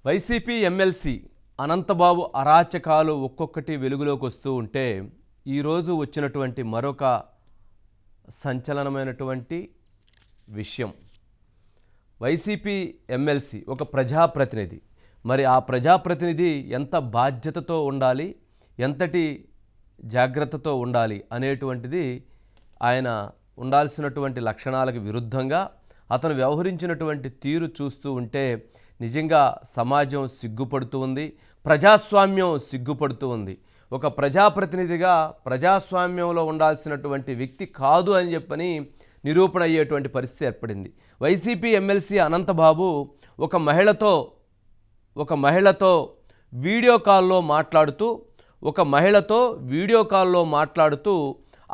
YCP MLC Anantha Babu అరాచకాలు ఒక్కొక్కటి వెలుగులోకి వస్తూ ఉంటే ఈరోజు వచ్చినటువంటి మరొక సంచలనమైనటువంటి విషయం. వైసీపీ ఎమ్మెల్సీ ఒక ప్రజాప్రతినిధి. మరి ఆ ప్రజాప్రతినిధి ఎంత బాధ్యతతో ఉండాలి, ఎంతటి జాగ్రత్తతో ఉండాలి అనేటువంటిది ఆయన ఉండాల్సినటువంటి లక్షణాలకు విరుద్ధంగా అతను వ్యవహరించినటువంటి తీరు చూస్తూ ఉంటే నిజంగా సమాజం సిగ్గుపడుతూ ఉంది, ప్రజాస్వామ్యం సిగ్గుపడుతూ ఉంది. ఒక ప్రజాప్రతినిధిగా ప్రజాస్వామ్యంలో ఉండాల్సినటువంటి వ్యక్తి కాదు అని చెప్పని నిరూపణ అయ్యేటువంటి పరిస్థితి ఏర్పడింది. వైసీపీ ఎమ్మెల్సీ అనంతబాబు ఒక మహిళతో వీడియో కాల్లో మాట్లాడుతూ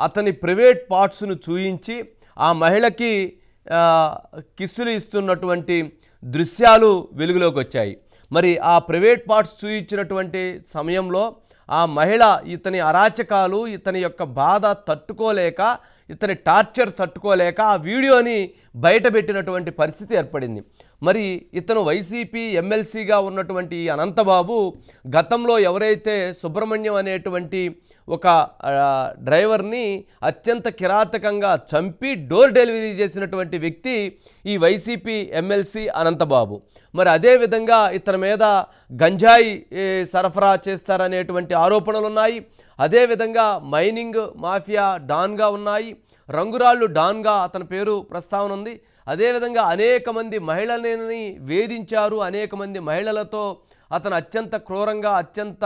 అతని ప్రైవేట్ పార్ట్స్ను చూయించి ఆ మహిళకి కిస్సులు ఇస్తున్నటువంటి దృశ్యాలు వెలుగులోకి వచ్చాయి. మరి ఆ ప్రైవేట్ పార్ట్స్ చూయించినటువంటి సమయంలో ఆ మహిళ ఇతని అరాచకాలు, ఇతని యొక్క బాధ తట్టుకోలేక, ఇతని టార్చర్ తట్టుకోలేక ఆ వీడియోని బయటపెట్టినటువంటి పరిస్థితి ఏర్పడింది. మరి ఇతను వైసీపీ ఎమ్మెల్సీగా ఉన్నటువంటి అనంతబాబు గతంలో ఎవరైతే సుబ్రహ్మణ్యం అనేటువంటి ఒక డ్రైవర్ని అత్యంత కిరాతకంగా చంపి డోర్ డెలివరీ చేసినటువంటి వ్యక్తి ఈ వైసీపీ ఎమ్మెల్సీ అనంతబాబు. మరి అదేవిధంగా ఇతని మీద గంజాయి సరఫరా చేస్తారనేటువంటి ఆరోపణలు ఉన్నాయి. అదేవిధంగా మైనింగ్ మాఫియా డాన్గా ఉన్నాయి, రంగురాళ్ళు డాన్గా అతని పేరు ప్రస్తావన ఉంది. అదేవిధంగా అనేక మంది మహిళలని వేధించారు, అనేక మంది మహిళలతో అతను అత్యంత క్రూరంగా, అత్యంత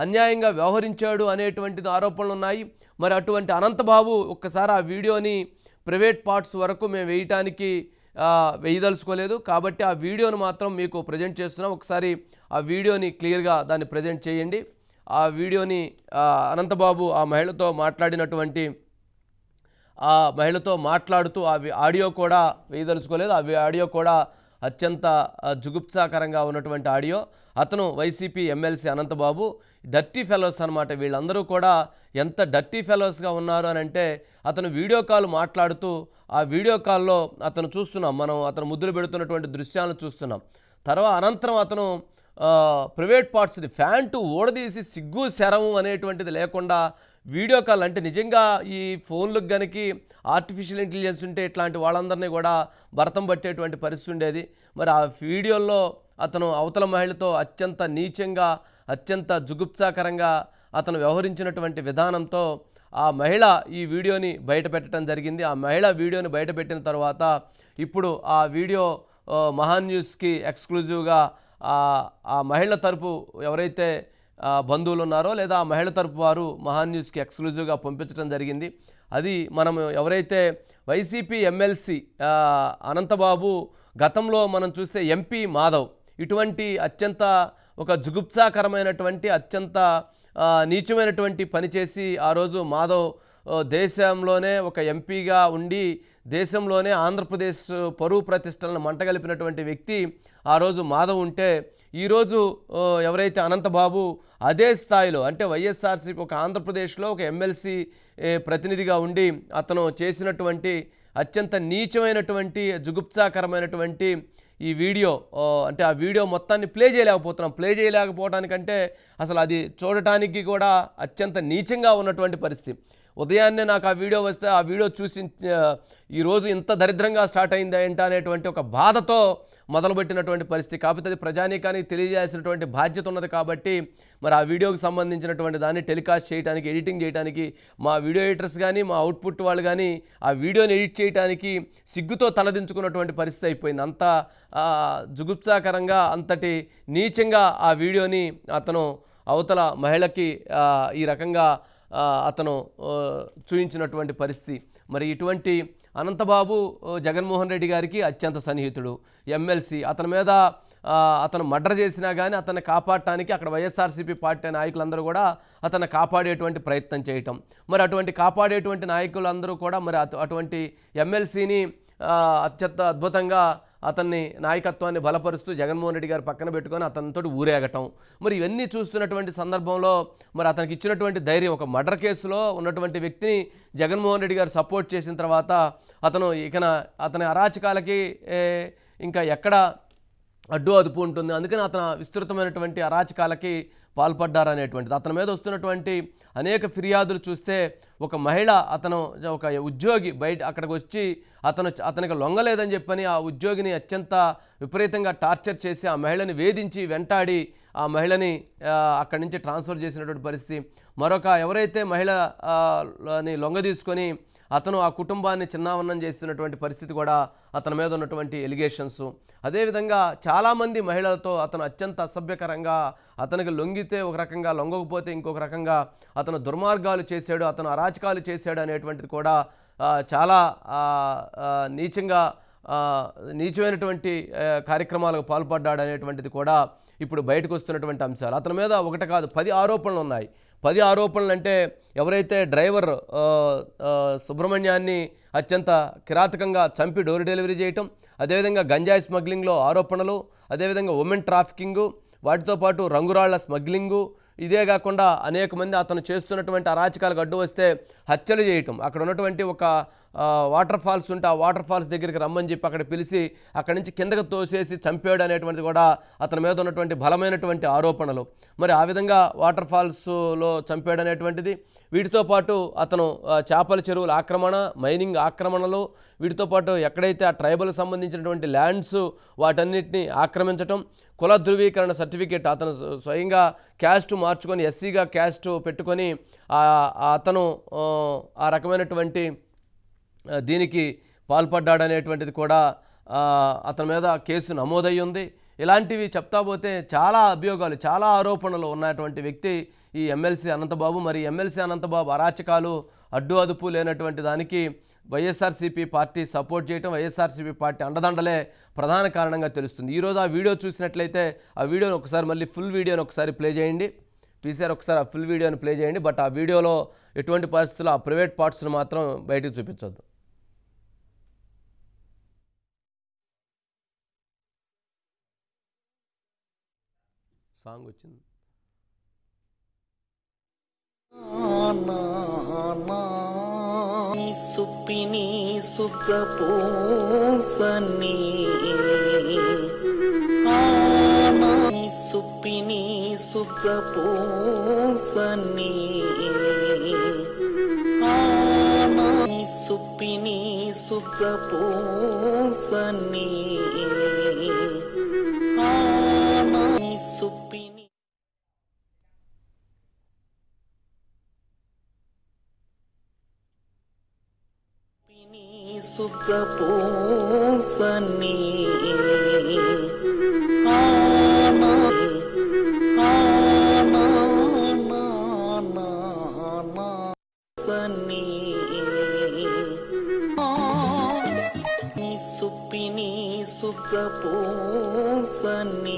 అన్యాయంగా వ్యవహరించాడు అనేటువంటిది ఆరోపణలు ఉన్నాయి. మరి అటువంటి అనంతబాబు ఒక్కసారి ఆ వీడియోని ప్రైవేట్ పార్ట్స్ వరకు మేము వేయదలుచుకోలేదు, కాబట్టి ఆ వీడియోని మాత్రం మీకు ప్రజెంట్ చేస్తున్నాం. ఒకసారి ఆ వీడియోని క్లియర్గా దాన్ని ప్రజెంట్ చేయండి. ఆ వీడియోని అనంతబాబు ఆ మహిళతో మాట్లాడుతూ ఆ ఆడియో కూడా వేయదలుచుకోలేదు. ఆ ఆడియో కూడా అత్యంత జుగుప్సాకరంగా ఉన్నటువంటి ఆడియో. అతను YCP MLC Anantha Babu dirty fellows అనమాట. వీళ్ళందరూ కూడా ఎంత డర్టీ ఫెలోస్గా ఉన్నారు అని అంటే అతను వీడియో కాల్ మాట్లాడుతూ ఆ వీడియో కాల్లో అతను చూస్తున్నాం, మనం అతను ముద్దులు పెడుతున్నటువంటి దృశ్యాలను చూస్తున్నాం. అనంతరం అతను ప్రైవేట్ పార్ట్స్ని ఫ్యాంటు ఊడదీసి సిగ్గు శరము అనేటువంటిది లేకుండా వీడియో కాల్, అంటే నిజంగా ఈ ఫోన్లకు గనక ఆర్టిఫిషియల్ ఇంటెలిజెన్స్ ఉంటే ఇట్లాంటి వాళ్ళందరినీ కూడా భరతం పట్టేటువంటి పరిస్థితి ఉండేది. మరి ఆ వీడియోల్లో అతను అవతల మహిళతో అత్యంత నీచంగా, అత్యంత జుగుప్సాకరంగా అతను వ్యవహరించినటువంటి విధానంతో ఆ మహిళ ఈ వీడియోని బయటపెట్టడం జరిగింది. ఆ మహిళ వీడియోని బయటపెట్టిన తర్వాత ఇప్పుడు ఆ వీడియో మహాన్ న్యూస్కి ఎక్స్క్లూజివ్గా ఆ మహిళ తరపు ఎవరైతే బంధువులు ఉన్నారో లేదా ఆ మహిళ తరపు వారు మహాన్ న్యూస్కి ఎక్స్క్లూజివ్గా పంపించడం జరిగింది. అది మనం ఎవరైతే వైసీపీ ఎమ్మెల్సీ అనంతబాబు గతంలో మనం చూస్తే ఎంపీ మాధవ్ ఇటువంటి అత్యంత ఒక జుగుప్సాకరమైనటువంటి అత్యంత నీచమైనటువంటి పనిచేసి ఆ రోజు మాధవ్ దేశంలోనే ఒక ఎంపీగా ఉండి దేశంలోనే ఆంధ్రప్రదేశ్ పరువు ప్రతిష్టలను మంటగలిపినటువంటి వ్యక్తి ఆ రోజు మాధవ్ ఉంటే, ఈరోజు ఎవరైతే అనంతబాబు అదే స్థాయిలో అంటే వైఎస్ఆర్సీపీ ఒక ఆంధ్రప్రదేశ్లో ఒక ఎమ్మెల్సీ ప్రతినిధిగా ఉండి అతను చేసినటువంటి అత్యంత నీచమైనటువంటి జుగుప్సాకరమైనటువంటి ఈ వీడియో, అంటే ఆ వీడియో మొత్తాన్ని ప్లే చేయలేకపోవడానికంటే అసలు అది చూడటానికి కూడా అత్యంత నీచంగా ఉన్నటువంటి పరిస్థితి. ఉదయాన్నే నాకు ఆ వీడియో వస్తే ఆ వీడియో చూసి ఈరోజు ఇంత దరిద్రంగా స్టార్ట్ అయిందా ఏంటా అనేటువంటి ఒక బాధతో మొదలుపెట్టినటువంటి పరిస్థితి. కాకపోతే అది ప్రజానీకానికి తెలియజేయాల్సినటువంటి బాధ్యత ఉన్నది కాబట్టి మరి ఆ వీడియోకి సంబంధించినటువంటి దాన్ని టెలికాస్ట్ చేయడానికి, ఎడిటింగ్ చేయడానికి మా వీడియో ఎడిటర్స్ కానీ మా అవుట్పుట్ వాళ్ళు కానీ ఆ వీడియోని ఎడిట్ చేయడానికి సిగ్గుతో తలదించుకున్నటువంటి పరిస్థితి అయిపోయింది. అంత జుగుప్సాకరంగా, అంతటి నీచంగా ఆ వీడియోని అతను అవతల మహిళకి ఈ రకంగా అతను చూయించినటువంటి పరిస్థితి. మరి ఇటువంటి అనంతబాబు జగన్మోహన్ రెడ్డి గారికి అత్యంత సన్నిహితుడు, ఎమ్మెల్సీ. అతని మీద అతను మర్డర్ చేసినా కానీ అతన్ని కాపాడటానికి అక్కడ వైఎస్ఆర్సీపీ పార్టీ నాయకులందరూ కూడా అతన్ని కాపాడేటువంటి ప్రయత్నం చేయటం. మరి అటువంటి కాపాడేటువంటి నాయకులందరూ కూడా మరి అటువంటి ఎమ్మెల్సీని అత్యంత అద్భుతంగా అతన్ని నాయకత్వాన్ని బలపరుస్తూ జగన్మోహన్ రెడ్డి గారు పక్కన పెట్టుకొని అతనితో ఊరేగటం. మరి ఇవన్నీ చూస్తున్నటువంటి సందర్భంలో మరి అతనికి ఇచ్చినటువంటి ధైర్యం, ఒక మర్డర్ కేసులో ఉన్నటువంటి వ్యక్తిని జగన్మోహన్ రెడ్డి గారు సపోర్ట్ చేసిన తర్వాత అతను అతని అరాచకాలకి ఇంకా ఎక్కడ అడ్డు అదుపు ఉంటుంది. అందుకని అతను విస్తృతమైనటువంటి అరాచకాలకి పాల్పడ్డారనేటువంటిది. అతని మీద వస్తున్నటువంటి అనేక ఫిర్యాదులు చూస్తే ఒక మహిళ ఒక ఉద్యోగి బయట అక్కడికి వచ్చి అతనికి లొంగలేదని చెప్పని ఆ ఉద్యోగిని అత్యంత విపరీతంగా టార్చర్ చేసి ఆ మహిళని వేధించి వెంటాడి ఆ మహిళని అక్కడి నుంచి ట్రాన్స్ఫర్ చేసినటువంటి పరిస్థితి. మరొక ఎవరైతే మహిళని లొంగ తీసుకొని అతను ఆ కుటుంబాన్ని చిన్నావన్నం చేస్తున్నటువంటి పరిస్థితి కూడా అతని మీద ఉన్నటువంటి ఎలిగేషన్స్. అదేవిధంగా చాలామంది మహిళలతో అతను అత్యంత అసభ్యకరంగా, అతనికి లొంగితే ఒక రకంగా, లొంగకపోతే ఇంకొక రకంగా అతను దుర్మార్గాలు చేశాడు, అతను అరాచకాలు చేశాడు అనేటువంటిది కూడా చాలా నీచమైనటువంటి కార్యక్రమాలకు పాల్పడ్డాడు అనేటువంటిది కూడా ఇప్పుడు బయటకు వస్తున్నటువంటి అంశాలు. అతని మీద ఒకటి కాదు 10 ఆరోపణలు ఉన్నాయి. 10 ఆరోపణలు అంటే ఎవరైతే డ్రైవర్ సుబ్రహ్మణ్యాన్ని అత్యంత కిరాతకంగా చంపి డోర్ డెలివరీ చేయటం, అదేవిధంగా గంజాయి స్మగ్లింగ్లో ఆరోపణలు, అదేవిధంగా ఉమెన్ ట్రాఫికింగు, వాటితో పాటు రంగురాళ్ల స్మగ్లింగు, ఇదే కాకుండా అనేక మంది అతను చేస్తున్నటువంటి అరాచకాలకు అడ్డు వస్తే హత్యలు చేయటం, అక్కడ ఉన్నటువంటి ఒక వాటర్ ఫాల్స్ ఉంటే ఆ వాటర్ ఫాల్స్ దగ్గరికి రమ్మని చెప్పి అక్కడ పిలిచి అక్కడి నుంచి కిందకు తోసేసి చంపాడు అనేటువంటిది కూడా అతని మీద ఉన్నటువంటి బలమైనటువంటి ఆరోపణలు. మరి ఆ విధంగా వాటర్ ఫాల్స్లో చంపాడు అనేటువంటిది. వీటితో పాటు అతను చేపల చెరువుల ఆక్రమణ, మైనింగ్ ఆక్రమణలు, వీటితో పాటు ఎక్కడైతే ఆ ట్రైబల్కి సంబంధించినటువంటి ల్యాండ్స్ వాటన్నిటిని ఆక్రమించటం, కుల ధృవీకరణ సర్టిఫికేట్ అతను స్వయంగా క్యాస్ట్ మార్చుకొని ఎస్సీగా క్యాస్ట్ పెట్టుకొని అతను ఆ రకమైనటువంటి దీనికి పాల్పడ్డాడనేటువంటిది కూడా అతని మీద కేసు నమోదయ్యి ఉంది. ఇలాంటివి చెప్తా పోతే చాలా అభియోగాలు, చాలా ఆరోపణలు ఉన్నటువంటి వ్యక్తి ఈ ఎమ్మెల్సీ అనంతబాబు. మరి ఎమ్మెల్సీ అనంతబాబు అరాచకాలు, అడ్డు అదుపు లేనటువంటి దానికి వైఎస్ఆర్సీపీ పార్టీ సపోర్ట్ చేయటం, వైఎస్ఆర్సీపీ పార్టీ అండదండలే ప్రధాన కారణంగా తెలుస్తుంది. ఈరోజు ఆ వీడియో చూసినట్లయితే ఆ వీడియోని ఒకసారి మళ్ళీ ఫుల్ వీడియోని ఒకసారి ప్లే చేయండి. పీసీఆర్ ఒకసారి ఆ ఫుల్ వీడియోని ప్లే చేయండి. బట్ ఆ వీడియోలో ఎటువంటి పరిస్థితుల్లో ఆ ప్రైవేట్ పార్ట్స్ని మాత్రం బయటకు చూపించొద్దు. సాంగ్ వచ్చింది. సుప్పిని సుఖ పోసని సుప్పిని సుఖ పోసని సుప్పిని సుఖ పోసని సుప్పిని సుఖ పోసని సుప్పిని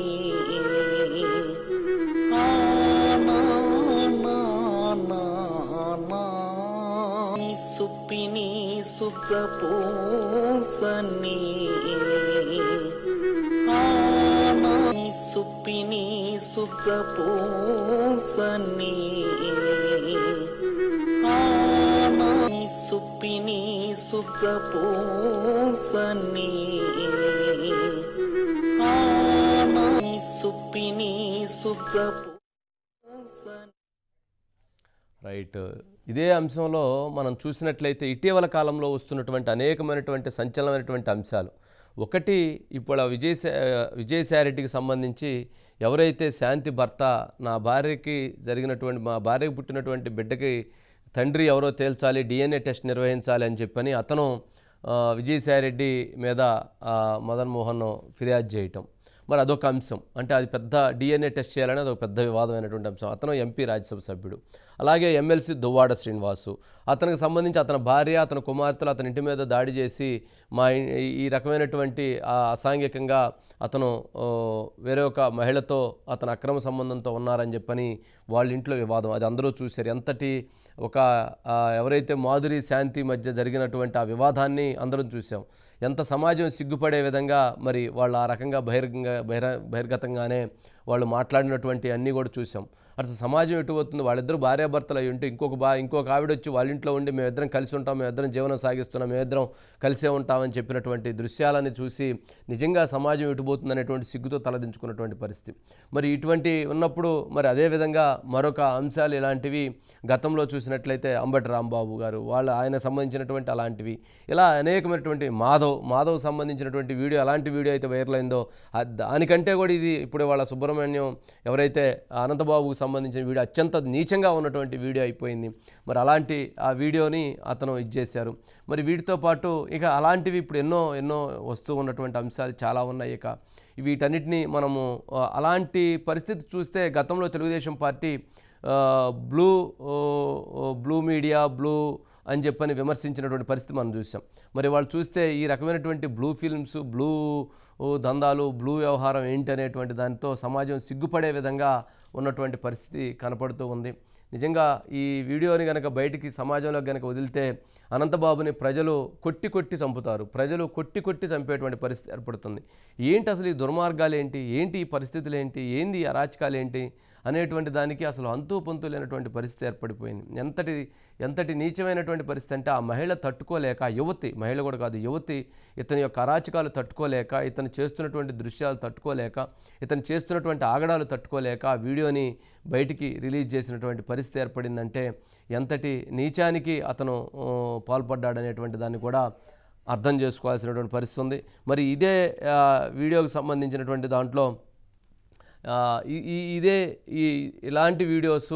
సుఖ పోసని సుప్పిని సుఖ పోసని సుప్పిని సుఖ పోసని సుప్పిని సుఖ పోసని సుప్పిని సుఖ పోసని. రైట్. ఇదే అంశంలో మనం చూసినట్లయితే ఇటీవల కాలంలో వస్తున్నటువంటి అనేకమైనటువంటి సంచలనమైనటువంటి అంశాలు. ఒకటి, ఇప్పుడు విజయసాయిరెడ్డికి సంబంధించి ఎవరైతే శాంతి భర్త, మా భార్యకి పుట్టినటువంటి బిడ్డకి తండ్రి ఎవరో తేల్చాలి, DNA టెస్ట్ నిర్వహించాలి అని చెప్పని అతను విజయసాయిరెడ్డి మీద మదన్ మోహన్ ఫిర్యాదు చేయటం. మరి అదొక అంశం. అంటే అది పెద్ద DNA టెస్ట్ చేయాలని అదొక పెద్ద వివాదమైనటువంటి అంశం. అతను MP రాజ్యసభ సభ్యుడు. అలాగే ఎమ్మెల్సీ దువ్వాడ శ్రీనివాసు, అతనికి సంబంధించి అతని భార్య, అతని కుమార్తెలు అతని ఇంటి మీద దాడి చేసి ఈ రకమైనటువంటి అసాంఘికంగా అతను వేరే ఒక మహిళతో అతను అక్రమ సంబంధంతో ఉన్నారని చెప్పని వాళ్ళ ఇంట్లో వివాదం. అది అందరూ చూశారు. ఎంతటి ఎవరైతే మాధురి శాంతి మధ్య జరిగినటువంటి ఆ వివాదాన్ని అందరం చూసాం. ఎంత సమాజం సిగ్గుపడే విధంగా మరి వాళ్ళు ఆ రకంగా బహిర్గతంగానే వాళ్ళు మాట్లాడినటువంటి అన్నీ కూడా చూసాం. అసలు సమాజం ఎటు పోతుంది, వాళ్ళిద్దరు భార్యాభర్తలు అయి ఉంటే ఇంకొక ఆవిడ వచ్చి వాళ్ళ ఇంట్లో ఉండి మేమిద్దరం కలిసి ఉంటాం, మేమిద్దరం జీవనం సాగిస్తున్నాం, మేమిద్దరం కలిసే ఉంటామని చెప్పినటువంటి దృశ్యాలని చూసి నిజంగా సమాజం ఎటుపోతుంది అనేటువంటి సిగ్గుతో తలదించుకున్నటువంటి పరిస్థితి. మరి ఇటువంటి ఉన్నప్పుడు మరి అదేవిధంగా మరొక అంశాలు ఇలాంటివి గతంలో చూసినట్లయితే అంబటి రాంబాబు గారు ఆయన సంబంధించినటువంటి అలాంటివి ఇలా అనేకమైనటువంటి మాధవ్ సంబంధించినటువంటి వీడియో అలాంటి వీడియో అయితే వైరల్ అయిందో దానికంటే కూడా ఇది ఇప్పుడు వాళ్ళ సుబ్రహ్మణ్యం ఎవరైతే అనంతబాబుకు సంబంధించిన వీడియో అత్యంత నీచంగా ఉన్నటువంటి వీడియో అయిపోయింది. మరి అలాంటి ఆ వీడియోని అతను ఇచ్చేశారు. మరి వీటితో పాటు ఇక అలాంటివి ఇప్పుడు ఎన్నో వస్తూ ఉన్నటువంటి అంశాలు చాలా ఉన్నాయి. ఇక వీటన్నిటిని మనము అలాంటి పరిస్థితి చూస్తే గతంలో తెలుగుదేశం పార్టీ బ్లూ మీడియా అని చెప్పని విమర్శించినటువంటి పరిస్థితి మనం చూసాం. మరి వాళ్ళు చూస్తే ఈ రకమైనటువంటి బ్లూ ఫిల్మ్స్, బ్లూ దందాలు, బ్లూ వ్యవహారం ఏంటి అనేటువంటి దానితో సమాజం సిగ్గుపడే విధంగా ఉన్నటువంటి పరిస్థితి కనపడుతూ ఉంది. నిజంగా ఈ వీడియోని కనుక బయటికి సమాజంలో కనుక వదిలితే అనంతబాబుని ప్రజలు కొట్టి చంపుతారు, ప్రజలు కొట్టి చంపేటువంటి పరిస్థితి ఏర్పడుతుంది. ఏంటి అసలు ఈ దుర్మార్గాలు ఏంటి ఈ పరిస్థితులు ఏంది అరాచకాలు ఏంటి అనేటువంటి దానికి అసలు అంతు పొంతు లేనటువంటి పరిస్థితి ఏర్పడిపోయింది. ఎంతటి నీచమైనటువంటి పరిస్థితి అంటే ఆ మహిళ తట్టుకోలేక, మహిళ కూడా కాదు యువతి ఇతని యొక్క అరాచకాలు తట్టుకోలేక, ఇతను చేస్తున్నటువంటి దృశ్యాలు తట్టుకోలేక, ఇతను చేస్తున్నటువంటి ఆగడాలు తట్టుకోలేక ఆ వీడియోని బయటికి రిలీజ్ చేసినటువంటి పరిస్థితి ఏర్పడిందంటే ఎంతటి నీచానికి అతను పాల్పడ్డాడనేటువంటి దాన్ని కూడా అర్థం చేసుకోవాల్సినటువంటి పరిస్థితి ఉంది. మరి ఇదే వీడియోకి సంబంధించినటువంటి దాంట్లో ఇలాంటి వీడియోస్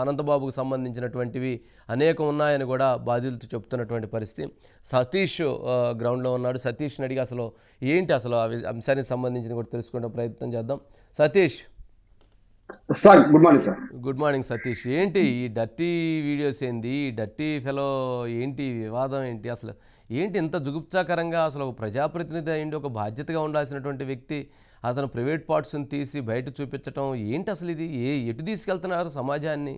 అనంతబాబుకు సంబంధించినటువంటివి అనేకం ఉన్నాయని కూడా బాధితులు చెప్తున్నటువంటి పరిస్థితి. సతీష్ గ్రౌండ్లో ఉన్నాడు. సతీష్ని అడిగి అసలు అసలు ఆ అంశానికి సంబంధించిన కూడా తెలుసుకునే ప్రయత్నం చేద్దాం. Satish sir, good morning sir. Good morning Satish. ఏంటి ఈ డర్టీ వీడియోస్ ఈ డర్టీ ఫెలో వివాదం అసలు ఇంత జుగుప్సాకరంగా అసలు ఒక ప్రజాప్రతినిధి అయ్యిండి, ఒక బాధ్యతగా ఉండాల్సినటువంటి వ్యక్తి అతను ప్రైవేట్ పార్ట్స్ని తీసి బయట చూపించడం అసలు ఇది ఎటు తీసుకెళ్తున్నారు సమాజాన్ని?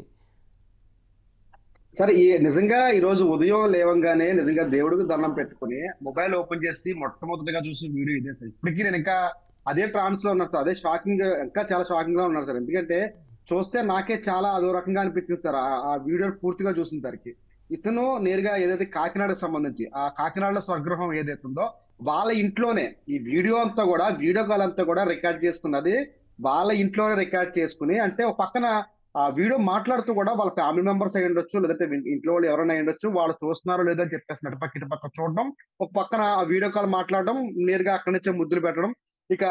సార్, నిజంగా ఈరోజు ఉదయం లేవంగానే నిజంగా దేవుడికి దండం పెట్టుకుని మొబైల్ ఓపెన్ చేసి మొట్టమొదటిగా చూసిన వీడియో ఇదే సార్. ఇప్పటికీ నేను ఇంకా అదే ట్రాన్స్ లో ఉన్నారు సార్. అదే షాకింగ్, ఇంకా చాలా షాకింగ్ గా ఉన్నారు సార్. ఎందుకంటే చూస్తే నాకే చాలా అదో రకంగా అనిపించింది సార్ ఆ వీడియో పూర్తిగా చూసిన సరికి. ఇతను నేరుగా ఏదైతే కాకినాడకు సంబంధించి ఆ కాకినాడలో స్వగృహం ఏదైతుందో వాళ్ళ ఇంట్లోనే ఈ వీడియో కాల్ అంతా కూడా రికార్డ్ చేసుకున్నది వాళ్ళ ఇంట్లోనే రికార్డ్ చేసుకుని, అంటే ఒక పక్కన ఆ వీడియో మాట్లాడుతూ కూడా వాళ్ళ ఫ్యామిలీ మెంబర్స్ అయి ఉండొచ్చు, లేదంటే ఇంట్లో వాళ్ళు ఎవరైనా అయి ఉండొచ్చు, వాళ్ళు చూస్తున్నారో లేదో అని చెప్పేసి ఇటు పక్క చూడడం, ఒక పక్కన ఆ వీడియో కాల్ మాట్లాడడం, నేరుగా అక్కడి నుంచే ముద్దులు పెట్టడం, ఇక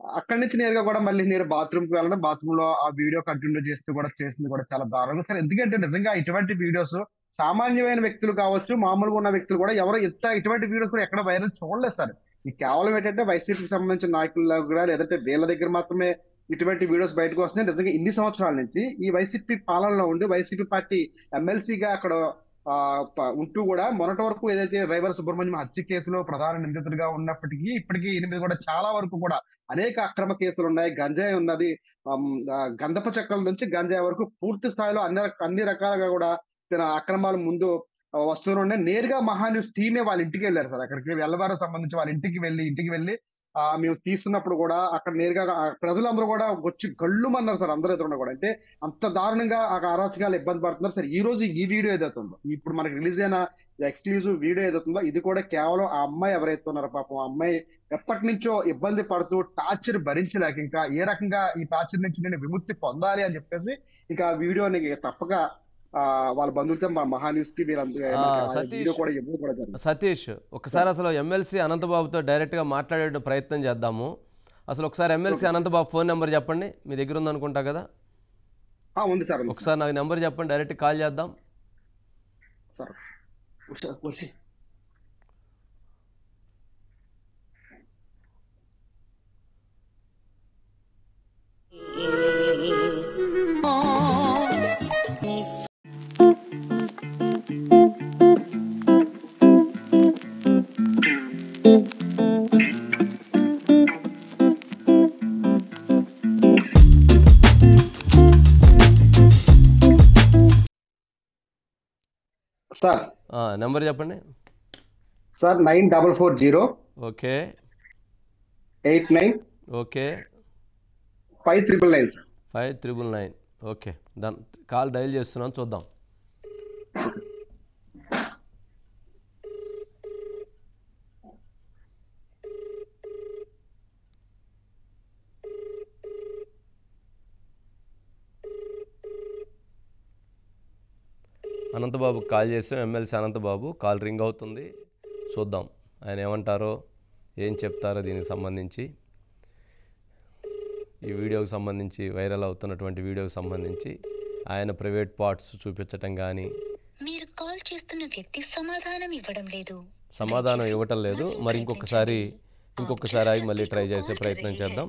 అక్కడి నుంచి నేరుగా కూడా మళ్ళీ నేను బాత్రూమ్ కి వెళ్ళడం, బాత్రూమ్ లో ఆ వీడియో కంటిన్యూ చేస్తూ కూడా చేసింది కూడా చాలా దారుణంగా సార్. ఎందుకంటే నిజంగా ఇటువంటి వీడియోస్ సామాన్యమైన వ్యక్తులు కావచ్చు, మామూలుగా ఉన్న వ్యక్తులు కూడా ఎవరు ఇటువంటి వీడియోస్ కూడా ఎక్కడ వైరల్ చూడలేదు సార్. ఇది కేవలం ఏంటంటే వైసీపీకి సంబంధించిన నాయకుల దగ్గర, లేదంటే వీళ్ళ దగ్గర మాత్రమే ఇటువంటి వీడియోస్ బయటకు వస్తున్నాయి. నిజంగా ఇన్ని సంవత్సరాల నుంచి ఈ వైసీపీ పాలనలో ఉండి వైసీపీ పార్టీ ఎమ్మెల్సీగా అక్కడ ఉంటూ కూడా మొన్నటి వరకు ఏదైతే డ్రైవర్ సుబ్రహ్మణ్యం హత్య కేసులో ప్రధాన నిందితుడిగా ఉన్నప్పటికీ ఇప్పటికీ 8 కూడా చాలా వరకు కూడా అనేక అక్రమ కేసులు ఉన్నాయి. గంజాయి ఉన్నది, గంధపు చెక్కల నుంచి గంజాయి వరకు పూర్తి స్థాయిలో అన్ని రకాలుగా కూడా అక్రమాలు ముందు వస్తూనే నేరుగా మహాన్యూస్ టీమే వాళ్ళ ఇంటికి వెళ్ళారు సార్. అక్కడికి వెల్లవారు సంబంధించి వాళ్ళ ఇంటికి వెళ్ళి మేము తీస్తున్నప్పుడు కూడా అక్కడ నేరుగా ప్రజలందరూ కూడా వచ్చి గళ్ళుమన్నారు సార్. అందరూ ఎదురున్నా కూడా, అంటే అంత దారుణంగా ఆ అరాచకాలు ఇబ్బంది పడుతున్నారు సార్. ఈ రోజు ఈ వీడియో ఏదైతుందో, ఇప్పుడు మనకి రిలీజ్ అయిన ఎక్స్క్లూజివ్ వీడియో ఏదైతుందో, ఇది కూడా కేవలం ఆ అమ్మాయి ఎవరైతే ఉన్నారో పాపం ఆ అమ్మాయి ఎప్పటి నుంచో ఇబ్బంది పడుతూ టార్చర్ భరించలేక ఇంకా ఏ రకంగా ఈ టార్చర్ నుంచి నేను విముక్తి పొందాలి అని చెప్పేసి ఇంకా ఆ వీడియోని తప్పక వాళ్ళ బంధువులతో మహాన్యూస్ కి సతీష్ ఒకసారి అసలు ఎమ్మెల్సీ అనంతబాబుతో డైరెక్ట్ గా మాట్లాడే ప్రయత్నం చేద్దాము. అసలు ఒకసారి ఎమ్మెల్సీ అనంతబాబు ఫోన్ నెంబర్ చెప్పండి, మీ దగ్గర ఉందనుకుంటా కదా? ఉంది సార్. ఒకసారి నాకు నెంబర్ చెప్పండి, డైరెక్ట్ కాల్ చేద్దాం సార్. సార్ నెంబర్ చెప్పండి sir. 9440 okay 89 okay 5999 sir. 5999. Okay, దాని కాల్ డయల్ చేస్తున్నాను, చూద్దాం. అనంతబాబుకి కాల్ చేసాం, ఎమ్మెల్సీ అనంతబాబు. కాల్ రింగ్ అవుతుంది, చూద్దాం ఆయన ఏమంటారో, ఏం చెప్తారో దీనికి సంబంధించి, ఈ వీడియోకి సంబంధించి, వైరల్ అవుతున్నటువంటి వీడియోకి సంబంధించి ఆయన ప్రైవేట్ పార్ట్స్ చూపించటం కానీ. మీరు కాల్ చేస్తున్న వ్యక్తి సమాధానం ఇవ్వడం లేదు. సమాధానం ఇవ్వటం లేదు. మరి ఇంకొకసారి ఆగి మళ్ళీ ట్రై చేసే ప్రయత్నం చేద్దాం.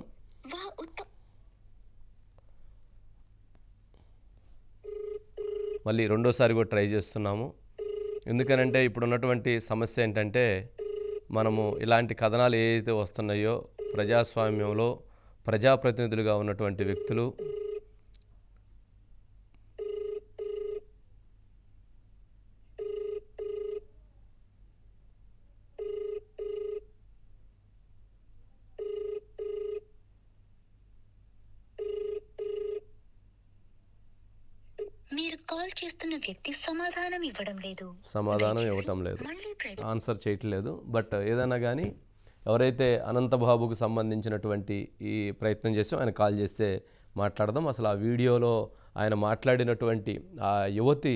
మళ్ళీ రెండోసారి కూడా ట్రై చేస్తున్నాము. ఎందుకనంటే ఇప్పుడున్నటువంటి సమస్య ఏంటంటే, మనము ఇలాంటి కథనాలు ఏవైతే వస్తున్నాయో, ప్రజాస్వామ్యంలో ప్రజాప్రతినిధులుగా ఉన్నటువంటి వ్యక్తులు మీరు కాల్ చేస్తున్న వ్యక్తి సమాధానం ఇవ్వడం లేదు. ఆన్సర్ చేయట్లేదు. బట్ ఏదైనా కానీ ఎవరైతే అనంతబాబుకు సంబంధించినటువంటి ఈ ప్రయత్నం చేసాం, ఆయన కాల్ చేస్తే మాట్లాడదాం. అసలు ఆ వీడియోలో ఆయన మాట్లాడినటువంటి ఆ యువతి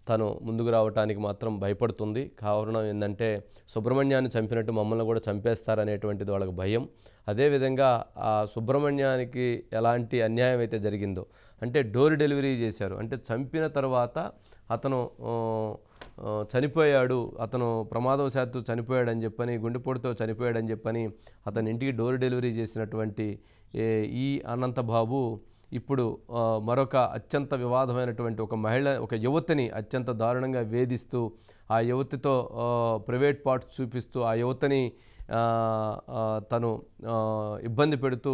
తను ముందుకు రావడానికి మాత్రం భయపడుతుంది. కారణం ఏంటంటే, సుబ్రహ్మణ్యాన్ని చంపినట్టు మమ్మల్ని కూడా చంపేస్తారనేటువంటిది వాళ్ళకి భయం. అదేవిధంగా ఆ సుబ్రహ్మణ్యానికి ఎలాంటి అన్యాయం అయితే జరిగిందో, అంటే డోర్ డెలివరీ చేశారు, అంటే చంపిన తర్వాత అతను చనిపోయాడు, అతను ప్రమాదవశాత్తు చనిపోయాడని చెప్పని, గుండెపోటుతో చనిపోయాడని చెప్పని అతని ఇంటికి డోర్ డెలివరీ చేసినటువంటి ఈ అనంతబాబు ఇప్పుడు మరొక అత్యంత వివాదమైనటువంటి ఒక యువతిని అత్యంత దారుణంగా వేధిస్తూ, ఆ యువతితో ప్రైవేట్ పార్ట్స్ చూపిస్తూ, ఆ యువతిని తను ఇబ్బంది పెడుతూ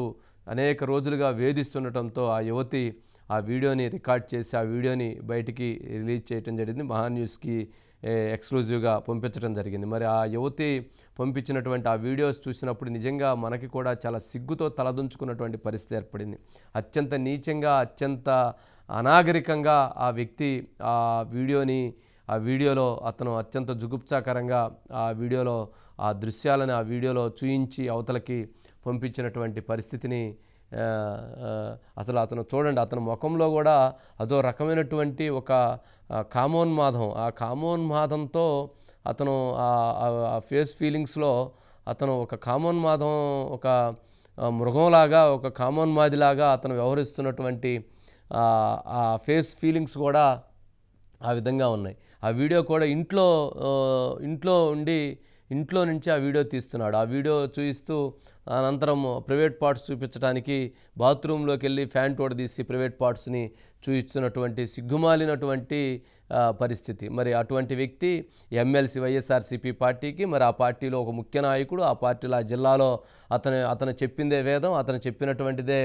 అనేక రోజులుగా వేధిస్తుండటంతో ఆ యువతి ఆ వీడియోని రికార్డ్ చేసి ఆ వీడియోని బయటికి రిలీజ్ చేయడం జరిగింది. మహా న్యూస్కి ఎక్స్క్లూజివ్గా పంపించడం జరిగింది. మరి ఆ యువతి పంపించినటువంటి ఆ వీడియోస్ చూసినప్పుడు నిజంగా మనకి కూడా చాలా సిగ్గుతో తలదించుకున్నటువంటి పరిస్థితి ఏర్పడింది. అత్యంత నీచంగా, అత్యంత అనాగరికంగా ఆ వ్యక్తి ఆ వీడియోలో అతను అత్యంత జుగుప్సాకరంగా ఆ వీడియోలో ఆ దృశ్యాలను ఆ వీడియోలో చూయించి అవతలకి పంపించినటువంటి పరిస్థితిని అసలు అతను చూడండి, అతని ముఖంలో కూడా అదో రకమైనటువంటి ఒక కామోన్మాదం. ఆ కామోన్మాదంతో అతను ఆ ఫేస్ ఫీలింగ్స్లో అతను ఒక కామోన్మాదం, ఒక మృగంలాగా, ఒక కామోన్మాదిలాగా అతను వ్యవహరిస్తున్నటువంటి ఆ ఫేస్ ఫీలింగ్స్ కూడా ఆ విధంగా ఉన్నాయి. ఆ వీడియో కూడా ఇంట్లో నుంచి ఆ వీడియో తీస్తున్నాడు. ఆ వీడియో చూపిస్తూ అనంతరం ప్రైవేట్ పార్ట్స్ చూపించడానికి బాత్రూంలోకి వెళ్ళి ఫ్యాన్ తోడదీసి ప్రైవేట్ పార్ట్స్ని చూపిస్తున్నటువంటి సిగ్గుమాలినటువంటి పరిస్థితి. మరి అటువంటి వ్యక్తి ఎమ్మెల్సీ వైఎస్ఆర్సీపీ పార్టీకి, మరి ఆ పార్టీలో ఒక ముఖ్య నాయకుడు, ఆ పార్టీలో ఆ జిల్లాలో అతను చెప్పిందే వేదం, అతను చెప్పినటువంటిదే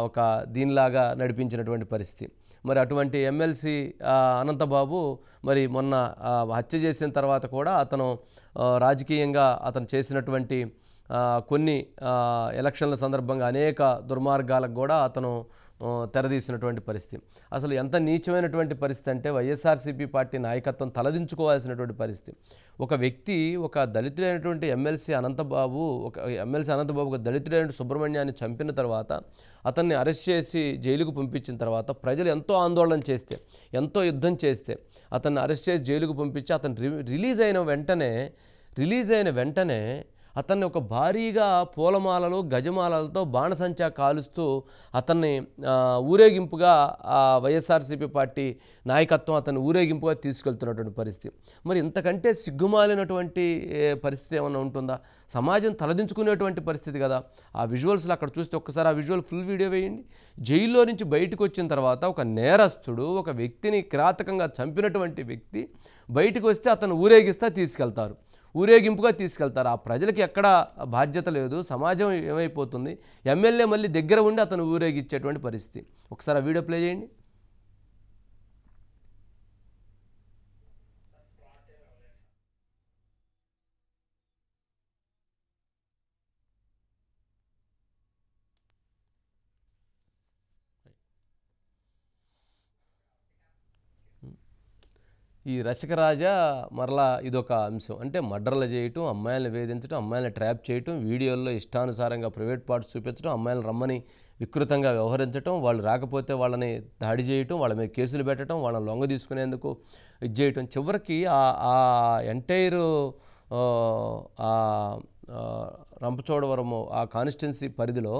ఒక దీనిలాగా నడిపించినటువంటి పరిస్థితి. మరి అటువంటి ఎమ్మెల్సీ అనంతబాబు మరి మొన్న హత్య చేసిన తర్వాత కూడా అతను రాజకీయంగా అతను చేసినటువంటి కొన్ని ఎలక్షన్ల సందర్భంగా అనేక దుర్మార్గాలకు కూడా అతను తెరదీసినటువంటి పరిస్థితి. అసలు ఎంత నీచమైనటువంటి పరిస్థితి అంటే, వైఎస్ఆర్సీపీ పార్టీ నాయకత్వం తలదించుకోవాల్సినటువంటి పరిస్థితి. ఒక వ్యక్తి, ఒక దళితుడైనటువంటి ఎమ్మెల్సీ అనంతబాబు ఒక దళితుడైన సుబ్రహ్మణ్యాన్ని చంపిన తర్వాత అతన్ని అరెస్ట్ చేసి జైలుకు పంపించిన తర్వాత ప్రజలు ఎంతో ఆందోళన చేస్తే, ఎంతో యుద్ధం చేస్తే అతన్ని అరెస్ట్ చేసి జైలుకు పంపించి అతను రిలీజ్ అయిన వెంటనే అతన్ని ఒక భారీగా పూలమాలలు, గజమాలలతో బాణసంచా కాలుస్తూ అతన్ని ఊరేగింపుగా వైఎస్ఆర్సీపీ పార్టీ నాయకత్వం అతన్ని ఊరేగింపుగా తీసుకెళ్తున్నటువంటి పరిస్థితి. మరి ఇంతకంటే సిగ్గుమాలినటువంటి పరిస్థితి ఏమైనా ఉంటుందా? సమాజం తలదించుకునేటువంటి పరిస్థితి కదా. ఆ విజువల్స్లో అక్కడ చూస్తే ఒక్కసారి ఆ విజువల్ ఫుల్ వీడియో వేయండి. జైల్లో నుంచి బయటకు వచ్చిన తర్వాత ఒక నేరస్తుడు, ఒక వ్యక్తిని కిరాతకంగా చంపినటువంటి వ్యక్తి బయటకు వస్తే అతను ఊరేగింపుగా తీసుకెళ్తారు. ఆ ప్రజలకి ఎక్కడ బాధ్యత లేదు. సమాజం ఏమైపోతుంది? ఎమ్మెల్యే మళ్ళీ దగ్గర ఉండి అతను ఊరేగించేటువంటి పరిస్థితి. ఒకసారి ఆ వీడియో ప్లే చేయండి. ఈ రసికరాజా మరలా ఇదొక అంశం. అంటే మర్డర్లు చేయటం, అమ్మాయిలను వేధించడం, అమ్మాయిలను ట్రాప్ చేయటం, వీడియోల్లో ఇష్టానుసారంగా ప్రైవేట్ పార్ట్స్ చూపించడం, అమ్మాయిలను రమ్మని వికృతంగా వ్యవహరించడం, వాళ్ళు రాకపోతే వాళ్ళని దాడి చేయటం, వాళ్ళ మీద కేసులు పెట్టడం, వాళ్ళని లొంగ తీసుకునేందుకు ఇది చేయటం. చివరికి ఆ ఎంటైర్ రంపచోడవరము ఆ కాన్స్టిట్యున్సీ పరిధిలో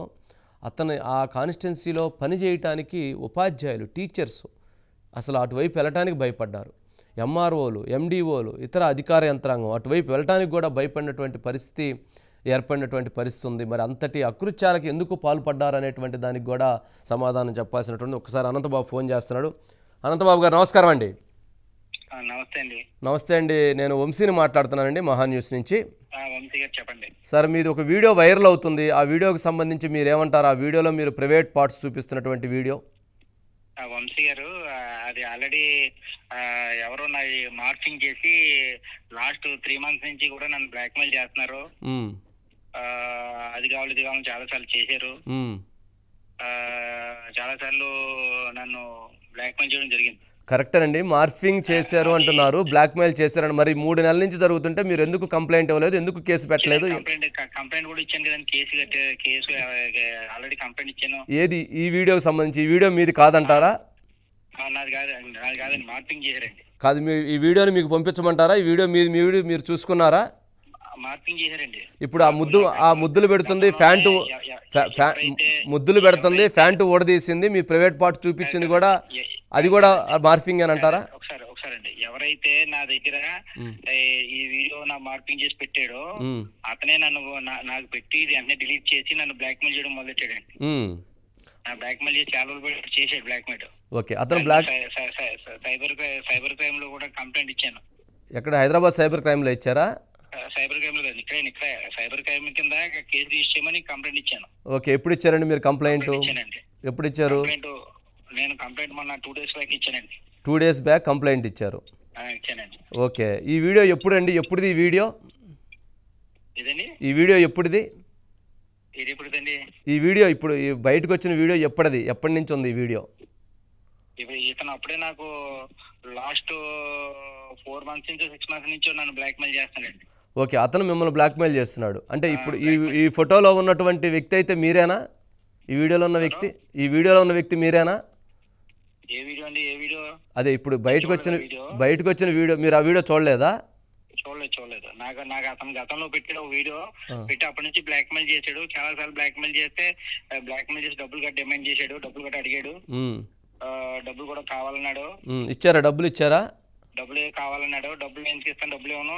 ఆ కాన్స్టిట్యున్సీలో పని చేయటానికి ఉపాధ్యాయులు, టీచర్స్ అసలు అటువైపు వెళ్ళటానికి భయపడ్డారు. ఎంఆర్ఓలు, ఎండిఓలు, ఇతర అధికార యంత్రాంగం అటువైపు వెళ్ళటానికి కూడా భయపడినటువంటి పరిస్థితి ఏర్పడినటువంటి పరిస్థితి ఉంది. మరి అంతటి అకృత్యాలకు ఎందుకు పాల్పడ్డారు అనేటువంటి దానికి కూడా సమాధానం చెప్పాల్సినటువంటి. ఒకసారి అనంతబాబు ఫోన్ చేస్తున్నాడు. అనంతబాబు గారు నమస్కారం అండి. నమస్తే అండి. నమస్తే అండి, నేను వంశీని మాట్లాడుతున్నానండి, మహా న్యూస్ నుంచి. వంశీ గారు చెప్పండి. సార్, మీది ఒక వీడియో వైరల్ అవుతుంది. ఆ వీడియోకి సంబంధించి మీరు ఏమంటారు? ఆ వీడియోలో మీరు ప్రైవేట్ పార్ట్స్ చూపిస్తున్నటువంటి వీడియో. వంశీ గారు, అది ఆల్రెడీ ఎవరో నా మార్ఫింగ్ చేసి లాస్ట్ 3 months నుంచి కూడా నన్ను బ్లాక్మెయిల్ చేస్తున్నారు. అది కావాలి ఇది కావాలి చాలా సార్లు చేశారు. చాలా సార్లు నన్ను బ్లాక్మెయిల్ చేయడం జరిగింది. కరెక్టేనండి, మార్ఫింగ్ చేశారు అంటున్నారు, బ్లాక్మెయిల్ చేశారని. మరి 3 నెలల నుంచి జరుగుతుంటే మీరు ఎందుకు కంప్లైంట్ ఇవ్వలేదు, ఎందుకు కేసు పెట్టలేదు? కంప్లైంట్ కూడా ఇచ్చాను కదండి, కేసు ఆల్రెడీ కంప్లైంట్ ఇచ్చాను. ఏది ఈ వీడియోకి సంబంధించి? ఈ వీడియో మీది కాదంటారా? నాది కాదండి, మార్ఫింగ్ చేశారండి. కాదు, ఈ వీడియోని మీకు పంపించమంటారా? ఈ వీడియో మీరు చూసుకున్నారా? మార్ఫింగ్ చేశారండి. ఇప్పుడు ఆ ముద్దులు పెడుతుంది, ఫ్యాంటు ముద్దులు పెడుతుంది, ఫ్యాంటు ఊడదీసింది, మీ ప్రైవేట్ పార్ట్ చూపించింది కూడా, అది కూడా మార్ఫింగ్ అని అంటారా? ఒకసారి అండి, ఎవరైతే నా దగ్గర ఈ వీడియో నా మార్పింగ్ చేసి పెట్టాడో అతనే నాకు పెట్టి వెంటనే డిలీట్ చేసి నన్ను బ్లాక్మెయిల్ చేయడం మొదలెట్టాడండి. నా బ్లాక్మెయిల్ చేసి చాలా రోజులు చేశాడు బ్లాక్మెయిల్. ఓకే, అతను సైబర్ క్రైమ్ లో కూడా కంప్లైంట్ ఇచ్చాను. ఎక్కడ? హైదరాబాద్ సైబర్ క్రైమ్ లో ఇచ్చారా? సైబర్ క్రైమ్ లో కాదు, ఇక్కడ సైబర్ క్రైమ్ కింద కేసు రిజిస్టర్ చేయమని కంప్లైంట్ ఇచ్చాను. ఓకే, ఎప్పుడు ఇచ్చారండి మీరు కంప్లైంట్? ఎప్పుడు ఇచ్చారు? నేను కంప్లైంట్ మొన్న 2 days బ్యాక్ ఇచ్చానండి. 2 days బ్యాక్ కంప్లైంట్ ఇచ్చారు. ఇచ్చానండి. ఓకే, ఈ వీడియో ఎప్పుడండి? ఎప్పుడుది ఈ వీడియో? ఇదండి ఈ వీడియో ఎప్పుడుది? ఇది ఎప్పుడుదండి? ఈ వీడియో ఇప్పుడు బయటకు వచ్చిన వీడియో ఎప్పటిది? ఎప్పటి నుంచి ఉంది ఈ వీడియో? ఇప్పుడు ఇతను అప్పుడే నాకు లాస్ట్ 4 months నుంచి 6 months నుంచి నన్ను బ్లాక్మెయిల్ చేస్తానండి. ఓకే, అతను మిమ్మల్ని బ్లాక్మెయిల్ చేస్తున్నాడు. అంటే ఇప్పుడు ఈ ఫోటోలో ఉన్నటువంటి వ్యక్తి అయితే మీరేనా? ఈ వీడియోలో ఉన్న వ్యక్తి మీరేనా? ఏ వీడియో అండి? ఏ వీడియో? అదే ఇప్పుడు బయటకు వచ్చిన వీడియో. మీరు ఆ వీడియో చూడలేదా? చూడలేదు. నాకు అతను గతంలో పెట్టిన వీడియో పెట్టి అప్పటి నుంచి బ్లాక్మెయిల్ చేశాడు. చాలా సార్లు బ్లాక్మెయిల్ చేస్తే చేసి డబ్బులు కట్టి డిమాండ్ చేశాడు, డబ్బులు కట్టి అడిగాడు. డబ్బులు కూడా కావాలన్నాడు. ఇచ్చారా? డబ్బులు ఇచ్చారా? డబ్బులు కావాలన్నాడు. డబ్బులు ఎందుకు ఇస్తాను, డబ్బులు ఏమో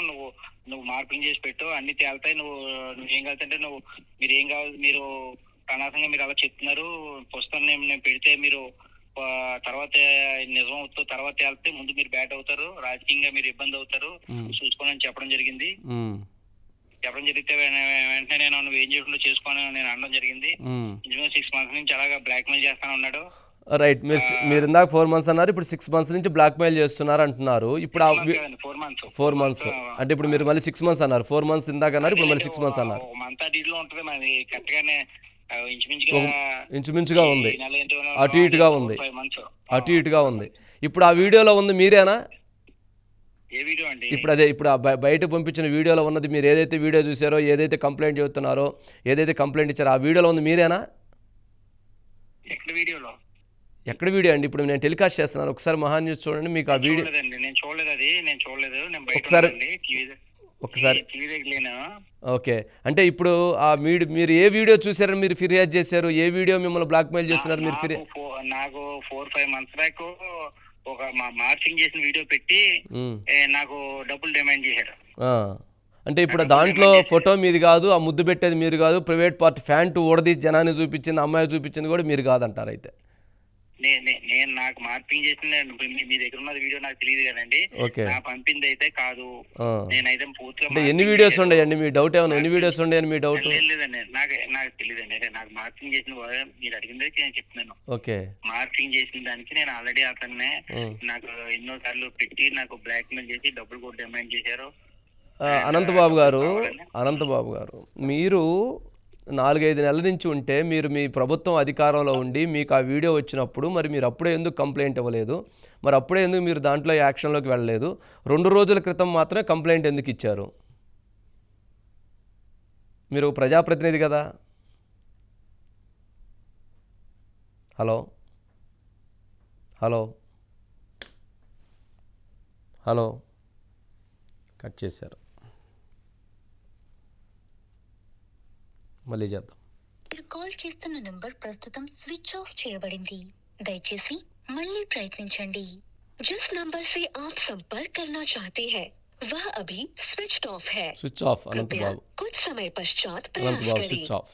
నువ్వు మార్పింగ్ చేసి పెట్టు, అన్ని తేలుతాయి, నువ్వు ఏం కావాలంటే మీరు ఏం కావాలి, మీరు అనవసరంగా మీరు అలా చెప్తున్నారు, పుస్తకం నేను పెడితే మీరు తర్వాత నిజం అవుతుంది, తర్వాత తేలితే ముందు మీరు బ్యాట్ అవుతారు, రాజకీయంగా మీరు ఇబ్బంది అవుతారు, చూసుకోవాలని చెప్పడం జరిగింది. చెప్పడం జరిగితే వెంటనే నేను నువ్వు ఏం చేయకుండా చేసుకోని నేను అనడం జరిగింది. 6 months నుంచి అలాగా బ్లాక్మెయిల్ చేస్తాను ఉన్నాడు. రైట్, మీరు ఇందాక 4 months అన్నారు, ఇప్పుడు 6 months నుంచి బ్లాక్మెయిల్ చేస్తున్నారు అంటున్నారు. ఇప్పుడు 4 months అంటే ఇప్పుడు మీరు మళ్ళీ 6 months అన్నారు. 4 months ఇందాక అన్నారు, ఇప్పుడు మళ్ళీ 6 months అన్నారు. ఇంచుమించుగా ఉంది, అటు ఇటుగా ఉంది. ఇప్పుడు ఆ వీడియోలో ఉంది మీరేనా? ఇప్పుడు ఇప్పుడు బయట పంపించిన వీడియోలో ఉన్నది మీరు ఏదైతే వీడియో చూసారో, ఏదైతే కంప్లైంట్ చెబుతున్నారో, ఏదైతే కంప్లైంట్ ఇచ్చారో ఆ వీడియోలో ఉంది మీరేనా? ఎక్కడ వీడియో అండి? ఇప్పుడు నేను టెలికాస్ట్ చేస్తున్నాను, ఒకసారి మహా న్యూస్ చూడండి. మీకు ఆ వీడియో ఒకసారి ఓకే. అంటే ఇప్పుడు ఆ మీరు ఏ వీడియో చూసారని మీరు ఫిర్యాదు చేశారు? ఏ వీడియో మిమ్మల్ని బ్లాక్మెయిల్ చేస్తున్నారు మీరు? నాకు 4-5 months బ్యాక్ ఒక మార్ఫింగ్ చేసిన వీడియో పెట్టి నాకు డబ్బులు డిమాండ్ చేశారు. అంటే ఇప్పుడు దాంట్లో ఫోటో మీది కాదు, ఆ ముద్దు పెట్టేది మీరు కాదు, ప్రైవేట్ పార్ట్ ఫ్యాంట్ ఊడదీసి జనాన్ని చూపించింది, అమ్మాయి చూపించింది కూడా మీరు కాదంటారు అయితే? నేను నాకు మార్పింగ్ చేసిన మీ దగ్గర ఉన్న వీడియో నాకు తెలియదు కదండి, నా పంపింది అయితే కాదు. నేనైతే పూర్తిగా ఎన్ని వీడియోస్ ఉన్నాయండి? మీ డౌట్ ఏమైనా ఎన్ని వీడియోస్ ఉన్నాయని మీ డౌట్? లేదండి, నాకు తెలియదండి. నాకు మార్పింగ్ చేసిన మీరు అడిగిందే నేను చెప్తున్నాను. ఓకే, మార్పింగ్ చేసిన దానికి నేను ఆల్రెడీ అతన్నే నాకు ఎన్నో సార్లు పెట్టి నాకు బ్లాక్మెయిల్ చేసి డబ్బులు కూడా డిమాండ్ చేశారు. అనంతబాబు గారు, మీరు 4-5 నెలల నుంచి ఉంటే మీరు మీ ప్రభుత్వం అధికారంలో ఉండి మీకు ఆ వీడియో వచ్చినప్పుడు మరి మీరు అప్పుడే ఎందుకు కంప్లైంట్ ఇవ్వలేదు? మరి అప్పుడే ఎందుకు మీరు దాంట్లో యాక్షన్లోకి వెళ్ళలేదు? 2 రోజుల క్రితం మాత్రమే కంప్లైంట్ ఎందుకు ఇచ్చారు? మీరు ప్రజాప్రతినిధి కదా. హలో హలో హలో కట్ చేశారు. మళ్ళీ చేద్దాం. మీరు కాల్ చేస్తున్న నంబర్ ప్రస్తుతం స్విచ్ ఆఫ్ చేయబడింది. దయచేసి మళ్ళీ ప్రయత్నించండి. जिस नंबर से आप संपर्क करना चाहते हैं वह अभी स्विच्ड ऑफ है. Switch off. कृपया कुछ समय पश्चात प्रयास అనంతబాబు करें. Switch off.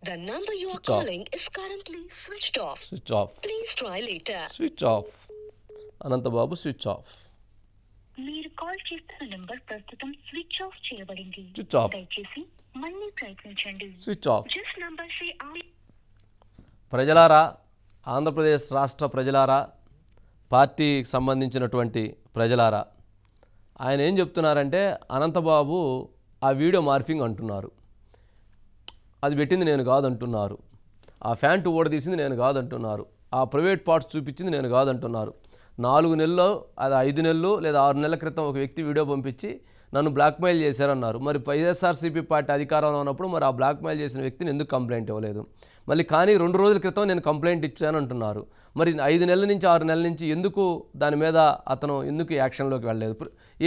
The number you are Switch off. calling is currently switched off. Switch off. Please try later. Switch off. Anantha Babu switch off. మీరు కాల్ చేస్తున్న నంబర్ ప్రస్తుతం స్విచ్ ఆఫ్ చేయబడింది. Switch off. దయచేసి మళ్ళీ ప్రయత్నించండి. Switch off. जिस नंबर से आप ప్రజలారా, ఆంధ్రప్రదేశ్ రాష్ట్ర ప్రజలారా, పార్టీకి సంబంధించినటువంటి ప్రజలారా, ఆయన ఏం చెప్తున్నారంటే అనంతబాబు ఆ వీడియో మార్ఫింగ్ అంటున్నారు. అది పెట్టింది నేను కాదంటున్నారు. ఆ ఫ్యాంటు ఊడదీసింది నేను కాదంటున్నారు. ఆ ప్రైవేట్ పార్ట్స్ చూపించింది నేను కాదంటున్నారు. 4 నెలల్లో, అది 5 నెలలు లేదా 6 నెలల క్రితం ఒక వ్యక్తి వీడియో పంపించి నన్ను బ్లాక్మెయిల్ చేశారన్నారు. మరి వైఎస్ఆర్సీపీ పార్టీ అధికారంలో ఉన్నప్పుడు మరి ఆ బ్లాక్మెయిల్ చేసిన వ్యక్తిని ఎందుకు కంప్లైంట్ ఇవ్వలేదు? మళ్ళీ కానీ 2 రోజుల క్రితం నేను కంప్లైంట్ ఇచ్చాను అంటున్నారు. మరి 5 నెలల నుంచి 6 నెలల నుంచి ఎందుకు దాని మీద అతను ఎందుకు యాక్షన్లోకి వెళ్ళలేదు?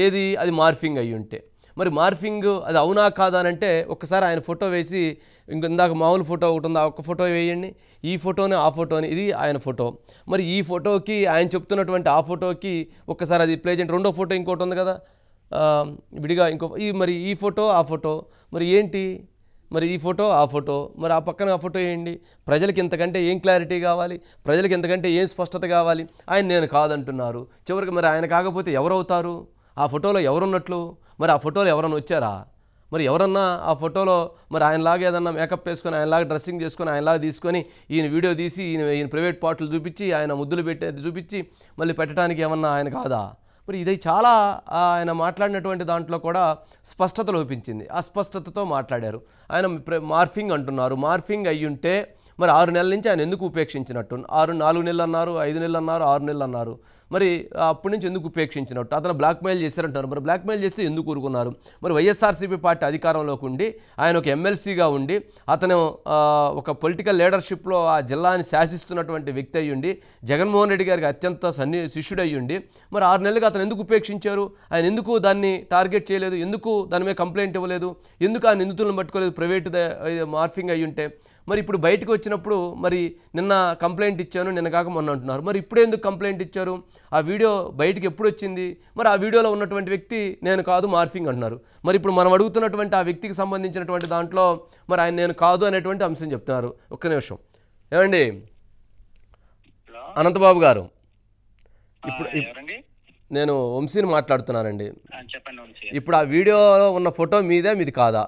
ఏది అది మార్ఫింగ్ అయ్యి ఉంటే మరి మార్ఫింగ్ అది అవునా కాదా అని అంటే ఒక్కసారి ఆయన ఫోటో వేసి ఇందాక మామూలు ఫోటో ఒకటి ఉంది, ఆ ఒక్క ఫోటో వేయండి. ఈ ఫోటోని ఆ ఫోటోని, ఇది ఆయన ఫోటో. మరి ఈ ఫోటోకి ఆయన చెప్తున్నటువంటి ఆ ఫోటోకి ఒక్కసారి అది ప్లే చేయండి. రెండో ఫోటో ఇంకోటి ఉంది కదా విడిగా, మరి ఈ ఫోటో ఆ ఫోటో, మరి ఏంటి? మరి ఈ ఫోటో ఆ ఫోటో, మరి ఆ పక్కన ఆ ఫోటో వేయండి. ప్రజలకు ఇంతకంటే ఏం క్లారిటీ కావాలి? ప్రజలకు ఇంతకంటే ఏం స్పష్టత కావాలి? ఆయన నేను కాదంటున్నారు. చివరికి మరి ఆయన కాకపోతే ఎవరవుతారు? ఆ ఫోటోలో ఎవరున్నట్లు? మరి ఆ ఫోటోలో ఎవరన్నా వచ్చారా? మరి ఎవరన్నా ఆ ఫోటోలో మరి ఆయనలాగా ఏదన్నా మేకప్ వేసుకొని, ఆయనలాగా డ్రెస్సింగ్ చేసుకొని, ఆయనలాగా తీసుకొని ఈయన వీడియో తీసి ఈయన ప్రైవేట్ పార్ట్లు చూపించి, ఆయన ముద్దులు పెట్టేది చూపించి మళ్ళీ పెట్టడానికి ఏమన్నా ఆయన కాదా? మరి ఇది చాలా ఆయన మాట్లాడినటువంటి దాంట్లో కూడా స్పష్టత లోపించింది. ఆ స్పష్టతతో మాట్లాడారు. ఆయన మార్ఫింగ్ అంటున్నారు. మార్ఫింగ్ అయ్యుంటే మరి 6 నెలల నుంచి ఆయన ఎందుకు ఉపేక్షించినట్టు? 4 నెలలు అన్నారు, 5 నెలలు అన్నారు, 6 నెలలు అన్నారు. మరి అప్పటి నుంచి ఎందుకు ఉపేక్షించినట్టు? అతను బ్లాక్మెయిల్ చేశారంటారు. మరి బ్లాక్మెయిల్ చేస్తే ఎందుకు ఊరుకున్నారు? మరి వైఎస్ఆర్సీపీ పార్టీ అధికారంలోకి ఉండి ఆయన ఒక ఎమ్మెల్సీగా ఉండి అతను ఒక పొలిటికల్ లీడర్షిప్లో ఆ జిల్లాని శాసిస్తున్నటువంటి వ్యక్తి అయ్యుండి జగన్మోహన్ రెడ్డి గారికి అత్యంత శిష్యుడు అయ్యుండి మరి 6 నెలలుగా అతను ఎందుకు ఉపేక్షించారు? ఆయన ఎందుకు దాన్ని టార్గెట్ చేయలేదు? ఎందుకు దాని మీద కంప్లైంట్ ఇవ్వలేదు? ఎందుకు ఆ నిందితులను పట్టుకోలేదు? ప్రైవేట్ మార్ఫింగ్ అయ్యుంటే మరి ఇప్పుడు బయటకు వచ్చినప్పుడు మరి నిన్న కంప్లైంట్ ఇచ్చాను, నిన్న కాక మొన్న అంటున్నారు. మరి ఇప్పుడు ఎందుకు కంప్లైంట్ ఇచ్చారు? ఆ వీడియో బయటకు ఎప్పుడు వచ్చింది? మరి ఆ వీడియోలో ఉన్నటువంటి వ్యక్తి నేను కాదు మార్ఫింగ్ అంటున్నారు. మరి ఇప్పుడు మనం అడుగుతున్నటువంటి ఆ వ్యక్తికి సంబంధించినటువంటి దాంట్లో మరి ఆయన నేను కాదు అనేటువంటి అంశం చెప్తున్నారు. ఒక్క నిమిషం. ఏమండి అనంతబాబు గారు, ఇప్పుడు నేను వంశీని మాట్లాడుతున్నానండి. ఇప్పుడు ఆ వీడియోలో ఉన్న ఫోటో మీది కాదా?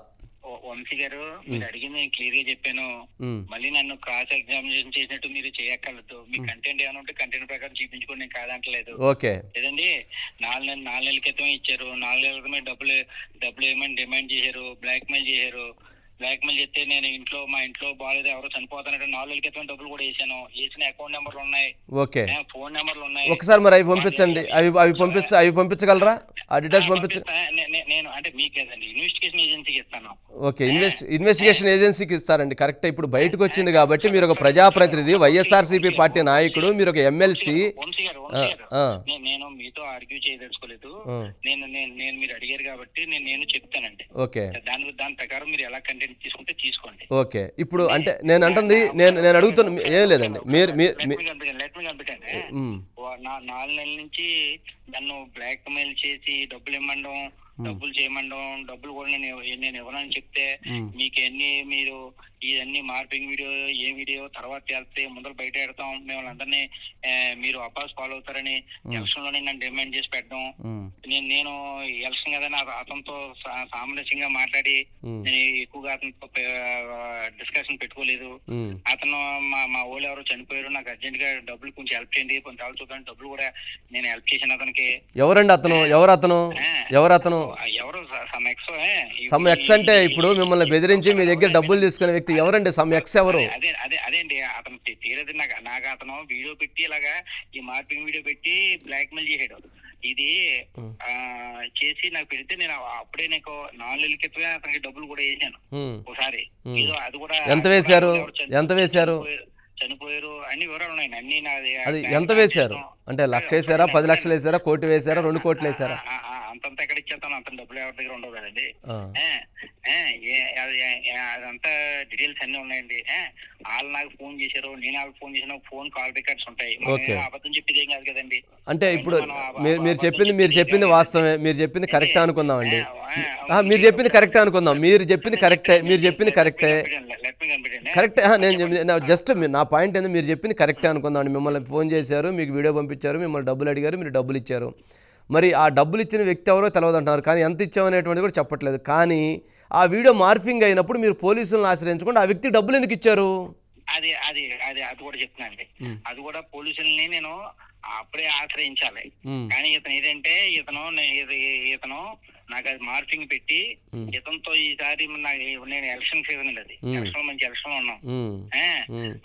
వంశీ గారు, మీరు అడిగింది నేను క్లియర్ గా చెప్పాను. మళ్ళీ నన్ను క్రాస్ ఎగ్జామినేషన్ చేసినట్టు మీరు చేయక్కర్లేదు. మీ కంటెంట్ ఏమైనా ఉంటే కంటెంట్ ప్రకారం చూపించుకోండి, నేను కాదంటలేదు. ఓకే లేదండి, 4 నెలల క్రితం ఇచ్చారు. 4 నెలల క్రితం డబ్బులు ఏమని డిమాండ్ చేశారు, బ్లాక్ మెయిల్ చేశారు. బ్లాక్ మెయిల్ చేస్తే నేను మా ఇంట్లో బాగాలేదు, ఎవరో చనిపోతానంటే 4 నెలల క్రితం డబ్బులు కూడా వేసిన అకౌంట్ నెంబర్లు ఉన్నాయి, ఓకే ఫోన్ నెంబర్లు ఉన్నాయి. ఒకసారి మరి అవి పంపించండి. అవి పంపించగలరా? ఆ డీటెయిల్స్ నేను అంటే మీకు కదండి, ఇన్వెస్టిగేషన్ ఏజెన్సీకి ఇస్తాను. ఓకే, ఇన్వెస్టిగేషన్ ఏజెన్సీకి ఇస్తారండి. కరెక్ట్. ఇప్పుడు బయటకు వచ్చింది కాబట్టి మీరు ఒక ప్రజాప్రతినిధి, వైఎస్ఆర్సీపీ పార్టీ నాయకుడు, మీరు ఒక ఎమ్మెల్సీ. నేను మీతో ఆర్గ్యూ చేయదలుచుకోలేదు. నేను మీరు అడిగారు కాబట్టి నేను చెప్తానండి. ఓకే, దాని ప్రకారం మీరు ఎలా కంటెంట్ తీసుకుంటే తీసుకోండి. ఓకే, ఇప్పుడు అంటే నేను అంటుంది నేను అడుగుతున్నా ఏం లేదండి. మీరు లెట్ మీ కంప్లీట్ 4 నెలల నుంచి నన్ను బ్లాక్ మెయిల్ చేసి డబ్బులు ఇవ్వడం, డబ్బులు చేయమండం, డబ్బులు కూడా నేను ఇవ్వనని చెప్తే మీకు మీరు ఇవన్నీ మార్పింగ్ వీడియో ఏ వీడియో తర్వాత వెళ్తే ముందర బయట పెడతాం, మేము అందరినీ మీరు అపాస్ ఫాలో అవుతారని ఎలక్షన్ లోనే నన్ను డిమాండ్ చేసి పెట్టడం. నేను ఎలక్షన్ కదా అతనితో సామరస్యంగా మాట్లాడి నేను ఎక్కువగా అతనితో డిస్కషన్ పెట్టుకోలేదు. అతను మా ఊళ్ళో ఎవరో చనిపోయారు, నాకు అర్జెంట్ గా డబ్బులు కొంచెం హెల్ప్ చేయండి, కొంచెం చూద్దాం, డబ్బులు కూడా నేను హెల్ప్ చేశాను అతనికి. ఎవరండి అతను? ఎవరు సమ్ ఎక్స్ అంటే ఇప్పుడు మిమ్మల్ని బెదిరించి మీ దగ్గర డబ్బులు తీసుకునే వ్యక్తి వ్యక్తి ఎవరండి? సమ్ ఎక్స్ ఎవరు? అదే అండి అతను తీరది నాకు అతను వీడియో పెట్టి ఇలాగా ఈ మార్పింగ్ వీడియో పెట్టి బ్లాక్ మెయిల్ చేసాడు. ఇది చేసి నాకు పెడితే నేను అప్పుడే నీకు 4 నెలల క్రితమే అతనికి డబ్బులు కూడా వేసాను ఒకసారి. ఏదో అది కూడా ఎంత వేశారు? చనిపోయారు అన్ని వివరాలు ఉన్నాయి అన్ని. నాది అది ఎంత వేశారు అంటే 1,00,000 వేసారా, 10 లక్షలు వేసారా, 1 కోటి వేసారా, 2 కోట్లు వేసారా? అంతంత ఎక్కడ ఇచ్చేస్తాను, అంత డబ్బులు ఎవరి దగ్గర ఉండవు కదండి. అదంతా డీటెయిల్స్ అన్ని ఉన్నాయండి. వాళ్ళు నాకు ఫోన్ చేశారు, నేను వాళ్ళకి ఫోన్ చేసిన ఫోన్ కాల్ రికార్డ్స్ ఉంటాయి. అబద్ధం చెప్పేది ఏం కాదు కదండి. అంటే ఇప్పుడు మీరు చెప్పింది వాస్తవమే, మీరు చెప్పింది కరెక్టే అనుకుందాం అండి. మీరు చెప్పింది కరెక్టే అనుకుందాం, మీరు చెప్పింది కరెక్టే. నేను జస్ట్ నా పాయింట్ ఏంది, మీరు చెప్పింది కరెక్టే అనుకుందాం అండి. మిమ్మల్ని ఫోన్ చేశారు, మీకు వీడియో పంపించారు, మిమ్మల్ని డబ్బులు అడిగారు, మీరు డబ్బులు ఇచ్చారు. మరి ఆ డబ్బులు ఇచ్చిన వ్యక్తి ఎవరో తెలియదు అంటున్నారు, కానీ ఎంత ఇచ్చామనేటువంటిది కూడా చెప్పట్లేదు. కానీ ఆ వీడియో మార్ఫింగ్ అయినప్పుడు మీరు పోలీసులను ఆశ్రయించకుండా ఆ వ్యక్తి డబ్బులు ఎందుకు ఇచ్చారు? అది కూడా చెప్తున్నానండి. అది కూడా పోలీసుల్ని నేను అప్పుడే ఆశ్రయించాలి. కానీ ఇతను ఏంటంటే ఇతను నాకు అది మార్పింగ్ పెట్టి ఇతనితో ఈసారి నేను ఎలక్షన్ సీజన్ అండి, అది ఎలక్షన్ మంచి ఎలక్షన్ ఉన్నాం.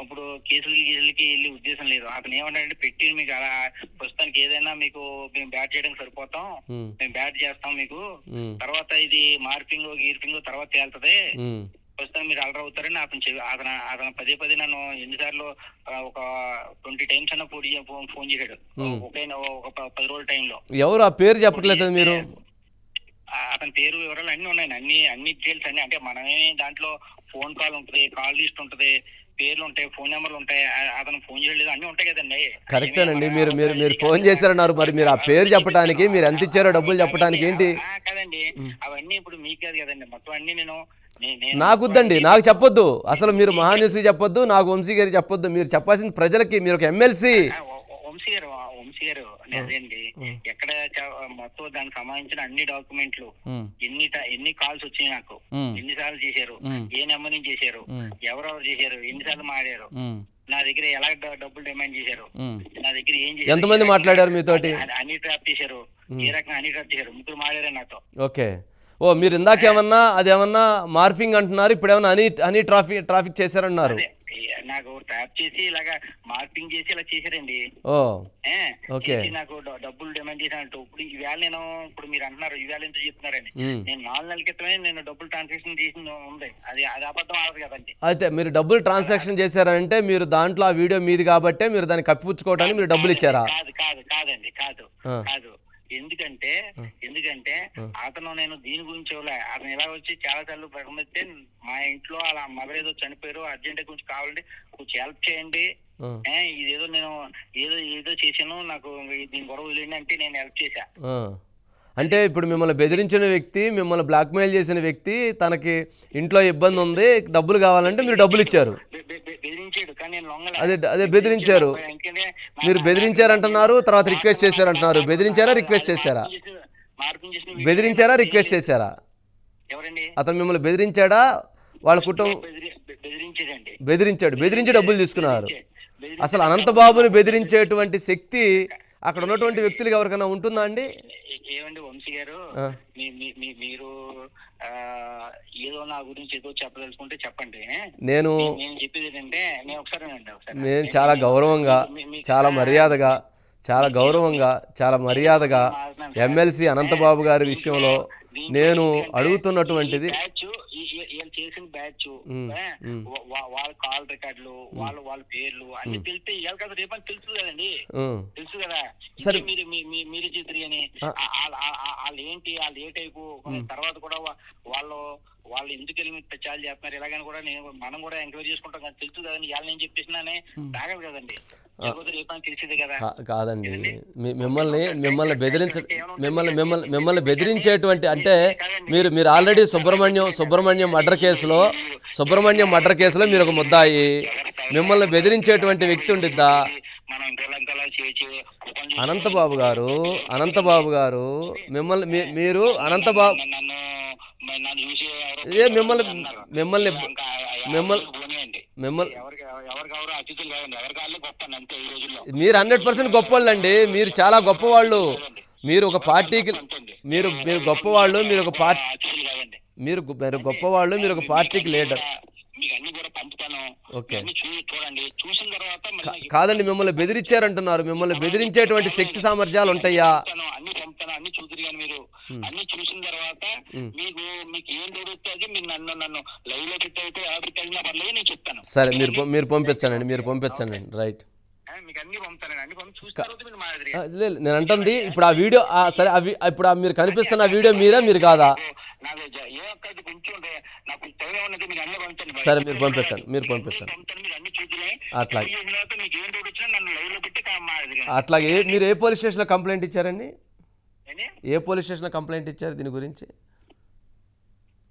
ఇప్పుడు కేసులకి వెళ్ళే ఉద్దేశం లేదు. అతను ఏమన్నాడంటే పెట్టి మీకు అలా ప్రస్తుతానికి ఏదైనా మీకు మేము బ్యాట్ చేయడానికి సరిపోతాం, మేము బ్యాట్ చేస్తాం మీకు, తర్వాత ఇది మార్పింగ్ గీర్పింగ్ తర్వాత తేలుతుంది, ప్రస్తుతం మీరు అలర్ అవుతారని అతను పదే నన్ను ఎన్నిసార్లు ఒక 20 times అన్న ఫోన్ చేశాడు ఒక 10 రోజుల టైంలో. ఎవరు ఆ పేరు చెప్పట్లేదు మీరు? అతని పేరు వివరాలు అన్ని ఉన్నాయి, అన్ని డీటెయిల్స్ అన్ని. అంటే మనమే దాంట్లో ఫోన్ కాల్ ఉంటుంది, కాల్ లిస్ట్ ఉంటుంది, పేర్లు ఉంటాయి, ఫోన్ నెంబర్లు ఉంటాయి, అతను ఫోన్ చేయలేదు అన్ని ఉంటాయి కదండి. కరెక్టేనండి. మీరు ఫోన్ చేశారన్నారు, మరి మీరు ఆ పేరు చెప్పడానికి, మీరు ఎంత ఇచ్చారో డబ్బులు చెప్పడానికి ఏంటి కదండి. అవన్నీ ఇప్పుడు మీకు కాదు కదండి, మొత్తం అన్ని నాకు వద్దండి, నాకు చెప్పొద్దు. అసలు మీరు మహాన్యూస్కి చెప్పొద్దు, నాకు వంశీ గారికి చెప్పొద్దు. మీరు చెప్పాల్సింది ప్రజలకి. మీరు ఒక ఎమ్మెల్సీ. వంశీ గారు లేదండి, ఎక్కడ మొత్తం దానికి సంబంధించిన అన్ని డాక్యుమెంట్లు, ఎన్ని కాల్స్ వచ్చినాయి నాకు, ఎన్నిసార్లు చేశారు, ఏ నెంబర్ నుంచి చేశారు, ఎవరెవరు చేశారు, ఎన్నిసార్లు మాట్లాడారు, నా దగ్గర ఎలా డబ్బులు డిమాండ్ చేశారు, నా దగ్గర ఏం చేశారు, ఎంతమంది మాట్లాడారు మీతోటి, అన్ని ట్రాప్ చేశారు, ఏ రకంగా అన్ని ట్రాప్ చేశారు, 3 మాట్లాడారు నాతో. ఓకే. మీరు ఇందాకేమన్నా అదేమన్నా మార్ఫింగ్ అంటున్నారు, ఇప్పుడు ఏమన్నా హనీ ట్రాఫిక్ చేశారన్నారు. నాకు ట్రాప్ చేసి ఇలాగా మార్పింగ్ చేసి ఇలా చేశారండి. నాకు డబ్బులు డిమాండ్ చేసినట్టు. ఇప్పుడు మీరు అంటున్నారు ఈవేళ ఎంత చెప్తున్నారని, నేను 4 నెలల క్రితమే నేను డబ్బులు ట్రాన్సాక్షన్ చేసింది ఉంది. అది అబద్ధం అవ్వదు కదండి. అయితే మీరు డబ్బులు ట్రాన్సాక్షన్ చేశారంటే మీరు దాంట్లో ఆ వీడియో మీది కాబట్టే మీరు దాన్ని కప్పిపుచ్చుకోవడానికి మీరు డబ్బులు ఇచ్చారా? కాదండి. ఎందుకంటే అతను నేను దీని గురించి అతను ఇలా వచ్చి చాలా సార్లు ప్రకటిస్తే మా ఇంట్లో అలా మదర్ ఏదో చనిపోయారు, అర్జెంట్ గురించి కావాలంటే కొంచెం హెల్ప్ చేయండి, ఇదేదో నేను ఏదో చేశాను, నాకు దీని గొడవ వదిలేండి అంటే నేను హెల్ప్ చేశా. అంటే ఇప్పుడు మిమ్మల్ని బెదిరించిన వ్యక్తి, మిమ్మల్ని బ్లాక్మెయిల్ చేసిన వ్యక్తి, తనకి ఇంట్లో ఇబ్బంది ఉంది, డబ్బులు కావాలంటే మీరు డబ్బులు ఇచ్చారు. అదే బెదిరించారు. మీరు బెదిరించారంటున్నారు, తర్వాత రిక్వెస్ట్ చేశారంటున్నారు. బెదిరించారా, రిక్వెస్ట్ చేశారా? రిక్వెస్ట్ చేశారా? అతను మిమ్మల్ని బెదిరించాడా? వాళ్ళ కుటుంబం బెదిరించి డబ్బులు తీసుకున్నారు. అసలు అనంతబాబుని బెదిరించేటువంటి శక్తి అక్కడ ఉన్నటువంటి వ్యక్తులకు ఎవరికైనా ఉంటుందా అండి? ఏమండి వంశీ గారు, మీరు ఏదో నా గురించి ఏదో చెప్పదలుచుకుంటే చెప్పండి. నేను చెప్పేది ఏంటంటే నేను చాలా గౌరవంగా, చాలా మర్యాదగా, చాలా మర్యాదగా ఎమ్మెల్సీ అనంతబాబు గారి విషయంలో నేను అడుగుతున్నటువంటిది చేసిన బ్యాచ్, వాళ్ళ కాల్ రికార్డులు, వాళ్ళ పేర్లు అన్ని తెలిస్తే ఇవాళ కదా రేపని తెలుసు కదండి, తెలుసు కదా. సరే మీరు చేద్దరు అని వాళ్ళు ఏంటి, వాళ్ళు ఏ టైపు, తర్వాత కూడా వాళ్ళు ఎందుకు వెళ్ళి చాలా చేస్తున్నారు ఇలాగని కూడా మనం కూడా ఎంక్వైరీ చేసుకుంటాం కదా, తెలుసు కదండి. ఇవాళ నేను చెప్పేసినానే తాగదు కదండి, తెలిసింది కదా. కాదండి, మిమ్మల్ని బెదిరించేటువంటి అంటే మీరు ఆల్రెడీ సుబ్రహ్మణ్యం మర్డర్ కేసులో మీరు ఒక ముద్దాయి. మిమ్మల్ని బెదిరించేటువంటి వ్యక్తి ఉండిద్దా? అనంతబాబు గారు మిమ్మల్ని మీరు 100% గొప్పవాళ్ళండి. మీరు చాలా గొప్పవాళ్ళు. మీరు ఒక పార్టీకి మీరు గొప్పవాళ్ళు. మీరు ఒక పార్టీకి లీడర్. మీకు అన్ని కూడా పంపుతాను. ఓకే. అన్ని చూడండి. చూసిన తర్వాత మరి నాకు కాదండి, మిమ్మల్ని బెదిరించారంటున్నారు. మిమ్మల్ని బెదిరించేటువంటి శక్తి సామర్థ్యాలు ఉంటాయా? అన్ని పంపుతాను, అన్ని చూద్దరు కానీ మీరు అన్ని చూసిన తర్వాత మీకు ఏం దొరుకుతుంది మీరు నన్ను లైవ్ లో పెట్టయితే ఎవరికి అయినా పర్లేదు నేను చెప్తాను. సరే, మీరు పంపించండి, మీరు పంపించండి. రైట్, మీకు అన్ని పంపుతాను. అన్ని పంపి చూసిన తర్వాత మీరు మాదిరిగా లేదు నేను అంటుంది ఇప్పుడు ఆ వీడియో సరే, అవి ఇప్పుడు మీరు కనిపిస్తున్న వీడియో మీరు కాదా? నాకు ఏ ఒక్కటి కొంచెం ఉంటే నాకు తెగ ఉన్నది మీకు అన్ని పంపుతాను. సరే, మీరు పంపించండి. మీరు అన్ని చూద్దులే. అట్లాగే మీకు ఏం దొరికినా నన్ను లైవ్ లో పెట్టి మాదిరిగా. అట్లాగే మీరు ఏ పోలీస్ స్టేషన్లో కంప్లైంట్ ఇచ్చారండి? ఏ పోలీస్ స్టేషన్లో కంప్లైంట్ ఇచ్చారు దీని గురించి?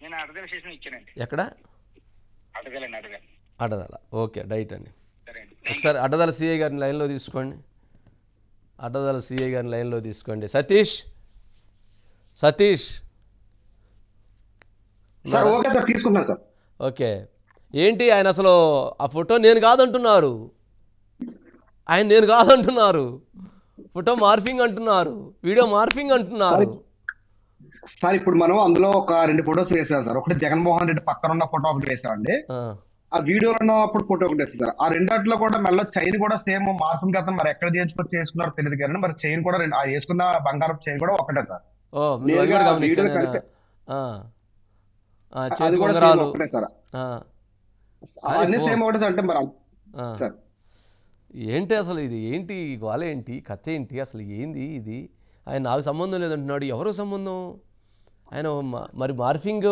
నేను అడగల స్టేషన్ ఇచ్చానండి. ఎక్కడ? అడదల. ఓకే, రైట్ అండి. ఒకసారి అడ్డదల సిఐ గారిని లైన్లో తీసుకోండి. అడ్డదల సిఐ గారిని లైన్లో తీసుకోండి. సతీష్ సార్ ఓకే సార్, తీసుకున్నాను సార్. ఓకే, ఏంటి ఆయన అసలు ఆ ఫోటో నేను కాదంటున్నారు, ఫోటో మార్ఫింగ్ అంటున్నారు, వీడియో మార్ఫింగ్ అంటున్నారు. సార్ ఇప్పుడు మనం అందులో ఒక 2 ఫొటోస్ వేసాం సార్. ఒకటి జగన్మోహన్ రెడ్డి పక్కన ఉన్న ఫోటో ఒకటి వేసామండి. ఆ వీడియోలో ఉన్నప్పుడు ఫోటో ఒకటి వేస్తాం సార్. ఆ రెండాట్లో కూడా మళ్ళీ చైన్ కూడా సేమ్ మార్పుని కదా మరి ఎక్కడ చేసుకున్నారో తెలియదు కానీ మరి చైన్ కూడా వేసుకున్న బంగారం చైన్ కూడా ఒకటే సార్. అది కూడా సేమ్ ఒకటే సార్. అన్ని సేమ్ ఒకటే సార్. అంటే మరి సార్ ఏంటి అసలు ఇది? ఏంటి గోల? ఏంటి కథ? ఏంటి అసలు? ఏంది ఇది? ఆయన నాకు సంబంధం లేదంటున్నాడు. ఎవరు సంబంధం? ఆయన మరి మార్ఫింగ్,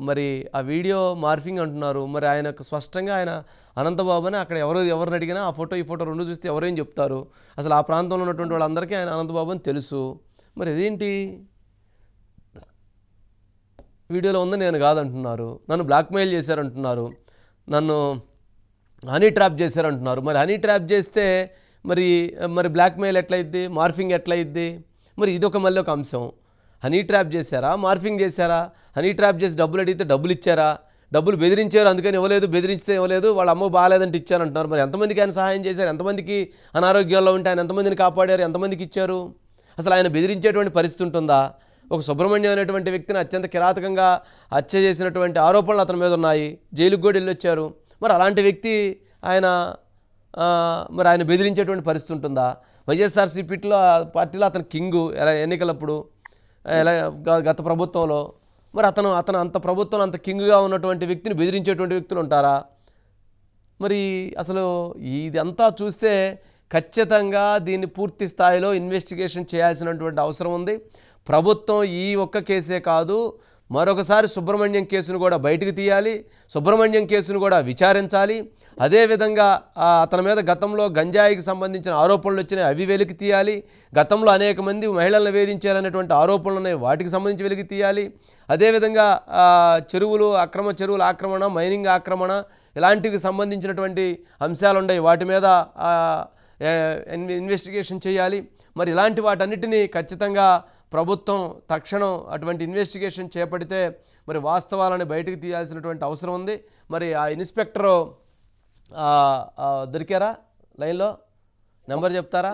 మరి ఆ వీడియో మార్ఫింగ్ అంటున్నారు. మరి ఆయనకు స్పష్టంగా ఆయన అనంతబాబు అని అక్కడ ఎవరిని అడిగినా ఆ ఫోటో ఈ ఫోటో రెండు చూస్తే ఎవరేం చెప్తారు? అసలు ఆ ప్రాంతంలో ఉన్నటువంటి వాళ్ళందరికీ ఆయన అనంతబాబు అని తెలుసు. మరి అదేంటి వీడియోలో ఉంది నేను కాదంటున్నారు, నన్ను బ్లాక్మెయిల్ చేశారంటున్నారు, నన్ను హనీ ట్రాప్ చేశారంటున్నారు. మరి హనీ ట్రాప్ చేస్తే మరి బ్లాక్మెయిల్ ఎట్లయిద్ది? మార్ఫింగ్ ఎట్లయిద్ది? మరి ఇదొక మళ్ళీ ఒక అంశం. హనీ ట్రాప్ చేశారా? మార్ఫింగ్ చేశారా? హనీ ట్రాప్ చేసి డబ్బులు అడిగితే డబ్బులు ఇచ్చారా? డబ్బులు బెదిరించారు అందుకని ఇవ్వలేదు, బెదిరిస్తే ఇవ్వలేదు, వాళ్ళ అమ్మకు బాగాలేదంటే ఇచ్చారంటున్నారు. మరి ఎంతమందికి ఆయన సహాయం చేశారు? ఎంతమందికి అనారోగ్యాల్లో ఉంటే ఆయన ఎంతమందిని కాపాడారు? ఎంతమందికి ఇచ్చారు? అసలు ఆయన బెదిరించేటువంటి పరిస్థితి ఉంటుందా? ఒక సుబ్రహ్మణ్యం అనేటువంటి వ్యక్తిని అత్యంత కిరాతకంగా హత్య చేసినటువంటి ఆరోపణలు అతని మీద ఉన్నాయి. జైలుకు కూడా వెళ్ళొచ్చారు. మరి అలాంటి వ్యక్తి మరి ఆయన బెదిరించేటువంటి పరిస్థితి ఉంటుందా? వైఎస్ఆర్సీపీలో పార్టీలో అతను కింగు ఎన్నికలప్పుడు గత ప్రభుత్వంలో. మరి అతను అంత ప్రభుత్వంలో అంత కింగుగా ఉన్నటువంటి వ్యక్తిని బెదిరించేటువంటి వ్యక్తులు ఉంటారా? మరి అసలు ఇదంతా చూస్తే ఖచ్చితంగా దీన్ని పూర్తి స్థాయిలో ఇన్వెస్టిగేషన్ చేయాల్సినటువంటి అవసరం ఉంది. ప్రభుత్వం ఈ ఒక్క కేసే కాదు, మరొకసారి సుబ్రహ్మణ్యం కేసును కూడా బయటికి తీయాలి, సుబ్రహ్మణ్యం కేసును కూడా విచారించాలి. అదేవిధంగా అతని మీద గతంలో గంజాయికి సంబంధించిన ఆరోపణలు వచ్చినాయి, అవి వెలికి తీయాలి. గతంలో అనేక మంది మహిళలను వేధించారనేటువంటి ఆరోపణలు ఉన్నాయి, వాటికి సంబంధించి వెలికి తీయాలి. అదేవిధంగా అక్రమ చెరువుల ఆక్రమణ, మైనింగ్ ఆక్రమణ ఇలాంటివి సంబంధించినటువంటి అంశాలు ఉన్నాయి, వాటి మీద ఇన్వెస్టిగేషన్ చేయాలి. మరి ఇలాంటి వాటన్నిటినీ ఖచ్చితంగా ప్రభుత్వం తక్షణం అటువంటి ఇన్వెస్టిగేషన్ చేపడితే మరి వాస్తవాలను బయటకు తీయాల్సినటువంటి అవసరం ఉంది. మరి ఆ ఇన్స్పెక్టరు దొరికారా? లైన్లో నెంబర్ చెప్తారా?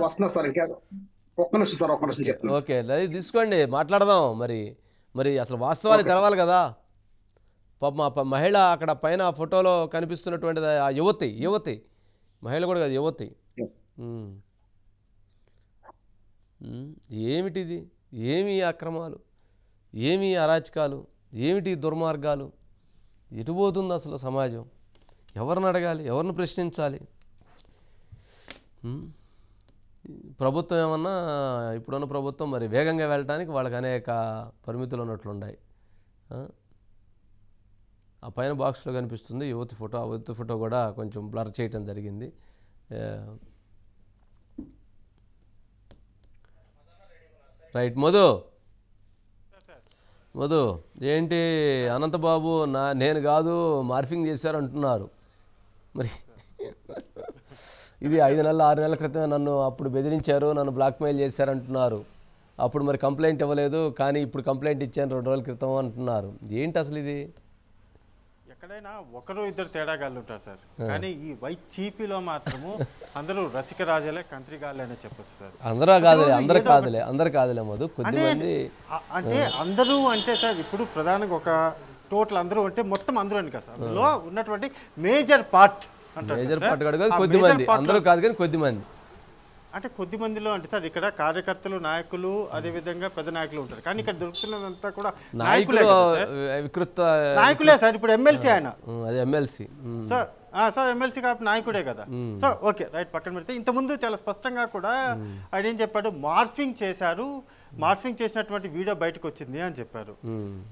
ఓకే, లైవ్ తీసుకోండి, మాట్లాడదాం. మరి అసలు వాస్తవాలు తెలవాలి కదా. మహిళ అక్కడ పైన ఫోటోలో కనిపిస్తున్నటువంటిది ఆ యువతి మహిళ కూడా కాదు, యువతి. ఏమిటిది? ఏమి అక్రమాలు, ఏమి అరాచకాలు, ఏమిటి దుర్మార్గాలు? ఎటుపోతుంది అసలు సమాజం? ఎవరిని అడగాలి? ఎవరిని ప్రశ్నించాలి? ప్రభుత్వం ఏమన్నా ఇప్పుడున్న ప్రభుత్వం మరి వేగంగా వెళ్ళడానికి వాళ్ళకి అనేక పరిమితులు ఉన్నట్లున్నాయి. ఆ పైన బాక్స్లో కనిపిస్తుంది యువతి ఫోటో. ఆ యువతి ఫోటో కూడా కొంచెం బ్లర్ చేయటం జరిగింది. రైట్, మధు ఏంటి అనంతబాబు నేను కాదు మార్ఫింగ్ చేశారంటున్నారు. మరి ఇది 5 నెలల 6 నెలల క్రితం నన్ను అప్పుడు బెదిరించారు, నన్ను బ్లాక్మెయిల్ చేశారంటున్నారు. అప్పుడు మరి కంప్లైంట్ ఇవ్వలేదు, కానీ ఇప్పుడు కంప్లైంట్ ఇచ్చాను 2 రోజుల క్రితం అంటున్నారు. ఏంటి అసలు ఇది? ఎక్కడైనా ఒకరు ఇద్దరు తేడాగాళ్ళు ఉంటారు సార్, కానీ ఈ వైసీపీలో మాత్రము అందరూ రసిక రాజాలే కంత్రిగాళ్ళే అనే చెప్పచ్చు సార్. అందరు కాదులే మధు, కొద్దిమంది. అంటే అందరూ అంటే సార్ ఇప్పుడు ప్రధానంగా ఒక టోటల్ అందరూ ఉంటే మొత్తం అందరూ అని కదా అందులో ఉన్నటువంటి మేజర్ పార్ట్ అంటారు మేజర్ సార్. పార్ట్ కాదు, ఆ కొద్ది major మంది, part అందరూ కాదు కానీ కొద్ది మంది. అంటే కొద్ది మందిలో అంటే సార్ ఇక్కడ కార్యకర్తలు నాయకులు అదే విధంగా పెద్ద నాయకులు ఉంటారు, కానీ ఇక్కడ దొరుకుతున్నదంతా కూడా నాయకులు నాయకులే కదా సార్. వికృత నాయకులే సార్. ఇప్పుడు ఎమ్మెల్సీ ఆయన అది ఎమ్మెల్సీ. సార్ సార్ ఎమ్మెల్సీ కాబట్టి నాయకుడే కదా. సో ఓకే రైట్, పక్కన పెడితే ఇంతకుముందు చాలా స్పష్టంగా కూడా ఆయన ఏం చెప్పాడు, మార్ఫింగ్ చేశారు, మార్ఫింగ్ చేసినటువంటి వీడియో బయటకు వచ్చింది అని చెప్పారు.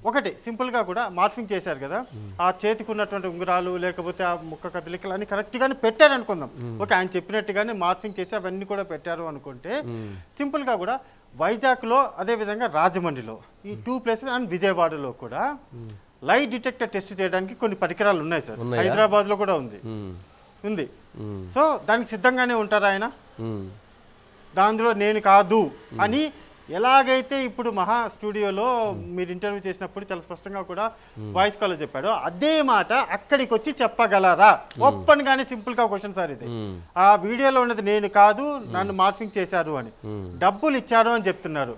ఒకటి సింపుల్గా కూడా మార్ఫింగ్ చేశారు కదా, ఆ చేతికి ఉన్నటువంటి ఉంగరాలు లేకపోతే ఆ ముక్క కదలికలు అన్ని కరెక్ట్గానే పెట్టారు అనుకుందాం. ఓకే, ఆయన చెప్పినట్టుగానే మార్ఫింగ్ చేసి అవన్నీ కూడా పెట్టారు అనుకుంటే సింపుల్గా కూడా వైజాగ్లో అదేవిధంగా రాజమండ్రిలో ఈ 2 ప్లేసెస్ అండ్ విజయవాడలో కూడా లై డిటెక్టర్ టెస్ట్ చేయడానికి కొన్ని పరికరాలు ఉన్నాయి సార్. హైదరాబాద్లో కూడా ఉంది. సో దానికి సిద్ధంగానే ఉంటారు ఆయన. దానిలో నేను కాదు అని ఎలాగైతే ఇప్పుడు మహా స్టూడియోలో మీరు ఇంటర్వ్యూ చేసినప్పుడు చాలా స్పష్టంగా కూడా వాయిస్ కాల్లో చెప్పాడు, అదే మాట అక్కడికి వచ్చి చెప్పగలరా? ఓపెన్ గానే సింపుల్ గా క్వశ్చన్ సార్ ఇది. ఆ వీడియోలో ఉన్నది నేను కాదు, నన్ను మార్ఫింగ్ చేశారు అని, డబ్బులు ఇచ్చారు అని చెప్తున్నారు.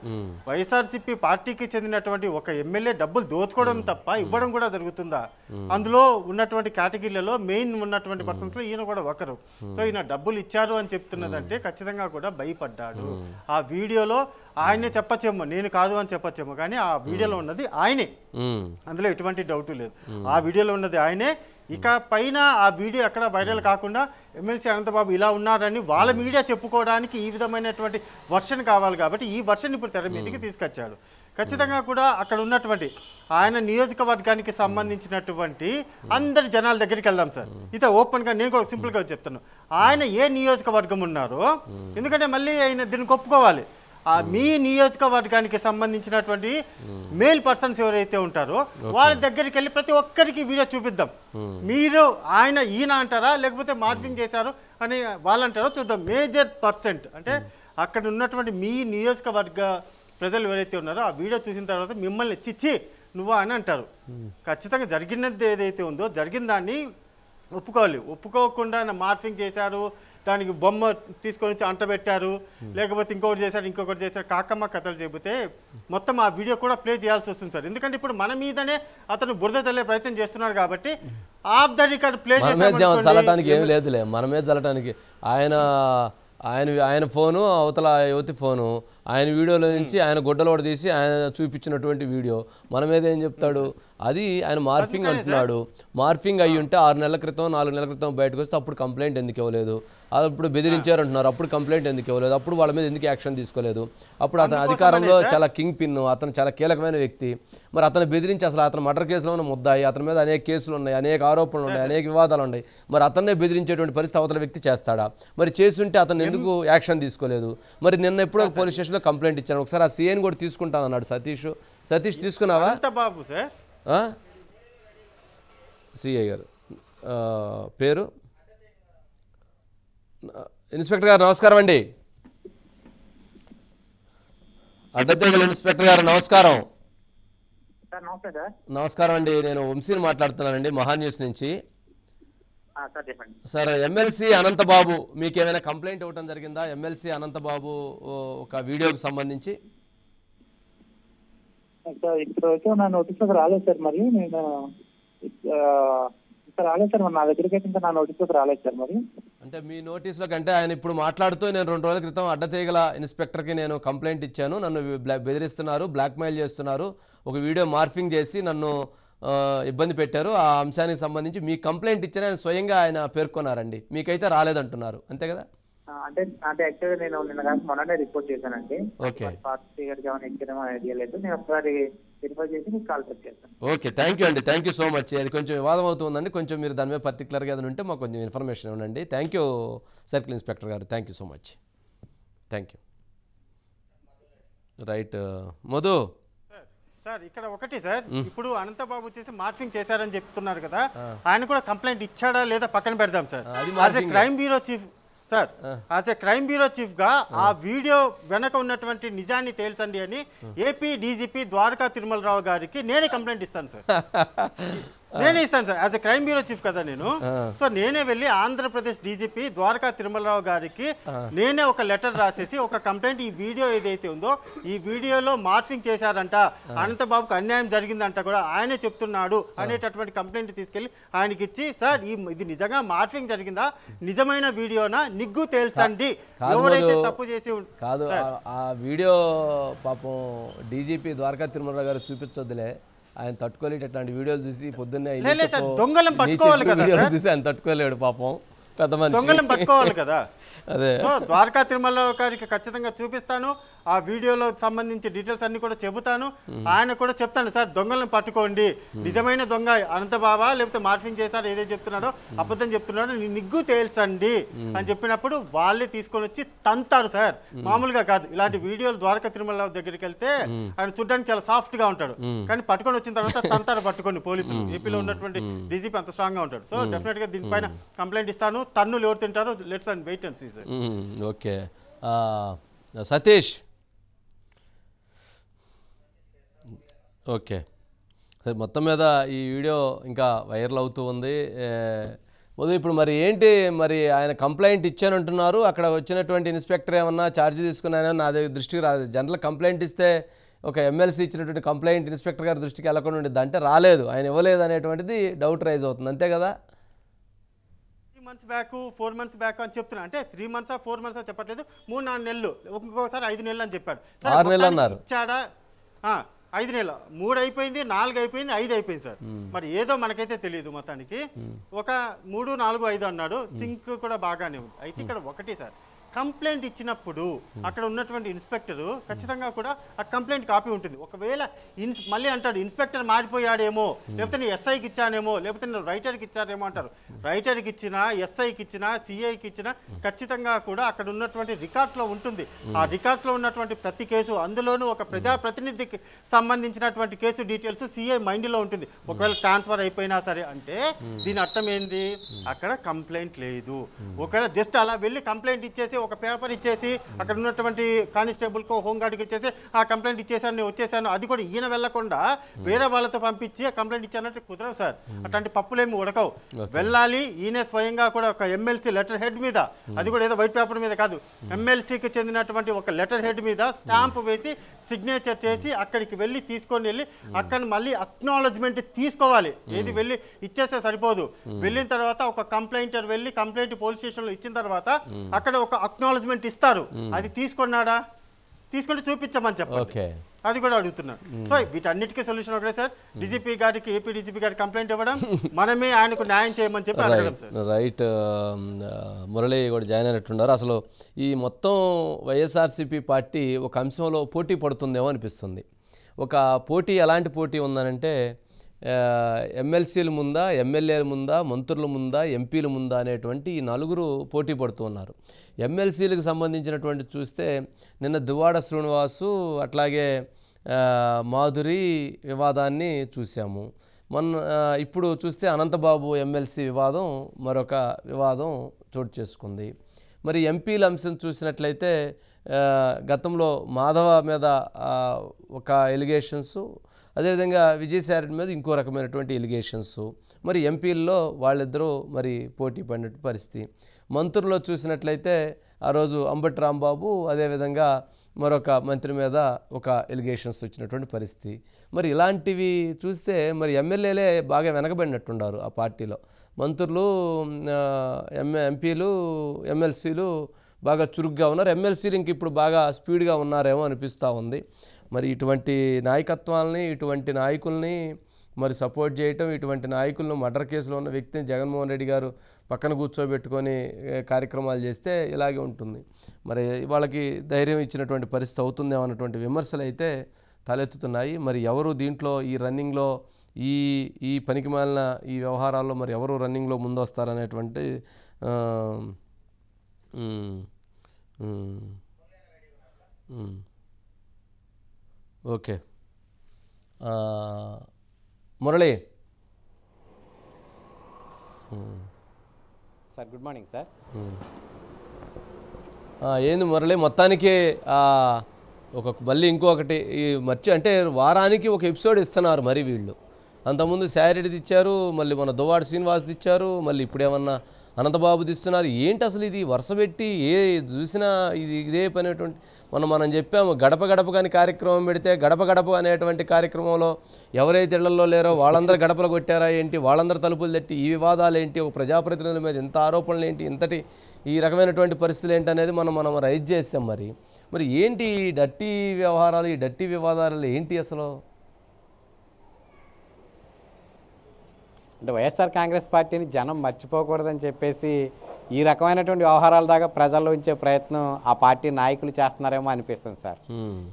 వైఎస్ఆర్సీపీ పార్టీకి చెందినటువంటి ఒక ఎమ్మెల్యే డబ్బులు దోచుకోవడం తప్ప ఇవ్వడం కూడా జరుగుతుందా? అందులో ఉన్నటువంటి కేటగిరీలలో మెయిన్ ఉన్నటువంటి పర్సన్స్ లో ఈయన కూడా ఒకరు. సో ఈయన డబ్బులు ఇచ్చారు అని చెప్తున్నదంటే ఖచ్చితంగా కూడా భయపడ్డాడు. ఆ వీడియోలో ఆయనే చెప్పచ్చేమో, నేను కాదు అని చెప్పచ్చేమో, కానీ ఆ వీడియోలో ఉన్నది ఆయనే, అందులో ఎటువంటి డౌట్ లేదు. ఆ వీడియోలో ఉన్నది ఆయనే. ఇక పైన ఆ వీడియో ఎక్కడ వైరల్ కాకుండా ఎమ్మెల్సీ అనంతబాబు ఇలా ఉన్నారని వాళ్ళ మీడియా చెప్పుకోవడానికి ఈ విధమైనటువంటి వర్షన్ కావాలి కాబట్టి ఈ వర్షన్ ఇప్పుడు తెర మీదకి తీసుకొచ్చాడు. ఖచ్చితంగా కూడా అక్కడ ఉన్నటువంటి ఆయన నియోజకవర్గానికి సంబంధించినటువంటి అందరి జనాల దగ్గరికి వెళ్దాం సార్. ఇదే ఓపెన్గా నేను కూడా సింపుల్గా చెప్తాను, ఆయన ఏ నియోజకవర్గం ఉన్నారో, ఎందుకంటే మళ్ళీ ఆయన దీనికి ఒప్పుకోవాలి. మీ నియోజకవర్గానికి సంబంధించినటువంటి మేల్ పర్సన్స్ ఎవరైతే ఉంటారో వాళ్ళ దగ్గరికి వెళ్ళి ప్రతి ఒక్కరికి వీడియో చూపిద్దాం. మీరు ఆయన ఈయన అంటారా లేకపోతే మార్ఫింగ్ చేశారు అని వాళ్ళు అంటారో చూద్దాం. మేజర్ పర్సెంట్ అంటే అక్కడ ఉన్నటువంటి మీ నియోజకవర్గ ప్రజలు ఎవరైతే ఉన్నారో ఆ వీడియో చూసిన తర్వాత మిమ్మల్ని చిచ్చి నువ్వా అని అంటారు. ఖచ్చితంగా జరిగినది ఏదైతే ఉందో జరిగిన దాన్ని ఒప్పుకోవాలి. ఒప్పుకోకుండా మార్ఫింగ్ చేశారు, దానికి బొమ్మ తీసుకొని వచ్చి అంటబెట్టారు, లేకపోతే ఇంకొకటి చేశారు కాకమ్మ కథలు చెబితే మొత్తం ఆ వీడియో కూడా ప్లే చేయాల్సి వస్తుంది సార్. ఎందుకంటే ఇప్పుడు మన మీదనే అతను బురద చల్లే ప్రయత్నం చేస్తున్నాడు కాబట్టి ఆఫ్ ద రికార్డ్ ప్లే చల్లటానికి ఏమి లేదులే, మనమే చల్లటానికి. ఆయన ఫోను అవతల యువతి ఫోను, ఆయన వీడియోలో నుంచి ఆయన గుడ్డలోడ తీసి ఆయన చూపించినటువంటి వీడియో మన మీద ఏం చెప్తాడు? అది ఆయన మార్ఫింగ్ అంటున్నాడు. మార్ఫింగ్ అయ్యి ఉంటే 6 నెలల క్రితం 4 నెలల క్రితం బయటకు వస్తే అప్పుడు కంప్లైంట్ ఎందుకు ఇవ్వలేదు? అప్పుడు బెదిరించారు అంటున్నారు, అప్పుడు కంప్లైంట్ ఎందుకు ఇవ్వలేదు? అప్పుడు వాళ్ళ మీద ఎందుకు యాక్షన్ తీసుకోలేదు? అప్పుడు అతని అధికారంలో చాలా కింగ్ పిన్, అతను చాలా కీలకమైన వ్యక్తి. మరి అతను బెదిరించి అసలు అతను మర్డర్ కేసులోనే ముద్దాయి, అతని మీద అనేక కేసులు ఉన్నాయి, అనేక ఆరోపణలు ఉన్నాయి, అనేక వివాదాలు ఉన్నాయి. మరి అతన్నే బెదిరించేటువంటి పరిస్థితి అవతల వ్యక్తి చేస్తాడా? మరి చేస్తుంటే అతను ఎందుకు యాక్షన్ తీసుకోలేదు? మరి నిన్న ఎప్పుడో పోలీస్ స్టేషన్లో కంప్లైంట్ ఇచ్చాను, ఒకసారి ఆ సీఎన్ కూడా తీసుకుంటాను అన్నాడు సతీష్ తీసుకున్నావా? బాబు సార్ సిఐ గారు పేరు ఇన్స్పెక్టర్ గారు నమస్కారం అండి. అడ్డతెగల ఇన్స్పెక్టర్ గారు నమస్కారం. నమస్కారం అండి, నేను వంశీని మాట్లాడుతున్నానండి మహా న్యూస్ నుంచి. సార్ ఎమ్మెల్సీ అనంతబాబు మీకు ఏమైనా కంప్లైంట్ ఇవ్వడం జరిగిందా? ఎమ్మెల్సీ అనంతబాబు ఒక వీడియోకి సంబంధించి ఇప్పుడు నా నోటీస్లోకి రాలేదు సార్. మరి నేను రాలేదు సార్, నా దగ్గరికి అయితే ఇంకా నా నోటీస్లోకి రాలేదు సార్. మరి అంటే మీ నోటీసులో కంటే ఆయన ఇప్పుడు మాట్లాడుతూ నేను 2 రోజుల క్రితం అడ్డతీగల ఇన్స్పెక్టర్కి నేను కంప్లైంట్ ఇచ్చాను, నన్ను బెదిరిస్తున్నారు, బ్లాక్మెయిల్ చేస్తున్నారు, ఒక వీడియో మార్ఫింగ్ చేసి నన్ను ఇబ్బంది పెట్టారు, ఆ అంశానికి సంబంధించి మీ కంప్లైంట్ ఇచ్చిన ఆయన స్వయంగా ఆయన పేర్కొన్నారండి, మీకైతే రాలేదంటున్నారు, అంతే కదా? అంటే యాక్చువల్గా నేను నిన్న మొన్ననే రిపోర్ట్ చేశానండి. ఓకే, పార్టీ గారికి ఏమైనా ఇచ్చేదేమో ఐడియా లేదు, నేను ఒకసారి వెరిఫై చేసి మీకు కాల్ చేస్తాను. ఓకే, థ్యాంక్ యూ అండి, థ్యాంక్ యూ సో మచ్. అది కొంచెం వివాదం అవుతుందండి, కొంచెం మీరు దాని మీద పర్టికులర్గా ఏదైనా ఉంటే మాకు కొంచెం ఇన్ఫర్మేషన్ ఇవ్వండి. థ్యాంక్ యూ సర్కిల్ ఇన్స్పెక్టర్ గారు, thank you so much. Thank you. Right Madhu sir, ఇక్కడ ఒకటి సార్, ఇప్పుడు అనంతబాబు వచ్చేసి మార్ఫింగ్ చేశారని చెప్తున్నారు కదా, ఆయన కూడా కంప్లైంట్ ఇచ్చాడా లేదా పక్కన పెడదాం sir. As a crime bureau chief sir, as a crime bureau chief గా ఆ వీడియో వెనక ఉన్నటువంటి నిజాన్ని తేల్చండి అని ఏపీ డీజీపీ ద్వారకా తిరుమలరావు గారికి నేనే కంప్లైంట్ ఇస్తాను సార్. నేనే ఇస్తాను sir, as a crime bureau chief కదా నేను. సో నేనే వెళ్ళి ఆంధ్రప్రదేశ్ డీజీపీ ద్వారకా తిరుమలరావు గారికి నేనే ఒక లెటర్ రాసేసి ఒక కంప్లైంట్, ఈ వీడియో ఏదైతే ఉందో ఈ వీడియోలో మార్ఫింగ్ చేశారంట, అనంతబాబుకు అన్యాయం జరిగిందంట కూడా ఆయనే చెప్తున్నాడు అనేటటువంటి కంప్లైంట్ తీసుకెళ్లి ఆయనకి ఇచ్చి, సార్ ఇది నిజంగా మార్ఫింగ్ జరిగిందా, నిజమైన వీడియోనా, నిగ్గు తేల్చండి ఎవరైతే తప్పు చేసి కాదు. ఆ వీడియో పాపం డీజీపీ ద్వారకా తిరుమలరావు గారు చూపించొద్దులే, ఆయన తట్టుకోలేడు. అట్లాంటి వీడియోలు చూసి పొద్దున్నే దొంగలం పట్టుకోవాలి కదా, వీడియోలు చూసి ఆయన తట్టుకోలేడు పాపం, పెద్ద మనిషి. దొంగలం పట్టుకోవాలి కదా. అదే సో ద్వారకా తిరుమలరావు గారికి ఖచ్చితంగా చూపిస్తాను, ఆ వీడియోలో సంబంధించి డీటెయిల్స్ అన్ని కూడా చెబుతాను. ఆయన కూడా చెప్తాను, సార్ దొంగలను పట్టుకోండి, నిజమైన దొంగ అనంతబాబా లేకపోతే మార్ఫింగ్ చేశారు ఏదైతే చెప్తున్నాడో అబద్ధం చెప్తున్నాడో నిగ్గు తేల్చండి అని చెప్పినప్పుడు వాళ్ళే తీసుకొని వచ్చి తంతారు సార్, మామూలుగా కాదు. ఇలాంటి వీడియోలు ద్వారకా తిరుమలరావు దగ్గరికి వెళ్తే ఆయన చూడడానికి చాలా సాఫ్ట్ గా ఉంటాడు, కానీ పట్టుకొని వచ్చిన తర్వాత తంతారు పట్టుకొని పోలీసులు. ఏపీలో ఉన్నటువంటి డీజీపీ అంత స్ట్రాంగ్ గా ఉంటాడు. సో డెఫినెట్ గా దీనిపైన కంప్లైంట్ ఇస్తాను. తన్నులు ఎవరు తింటారో let's and wait and see sir. Okay Satish. Okay సరే, మొత్తం మీద ఈ వీడియో ఇంకా వైరల్ అవుతూ ఉంది. ఇప్పుడు మరి ఏంటి, మరి ఆయన కంప్లైంట్ ఇచ్చానంటున్నారు, అక్కడ వచ్చినటువంటి ఇన్స్పెక్టర్ ఏమన్నా ఛార్జ్ తీసుకున్నాయని నా దృష్టికి రాలేదు. జనరల్ కంప్లైంట్ ఇస్తే ఒక ఎమ్మెల్సీ ఇచ్చినటువంటి కంప్లైంట్ ఇన్స్పెక్టర్ గారి దృష్టికి వెళ్ళకుండా ఉండేది, అంటే రాలేదు, ఆయన ఇవ్వలేదు అనేటువంటిది డౌట్ రైజ్ అవుతుంది, అంతే కదా. 3 months బ్యాక్ 4 months బ్యాక్ అని చెప్తున్నా, అంటే 3 months 4 months చెప్పట్లేదు, 3-4 నెలలు, ఇంకొకసారి 5 నెలలు అని చెప్పాడు. 6 నెలలు అన్నారు. ఇచ్చాడా? 5 నెలలు, 3 అయిపోయింది, 4 అయిపోయింది, 5 అయిపోయింది సార్. మరి ఏదో మనకైతే తెలియదు. మొత్తానికి ఒక 3, 4, 5 అన్నాడు. సింక్ కూడా బాగానే ఉంది. అయితే ఇక్కడ ఒకటి సార్, కంప్లైంట్ ఇచ్చినప్పుడు అక్కడ ఉన్నటువంటి ఇన్స్పెక్టర్ ఖచ్చితంగా కూడా ఆ కంప్లైంట్ కాపీ ఉంటుంది. ఒకవేళ మళ్ళీ అంటాడు ఇన్స్పెక్టర్ మారిపోయాడేమో, లేకపోతే నేను ఎస్ఐకి ఇచ్చానేమో, లేకపోతే నేను రైటర్కి ఇచ్చానేమో అంటారు. రైటర్కి ఇచ్చినా, ఎస్ఐకి ఇచ్చినా, సిఐకి ఇచ్చినా ఖచ్చితంగా కూడా అక్కడ ఉన్నటువంటి రికార్డ్స్లో ఉంటుంది. ఆ రికార్డ్స్లో ఉన్నటువంటి ప్రతి కేసు, అందులోనూ ఒక ప్రజాప్రతినిధికి సంబంధించినటువంటి కేసు డీటెయిల్స్ సిఐ మైండ్లో ఉంటుంది. ఒకవేళ ట్రాన్స్ఫర్ అయిపోయినా సరే, అంటే దీని అర్థం ఏంది, అక్కడ కంప్లైంట్ లేదు. ఒకవేళ జస్ట్ అలా వెళ్ళి కంప్లైంట్ ఇచ్చేసి ఒక పేపర్ ఇచ్చేసి అక్కడ ఉన్నటువంటి కానిస్టేబుల్కో హోంగార్డ్కి ఇచ్చేసి ఆ కంప్లైంట్ ఇచ్చేసాను, నేను వచ్చేసాను, అది కూడా ఈయన వెళ్లకుండా వేరే వాళ్ళతో పంపించి ఆ కంప్లైంట్ ఇచ్చానంటే కుదరవు సార్. అట్లాంటి పప్పులేమి ఉడకవు. వెళ్ళాలి, ఈయన స్వయంగా కూడా ఒక ఎమ్మెల్సీ లెటర్ హెడ్ మీద, అది కూడా ఏదో వైట్ పేపర్ మీద కాదు, ఎమ్మెల్సీకి చెందినటువంటి ఒక లెటర్ హెడ్ మీద స్టాంప్ వేసి సిగ్నేచర్ చేసి అక్కడికి వెళ్ళి తీసుకొని వెళ్ళి అక్కడ మళ్ళీ అక్నాలజ్మెంట్ తీసుకోవాలి. ఏది వెళ్ళి ఇచ్చేస్తే సరిపోదు. వెళ్ళిన తర్వాత ఒక కంప్లైంటర్ వెళ్ళి కంప్లైంట్ పోలీస్ స్టేషన్లో ఇచ్చిన తర్వాత అక్కడ ఒక అక్నాలజ్మెంట్ ఇస్తారు. అది తీసుకున్నాడా, తీసుకుంటే చూపించమని చెప్పండి, అది కూడా అడుగుతున్నాను. సో వీటన్నిటికీ సొల్యూషన్ ఒకటే సార్, డీజీపీ గారికి, ఏపీ డీజీపీ గారికి కంప్లైంట్ ఇవ్వడం, మనమే ఆయనకు న్యాయం చేయమని చెప్పి అడగడం సార్. రైట్. మురళి కూడా జాయిన్ అయినట్టున్నారు. అసలు ఈ మొత్తం వైఎస్ఆర్సీపీ పార్టీ ఒక అంశంలో పోటీ పడుతుందేమో అనిపిస్తుంది. ఒక పోటీ ఎలాంటి పోటీ ఉందనంటే, ఎమ్మెల్సీల ముందా, ఎమ్మెల్యేల ముందా, మంత్రుల ముందా, ఎంపీల ముందా అనేటువంటి ఈ 4 పోటీ పడుతూ ఉన్నారు. ఎమ్మెల్సీలకు సంబంధించినటువంటి చూస్తే నిన్న దువ్వాడ శ్రీనివాసు, అట్లాగే మాధురి వివాదాన్ని చూసాము. ఇప్పుడు చూస్తే అనంతబాబు ఎమ్మెల్సీ వివాదం, మరొక వివాదం చోటు చేసుకుంది. మరి ఎంపీల అంశం చూసినట్లయితే గతంలో మాధవ మీద ఒక ఎలిగేషన్స్, అదేవిధంగా విజయసాయి మీద ఇంకో రకమైనటువంటి ఎలిగేషన్స్. మరి ఎంపీల్లో వాళ్ళిద్దరూ మరి పోటీ పడినట్టు పరిస్థితి. మంత్రుల్లో చూసినట్లయితే ఆ రోజు అంబటి రాంబాబు, అదేవిధంగా మరొక మంత్రి మీద ఒక ఎలిగేషన్స్ వచ్చినటువంటి పరిస్థితి. మరి ఇలాంటివి చూస్తే మరి ఎమ్మెల్యేలే బాగా వెనకబడినట్టున్నారు ఆ పార్టీలో. మంత్రులు, ఎంపీలు, ఎమ్మెల్సీలు బాగా చురుగ్గా ఉన్నారు. ఎమ్మెల్సీలు ఇంక ఇప్పుడు బాగా స్పీడ్గా ఉన్నారేమో అనిపిస్తూ ఉంది. మరి ఇటువంటి నాయకత్వాలని, ఇటువంటి నాయకుల్ని మరి సపోర్ట్ చేయటం, ఇటువంటి నాయకులను మర్డర్ కేసులో ఉన్న వ్యక్తిని జగన్మోహన్ రెడ్డి గారు పక్కన కూర్చోబెట్టుకొని కార్యక్రమాలు చేస్తే ఇలాగే ఉంటుంది. మరి వాళ్ళకి ధైర్యం ఇచ్చినటువంటి పరిస్థితి అవుతుందేమో అన్నటువంటి విమర్శలు అయితే తలెత్తుతున్నాయి. మరి ఎవరు దీంట్లో ఈ రన్నింగ్లో, ఈ పనికిమాలిన ఈ వ్యవహారాల్లో మరి ఎవరు రన్నింగ్లో ముందు వస్తారనేటువంటి okay. Murali sir, good morning sir. ఏంది మురళి, మొత్తానికి మళ్ళీ ఇంకొకటి అంటే వారానికి ఒక ఎపిసోడ్ ఇస్తున్నారు మరి వీళ్ళు. అంతకుముందు శారీరెడ్డి ఇచ్చారు, మళ్ళీ మన దువ్వాడ శ్రీనివాస్ ఇచ్చారు, మళ్ళీ ఇప్పుడు ఏమన్నా అనంతబాబు ఇస్తున్నారు. ఏంటి అసలు ఇది వరుస పెట్టి చూసినా ఇదే పనేటువంటి మనం చెప్పాము. గడప గడప కానీ కార్యక్రమం పెడితే గడప గడప అనేటువంటి కార్యక్రమంలో ఎవరైతే ఇళ్లలో లేరో వాళ్ళందరూ గడపలు కొట్టారా ఏంటి, వాళ్ళందరూ తలుపులు తట్టి ఈ వివాదాలు ఏంటి, ఒక ప్రజాప్రతినిధుల మీద ఎంత ఆరోపణలు ఏంటి, ఇంతటి ఈ రకమైనటువంటి పరిస్థితులు ఏంటి అనేది మనం రైజ్ చేసాం. మరి ఏంటి ఈ డర్టీ వ్యవహారాలు, ఈ డర్టీ వివాదాలు ఏంటి అసలు? అంటే వైఎస్ఆర్ కాంగ్రెస్ పార్టీని జనం మర్చిపోకూడదని చెప్పేసి ఈ రకమైనటువంటి వ్యవహారాల దాకా ప్రజల్లో ఉంచే ప్రయత్నం ఆ పార్టీ నాయకులు చేస్తున్నారేమో అనిపిస్తుంది సార్.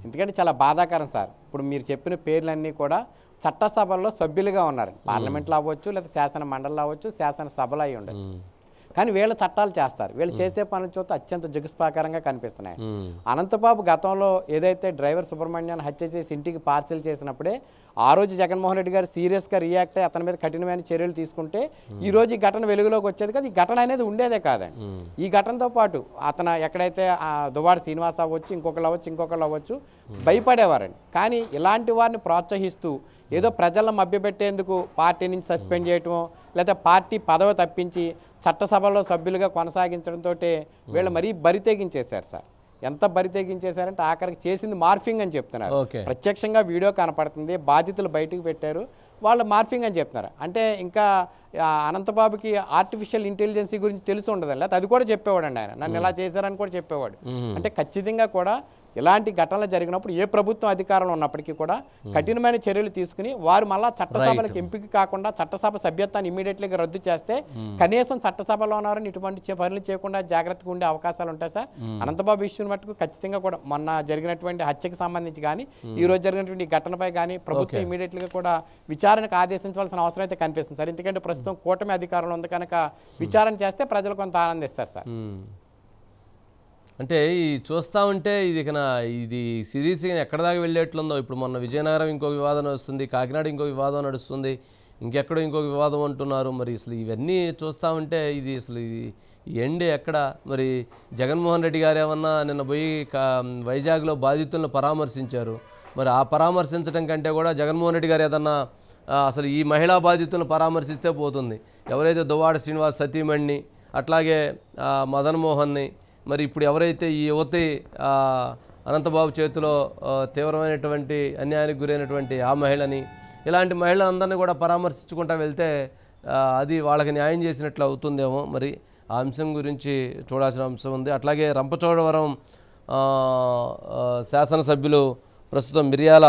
ఎందుకంటే చాలా బాధాకరం సార్. ఇప్పుడు మీరు చెప్పిన పేర్లన్నీ కూడా చట్టసభల్లో సభ్యులుగా ఉన్నారు. పార్లమెంట్లో అవ్వచ్చు, లేదా శాసన మండలిలో అవ్వచ్చు, శాసనసభలో అయి ఉండదు. కానీ వీళ్ళ చట్టాలు చేస్తారు. వీళ్ళు చేసే పనులు చూస్తే అత్యంత జుగుస్పాకరంగా కనిపిస్తున్నాయి. అనంతబాబు గతంలో ఏదైతే డ్రైవర్ సుబ్రహ్మణ్యాన్ని హత్య చేసి ఇంటికి పార్సిల్ చేసినప్పుడే ఆ రోజు జగన్మోహన్ రెడ్డి గారు సీరియస్గా రియాక్ట్ అయ్యి అతని మీద కఠినమైన చర్యలు తీసుకుంటే ఈ రోజు ఈ ఘటన వెలుగులోకి వచ్చేది కాదు. ఈ ఘటన అనేది ఉండేదే కాదండి. ఈ ఘటనతో పాటు అతను ఎక్కడైతే దువ్వాడ శ్రీనివాస్ అవ్వచ్చు, ఇంకొకళ్ళు అవ్వచ్చు భయపడేవారండి. కానీ ఇలాంటి వారిని ప్రోత్సహిస్తూ ఏదో ప్రజలను మభ్యపెట్టేందుకు పార్టీ నుంచి సస్పెండ్ చేయటమో, లేదా పార్టీ పదవి తప్పించి చట్టసభలో సభ్యులుగా కొనసాగించడంతో వీళ్ళు మరీ బరి తెగించేశారు సార్. ఎంత బరి తెగించేశారంటే ఆఖరికి చేసింది మార్ఫింగ్ అని చెప్తున్నారు. ప్రత్యక్షంగా వీడియో కనపడుతుంది, బాధితులు బయటకు పెట్టారు, వాళ్ళు మార్ఫింగ్ అని చెప్తున్నారు. అంటే ఇంకా అనంతబాబుకి ఆర్టిఫిషియల్ ఇంటెలిజెన్సీ గురించి తెలిసి ఉండదు, లేకపోతే అది కూడా చెప్పేవాడండి ఆయన. నన్ను ఇలా చేశారని కూడా చెప్పేవాడు. అంటే ఖచ్చితంగా కూడా ఇలాంటి ఘటనలు జరిగినప్పుడు ఏ ప్రభుత్వం అధికారంలో ఉన్నప్పటికీ కూడా కఠినమైన చర్యలు తీసుకుని వారు మళ్ళా చట్టసభలకు ఎంపిక కాకుండా చట్టసభ సభ్యత్వాన్ని ఇమీడియట్లీగా రద్దు చేస్తే కనీసం చట్టసభలో ఉన్నారని ఇటువంటి పనులు చేయకుండా జాగ్రత్తగా ఉండే అవకాశాలు ఉంటాయి సార్. అనంతబాబు ఇష్యూని మట్టుకు ఖచ్చితంగా కూడా మొన్న జరిగినటువంటి హత్యకు సంబంధించి కానీ ఈ రోజు జరిగినటువంటి ఘటనపై కానీ ప్రభుత్వం ఇమీడియట్లీగా కూడా విచారణకు ఆదేశించవలసిన అవసరం అయితే కనిపిస్తుంది సార్. ఎందుకంటే ప్రస్తుతం కూటమి అధికారంలో ఉంది కనుక విచారణ చేస్తే ప్రజలు కొంత ఆనందిస్తారు సార్. అంటే ఈ చూస్తూ ఉంటే ఇది సిరీస్గా ఎక్కడ దాకా వెళ్ళేట్లుందో. ఇప్పుడు మొన్న విజయనగరం ఇంకో వివాదం వస్తుంది, కాకినాడ ఇంకో వివాదం నడుస్తుంది, ఇంకెక్కడో ఇంకో వివాదం అంటున్నారు. మరి అసలు ఇవన్నీ చూస్తూ ఉంటే అసలు ఎండ్ ఎక్కడ? మరి జగన్మోహన్ రెడ్డి గారు ఏమన్నా నిన్న పోయి వైజాగ్లో బాధితులను పరామర్శించారు. మరి ఆ పరామర్శించడం కంటే కూడా జగన్మోహన్ రెడ్డి గారు ఏదన్నా అసలు ఈ మహిళా బాధితులను పరామర్శిస్తే పోతుంది. ఎవరైతే దువ్వాడ శ్రీనివాస్ సతీమణిని, అట్లాగే మదన్ మోహన్ని, మరి ఇప్పుడు ఎవరైతే ఈ యువతి అనంతబాబు చేతిలో తీవ్రమైనటువంటి అన్యాయానికి గురైనటువంటి ఆ మహిళని, ఇలాంటి మహిళలందరినీ కూడా పరామర్శించుకుంటూ వెళ్తే అది వాళ్ళకి న్యాయం చేసినట్లు అవుతుందేమో. మరి ఆ అంశం గురించి చూడాల్సిన అంశం ఉంది. అట్లాగే రంపచోడవరం శాసనసభ్యులు ప్రస్తుతం మిర్యాల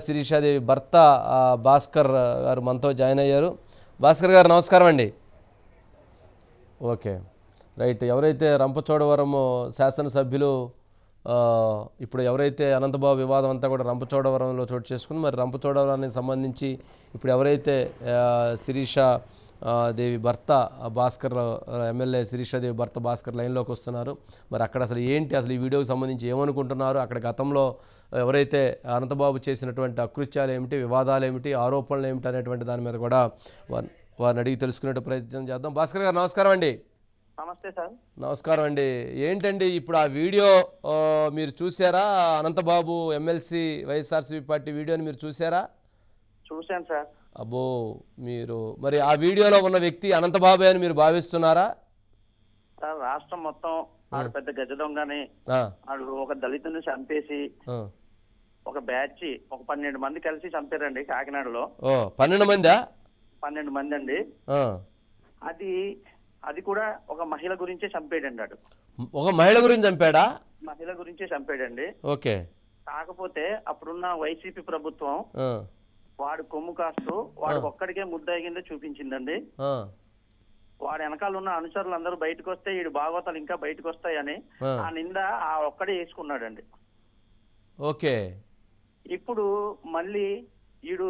శిరీషాదేవి భర్త భాస్కర్ గారు మనతో జాయిన్ అయ్యారు. భాస్కర్ గారు నమస్కారం అండి. Okay, right. ఎవరైతే రంపచోడవరం శాసనసభ్యులు ఇప్పుడు ఎవరైతే అనంతబాబు వివాదం అంతా కూడా రంపచోడవరంలో చోటు చేసుకుంది, మరి రంపచోడవరానికి సంబంధించి ఇప్పుడు ఎవరైతే శిరీషాదేవి భర్త భాస్కర్, ఎమ్మెల్యే శిరీషాదేవి భర్త భాస్కర్ లైన్లోకి వస్తున్నారు. మరి అక్కడ అసలు ఏంటి, అసలు ఈ వీడియోకి సంబంధించి ఏమనుకుంటున్నారు, అక్కడ గతంలో ఎవరైతే అనంతబాబు చేసినటువంటి అకృత్యాలు ఏమిటి, వివాదాలు ఏమిటి, ఆరోపణలు ఏమిటి అనేటువంటి దాని మీద కూడా వారిని అడిగి తెలుసుకునే ప్రయత్నం చేద్దాం. భాస్కర్ గారు నమస్కారం అండి. నమస్తే సార్. నమస్కారం అండి. ఏంటండి ఇప్పుడు ఆ వీడియో మీరు చూసారా? అనంతబాబు ఎమ్మెల్సీ వైఎస్ఆర్సీపీ పార్టీ వీడియోని మీరు చూసారా? చూశాను సార్. అబ్బో, మీరు మరి ఆ వీడియోలో ఉన్న వ్యక్తి అనంతబాబు అని మీరు భావిస్తున్నారా? సార్ రాష్ట్రం మొత్తం ఆడు పెద్ద గజ దొంగని, ఆడు ఒక దళితుని చంపేసి ఒక బ్యాచ్ ఒక 12 మంది కలిసి చంపారండి కాకినాడలో. 12 మందా? 12 మంది అండి. అది కూడా ఒక మహిళ గురించే చంపాడండి. ఆడు ఒక మహిళ గురించి చంపాడా? మహిళ గురించే చంపాడండి. ఓకే. కాకపోతే అప్పుడున్న వైసీపీ ప్రభుత్వం వాడు కొమ్ము కాస్తూ వాడు ఒక్కడికే ముద్దాయి కింద చూపించిందండి. వాడు వెనకాల ఉన్న అనుచరులు అందరూ బయటకు వస్తే వీడు భాగవతాలు ఇంకా బయటకు వస్తాయని ఆ నింద ఆ ఒక్కడే వేసుకున్నాడండి. ఓకే. ఇప్పుడు మళ్ళీ వీడు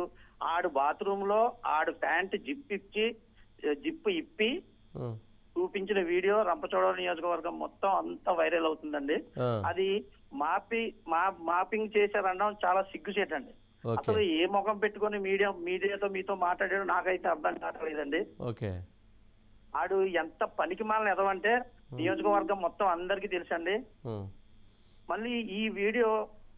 ఆడు బాత్రూమ్ లో ఆడు ప్యాంట్ జిప్పు ఇప్పి చూపించిన వీడియో రంపచోడవరం నియోజకవర్గం మొత్తం అంతా వైరల్ అవుతుందండి. అది మాపింగ్ చేశారనడం చాలా సిగ్గుచేటండి. అసలు ఏ ముఖం పెట్టుకొని మీడియాతో మీతో మాట్లాడాడో నాకైతే అర్థం కావట్లేదండి. ఆడు ఎంత పనికి మాలని ఎదవంటే నియోజకవర్గం మొత్తం అందరికీ తెలుసండి. మళ్ళీ ఈ వీడియో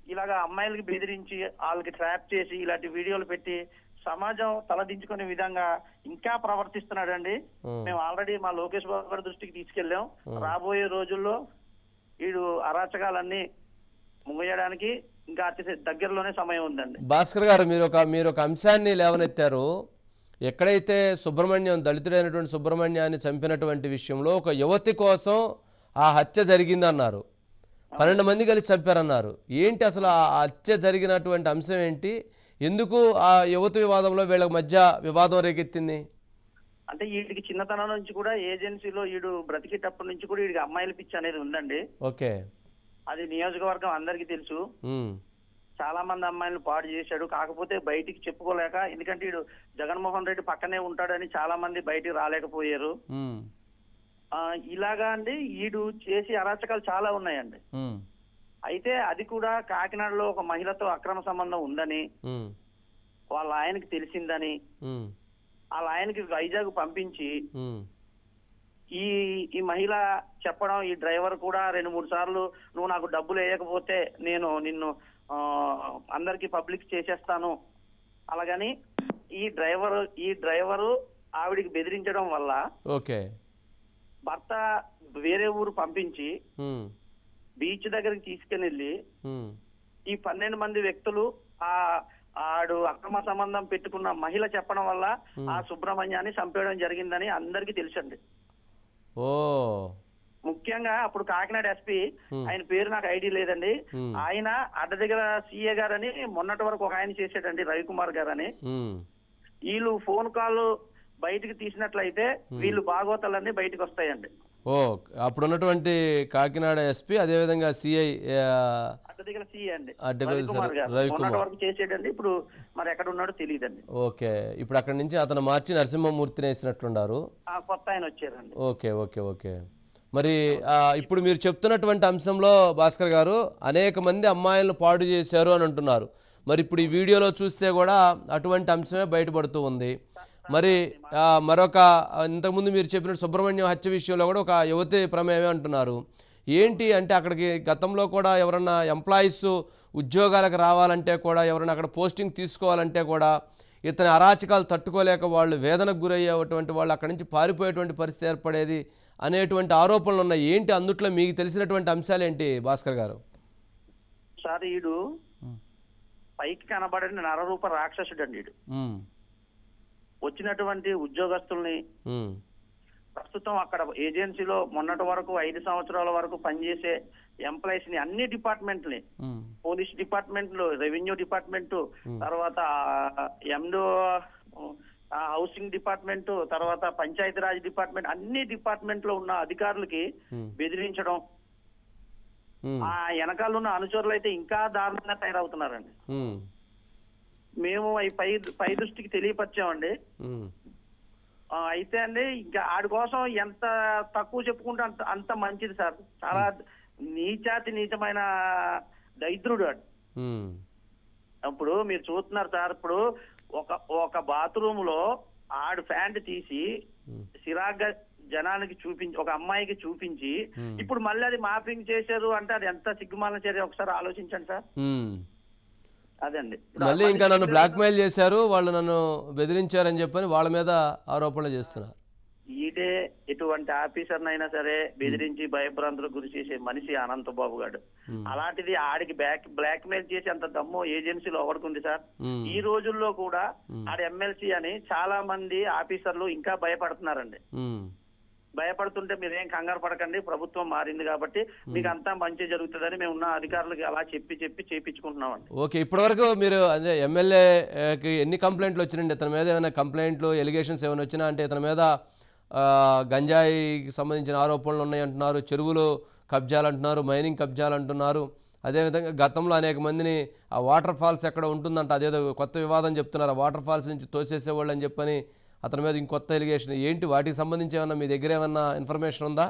ఇలాగా అమ్మాయిలకి బెదిరించి వాళ్ళకి ట్రాప్ చేసి ఇలాంటి వీడియోలు పెట్టి సమాజం తలదించుకునే విధంగా ఇంకా ప్రవర్తిస్తున్నాడండి. మేము ఆల్రెడీ మా లోకేష్ బాబు గారి దృష్టికి తీసుకెళ్ళాం. రాబోయే రోజుల్లో వీడు అరాచకాలన్నీ ముగియడానికి ఇంకా అతి దగ్గరలోనే సమయం ఉందండి. భాస్కర్ గారు మీరు ఒక అంశాన్ని లేవనెత్తారు. ఎక్కడైతే దళితుడైనటువంటి సుబ్రహ్మణ్యాన్ని చంపినటువంటి విషయంలో ఒక యువతి కోసం ఆ హత్య జరిగిందన్నారు. 12 మంది కలిసి చంపారన్నారు. ఏంటి అసలు ఆ హత్య జరిగినటువంటి అంశం ఏంటి? ఎందుకు ఆ యువతి వివాదంలో వీళ్ళ మధ్య వివాదం రేకెత్తింది? అంటే వీడికి చిన్నతనం నుంచి కూడా ఏజెన్సీలో వీడు బ్రతికేటప్పటి నుంచి కూడా వీడికి అమ్మాయిల పిచ్చి అనేది ఉందండి. ఓకే, అది నియోజకవర్గం అందరికీ తెలుసు. చాలా మంది అమ్మాయిలను పాడు చేశాడు. కాకపోతే బయటికి చెప్పుకోలేక, ఎందుకంటే వీడు జగన్మోహన్ రెడ్డి పక్కనే ఉంటాడని చాలా మంది బయటికి రాలేకపోయారు. ఇలాగా అండి వీడు చేసి అరాచకాలు చాలా ఉన్నాయండి. అయితే అది కూడా కాకినాడలో ఒక మహిళతో అక్రమ సంబంధం ఉందని వాళ్ళ ఆయనకి తెలిసిందని వాళ్ళ ఆయనకి వైజాగ్ పంపించి ఈ మహిళ చెప్పడం, ఈ డ్రైవర్ కూడా 2-3 సార్లు నువ్వు నాకు డబ్బులు వేయకపోతే నేను నిన్ను అందరికి పబ్లిక్ చేసేస్తాను అలాగని ఈ డ్రైవరు ఆవిడికి బెదిరించడం వల్ల భర్త వేరే ఊరు పంపించి బీచ్ దగ్గరికి తీసుకుని వెళ్ళి ఈ 12 మంది వ్యక్తులు ఆడు అక్రమ సంబంధం పెట్టుకున్న మహిళ చెప్పడం వల్ల ఆ సుబ్రహ్మణ్యాన్ని చంపేయడం జరిగిందని అందరికీ తెలుసండి. ముఖ్యంగా అప్పుడు కాకినాడ ఎస్పీ, ఆయన పేరు నాకు ఐడియా లేదండి, ఆయన అడ్డ దగ్గర సిఏ గారని మొన్నటి వరకు ఒక ఆయన చేసాడండి, రవికుమార్ గారని. వీళ్ళు ఫోన్ కాల్ బయటికి తీసినట్లయితే వీళ్ళు భాగవతాలన్నీ బయటకు వస్తాయండి. అప్పుడు ఉన్నటువంటి కాకినాడ ఎస్పీ, అదేవిధంగా సిఐ అడ్డదిగల సిఐ అండి రవికుమార్ గారు మొన్నటి వరకు చేసేటండి. ఇప్పుడు మరి ఎక్కడ ఉన్నాడో తెలియదండి. ఓకే, ఇప్పుడు అక్కడ నుంచి అతను మార్చి నరసింహమూర్తిని వేసినట్లున్నారు. కొత్త ఆయన వచ్చారండి. ఓకే ఓకే ఓకే మరి ఇప్పుడు మీరు చెప్తున్నటువంటి అంశంలో భాస్కర్ గారు అనేక మంది అమ్మాయిలను పాడు చేశారు అని అంటున్నారు. మరి ఇప్పుడు ఈ వీడియోలో చూస్తే కూడా అటువంటి అంశమే బయటపడుతూ ఉంది. మరి మరొక ఇంతకుముందు మీరు చెప్పినట్టు సుబ్రహ్మణ్యం హత్య విషయంలో కూడా ఒక యువతి ప్రమేయమే అంటున్నారు. ఏంటి అంటే అక్కడికి గతంలో కూడా ఎవరన్నా ఎంప్లాయీస్ ఉద్యోగాలకు రావాలంటే కూడా, ఎవరైనా అక్కడ పోస్టింగ్ తీసుకోవాలంటే కూడా ఇతని అరాచకాలు తట్టుకోలేక వాళ్ళు వేదనకు గురయ్యేటువంటి వాళ్ళు అక్కడి నుంచి పారిపోయేటువంటి పరిస్థితి ఏర్పడేది అనేటువంటి ఆరోపణలు ఉన్నాయి. ఏంటి అందుట్లో మీకు తెలిసినటువంటి అంశాలు ఏంటి భాస్కర్ గారు? సార్ ఈడు పైకి కనబడిన నరరూప రాక్షసుడు అండి. వచ్చినటువంటి ఉద్యోగస్తుల్ని ప్రస్తుతం అక్కడ ఏజెన్సీలో మొన్నటి వరకు 5 సంవత్సరాల వరకు పనిచేసే ఎంప్లాయీస్ ని, అన్ని డిపార్ట్మెంట్ని, పోలీస్ డిపార్ట్మెంట్, రెవెన్యూ డిపార్ట్మెంట్, తర్వాత ఎండో హౌసింగ్ డిపార్ట్మెంట్, తర్వాత పంచాయతీరాజ్ డిపార్ట్మెంట్, అన్ని డిపార్ట్మెంట్ లో ఉన్న అధికారులకి బెదిరించడం, ఆ వెనకాల ఉన్న అనుచరులు అయితే ఇంకా దారుణంగా తయారవుతున్నారండి. మేము పై దృష్టికి తెలియపరిచామండి. అయితే అండి ఇంకా ఆడి కోసం ఎంత తక్కువ చెప్పుకుంటే అంత మంచిది సార్. చాలా నీచమైన దరిద్రుడు ఆడు. ఇప్పుడు మీరు చూస్తున్నారు సార్, ఇప్పుడు ఒక బాత్రూమ్ లో ఆడు ప్యాంట్ తీసి సిరాగ్గా జనానికి చూపించి, ఒక అమ్మాయికి చూపించి, ఇప్పుడు మళ్ళీ అది మాఫింగ్ చేశారు అంటే అది ఎంత సిగ్గుమాలిన చర్య ఒకసారి ఆలోచించండి సార్. అదండి మళ్ళీ ఇంకా నన్ను బ్లాక్మెయిల్ చేశారు, వాళ్ళు నన్ను బెదిరించారని చెప్పని వాళ్ళ మీద ఆరోపణలు చేస్తున్నారు. ఈడే ఎటువంటి ఆఫీసర్నైనా సరే బెదిరించి భయభ్రాంతులకు గురి చేసే మనిషి అనంతబాబు గారు. అలాంటిది ఆడికి బ్లాక్మెయిల్ చేసి అంత దమ్ము ఏజెన్సీలో ఎవరికి సార్? ఈ రోజుల్లో కూడా ఆడి ఎమ్మెల్సీ అని చాలా మంది ఆఫీసర్లు ఇంకా భయపడుతున్నారండి. భయపడుతుంటే మీరేం కంగారు పడకండి, ప్రభుత్వం మారింది కాబట్టి మీకు అంతా మంచి జరుగుతుందని మేము ఉన్న అధికారులకి అలా చెప్పి చేయించుకుంటున్నామండి. ఓకే, ఇప్పటివరకు మీరు అదే ఎమ్మెల్యేకి ఎన్ని కంప్లైంట్లు వచ్చినాయండి? ఇతని మీద ఏమైనా కంప్లైంట్లు, ఎలిగేషన్స్ ఏమైనా వచ్చినా? అంటే ఇతని మీద గంజాయికి సంబంధించిన ఆరోపణలు ఉన్నాయి అంటున్నారు, చెరువులు కబ్జాలు అంటున్నారు, మైనింగ్ కబ్జాలు అంటున్నారు. అదేవిధంగా గతంలో అనేక మందిని ఆ వాటర్ ఫాల్స్ ఎక్కడ ఉంటుందంట, అదేదో కొత్త వివాదం చెప్తున్నారు, ఆ వాటర్ ఫాల్స్ నుంచి తోసేసేవాళ్ళు అని చెప్పని అతని మీద ఇంకొత్త ఎలిగేషన్. ఏంటి వాటికి సంబంధించి ఏమన్నా మీ దగ్గర ఏమన్నా ఇన్ఫర్మేషన్ ఉందా?